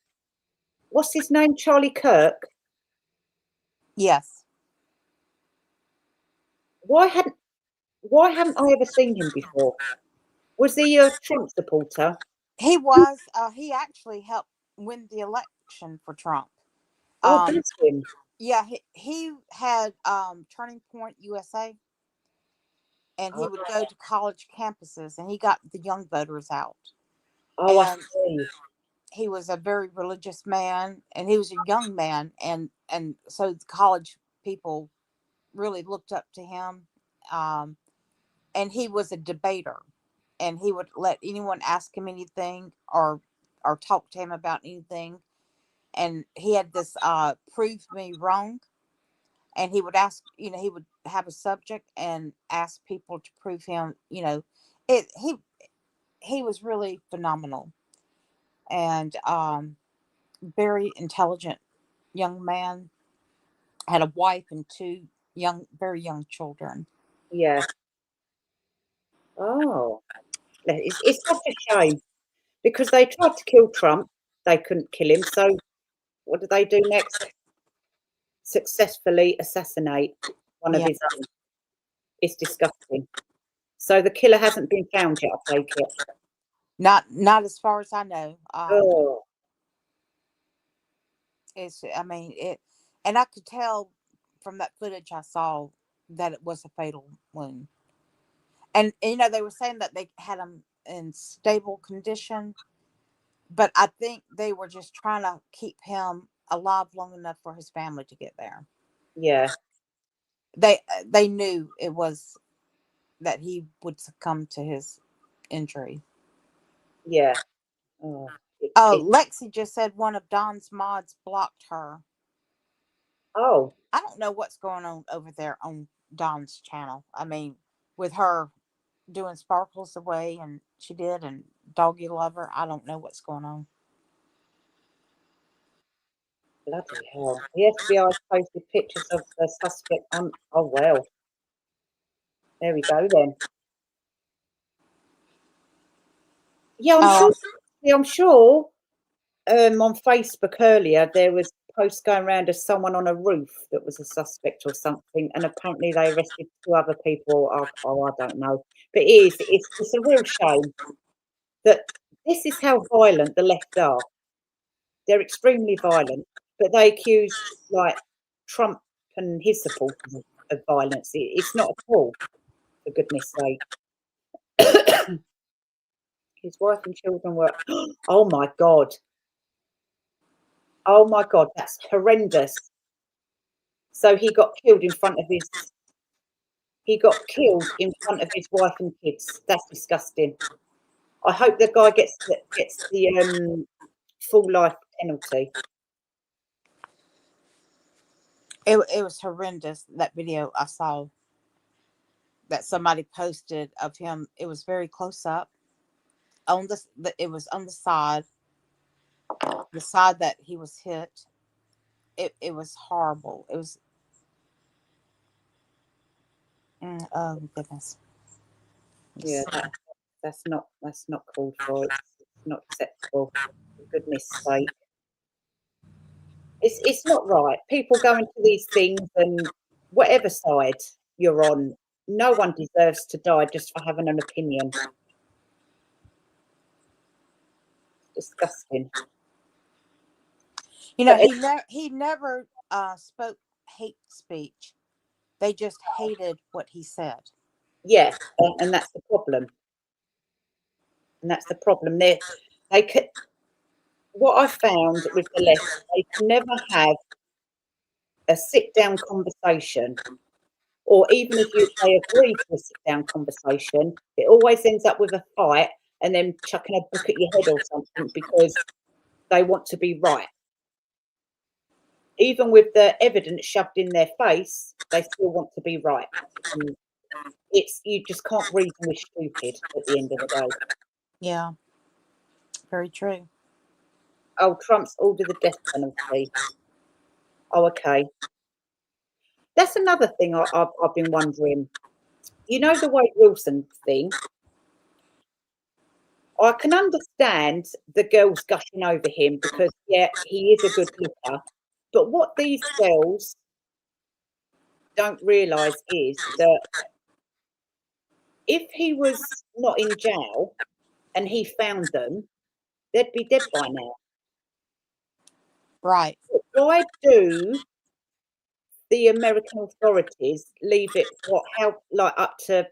what's his name, Charlie Kirk? Yes. Why haven't I ever seen him before? Was he a Trump supporter? He was. He actually helped win the election for Trump. Oh, bless him. Yeah, he had Turning Point USA, and he would go to college campuses, and he got the young voters out. Oh, And I see. he was a very religious man, and he was a young man, and so the college people really looked up to him. And he was a debater, and he would let anyone ask him anything or talk to him about anything. And he had this prove me wrong, and he would ask, he would have a subject and ask people to prove him, it he was really phenomenal, and very intelligent young man, had a wife and two very young children. Yeah. Oh, it's such a shame because they tried to kill Trump. They couldn't kill him. So what did they do next? Successfully assassinate one of Yeah. his own. It's disgusting. So the killer hasn't been found yet, I take it. Not as far as I know. Oh, I mean, and I could tell from that footage I saw that it was a fatal wound. And they were saying that they had him in stable condition, but I think they were just trying to keep him alive long enough for his family to get there. yeah. They knew it was that he would succumb to his injury. Yeah. Oh, Lexi just said one of Don's mods blocked her. oh, I don't know what's going on over there on Don's channel. I mean, with her doing Sparkles away, and she did, and Doggy Lover. I don't know what's going on. bloody hell. The FBI posted pictures of the suspect on. Oh, well. There we go then. Yeah, I'm sure. Yeah, I'm sure. On Facebook earlier, there was posts going around of someone on a roof that was a suspect or something, and apparently they arrested 2 other people. Oh, I don't know, but it's a real shame that this is how violent the left are. They're extremely violent, but they accuse like Trump and his supporters of violence. It's not at all, for goodness sake. His wife and children were. Oh my God. Oh my God, that's horrendous. So he got killed in front of his wife and kids. That's disgusting. I hope the guy gets the full life penalty. It was horrendous, that video I saw that somebody posted of him. It was very close up on it was on the side that he was hit. It was horrible. It was oh goodness. Yeah, That's not called for. It's not acceptable. For goodness sake. It's not right. People go into these things, and whatever side you're on, no one deserves to die just for having an opinion. Disgusting. You know, But he never spoke hate speech. They just hated what he said. yeah, and that's the problem. And that's the problem. They could. What I found with the left, they can never have a sit-down conversation, or even if they agree to a sit-down conversation, it always ends up with a fight and then chucking a book at your head or something because they want to be right. Even with the evidence shoved in their face, they still want to be right. And you just can't reason with stupid at the end of the day. Yeah, very true. Oh, Trump's ordered the death penalty. Oh, okay. That's another thing I've been wondering. You know the Wade Wilson thing? I can understand the girls gushing over him because, yeah, he is a good looker. But what these girls don't realise is that if he was not in jail and he found them, they'd be dead by now. Right. But why do the American authorities leave it up to,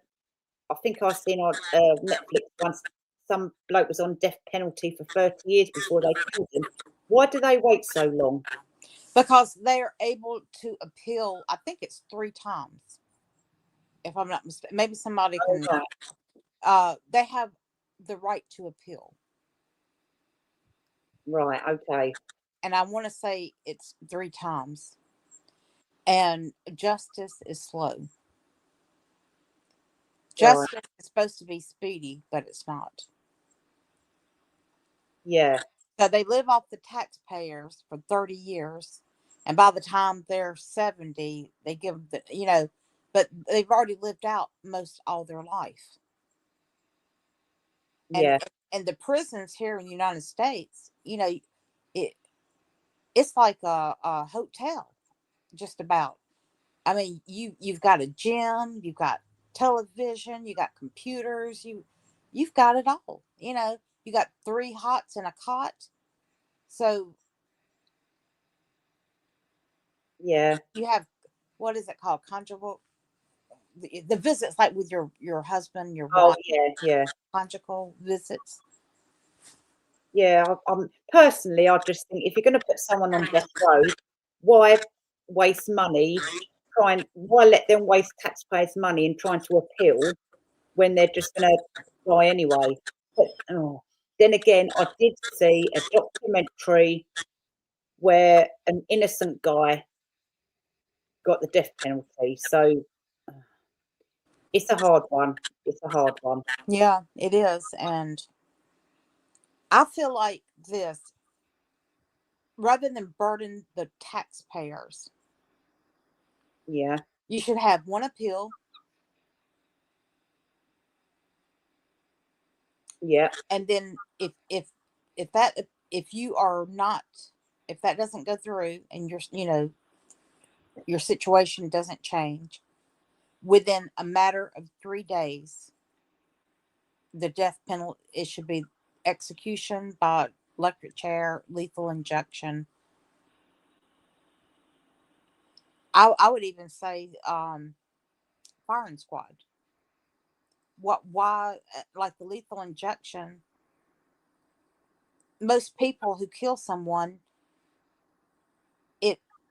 I think I seen on Netflix once, some bloke was on death penalty for 30 years before they killed him. Why do they wait so long? Because they're able to appeal, I think it's 3 times, if I'm not mistaken. Maybe somebody Oh, can. right. They have the right to appeal. Right, okay. And I want to say it's 3 times. And justice is slow. Justice is supposed to be speedy, but it's not. Yeah. So they live off the taxpayers for 30 years. And by the time they're 70, they give but they've already lived out most all their life. Yeah. And the prisons here in the United States, it's like a hotel, just about. I mean, you've got a gym, you've got television, you got computers, you've got it all. You got 3 hots and a cot. So Yeah. you have, what is it called? Conjugal. The visits, like with your husband, your Oh, wife. yeah. Conjugal visits. Yeah. Personally, I just think if you're going to put someone on death row, why waste money? Why let them waste taxpayers' money in trying to appeal when they're just going to die anyway? But then again, I did see a documentary where an innocent guy got the death penalty. So it's a hard one. It's a hard one. Yeah, it is. And I feel like this, rather than burden the taxpayers, Yeah. you should have one appeal. Yeah. And then if that doesn't go through, and your situation doesn't change within a matter of 3 days, the death penalty, it should be execution by electric chair, lethal injection. I would even say firing squad. Why, like the lethal injection, most people who kill someone,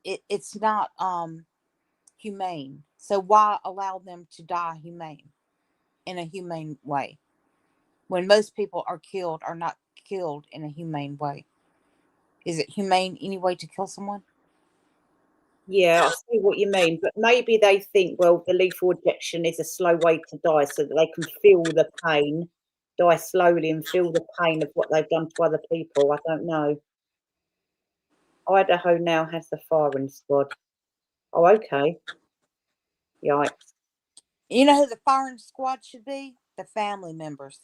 it's not humane. So why allow them to die in a humane way, when most people are not killed in a humane way? Is it humane anyway to kill someone? Yeah, I see what you mean, but maybe they think, well, the lethal injection is a slow way to die so that they can feel the pain, die slowly and feel the pain of what they've done to other people. I don't know. Idaho now has the firing squad. Oh, okay. Yikes. You know who the firing squad should be? The family members.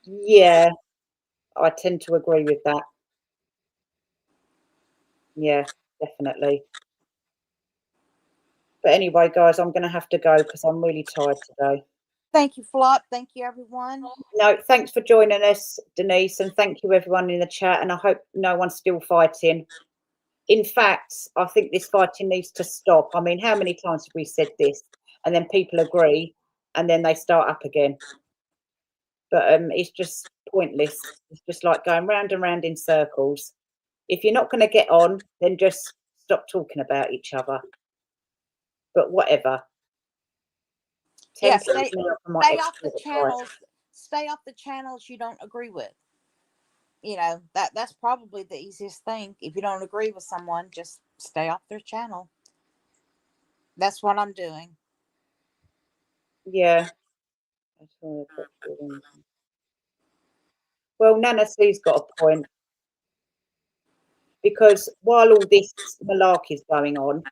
Yeah, I tend to agree with that. Yeah, definitely. But anyway, guys, I'm going to have to go because I'm really tired today. Thank you, Flop. Thank you, everyone. No, thanks for joining us, Denise, and thank you everyone in the chat. And I hope no one's still fighting. In fact, I think this fighting needs to stop. I mean, how many times have we said this? And then people agree, and then they start up again. But it's just pointless. It's just like going round and round in circles. If you're not going to get on, then just stop talking about each other. But whatever. Yeah, 10 please now for my stay off the export channels. price. Stay off the channels you don't agree with. You know, that's probably the easiest thing. If you don't agree with someone, just stay off their channel. That's what I'm doing. Yeah. Well, Nana Sue's got a point. Because while all this malarkey is going on,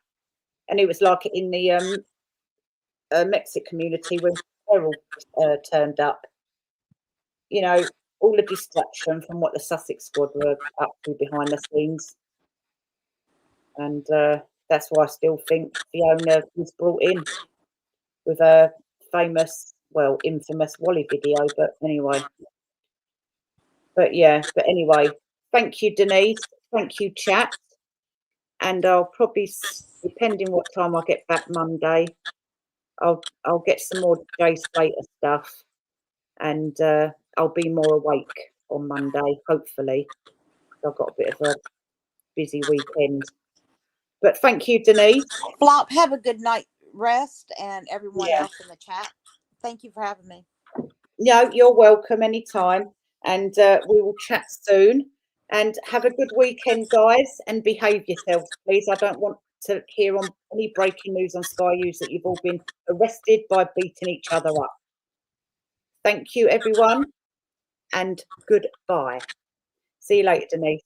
and it was like in the Mexican community when Errol turned up, you know, all the distraction from what the Sussex squad were up to behind the scenes. And that's why I still think Fiona was brought in with a famous, well, infamous Wally video. But anyway. But yeah, but anyway, thank you, Denise. Thank you, chat. And I'll probably, depending what time I get back Monday, I'll get some more Jay Slater stuff, and I'll be more awake on Monday, hopefully. I've got a bit of a busy weekend. But thank you, Denise. Flop, have a good night rest, and everyone else in the chat. Thank you for having me. No, you're welcome anytime, and we will chat soon. And have a good weekend, guys, and behave yourselves, please. I don't want to hear on any breaking news on Sky News that you've all been arrested by beating each other up. Thank you, everyone, and goodbye. See you later, Denise.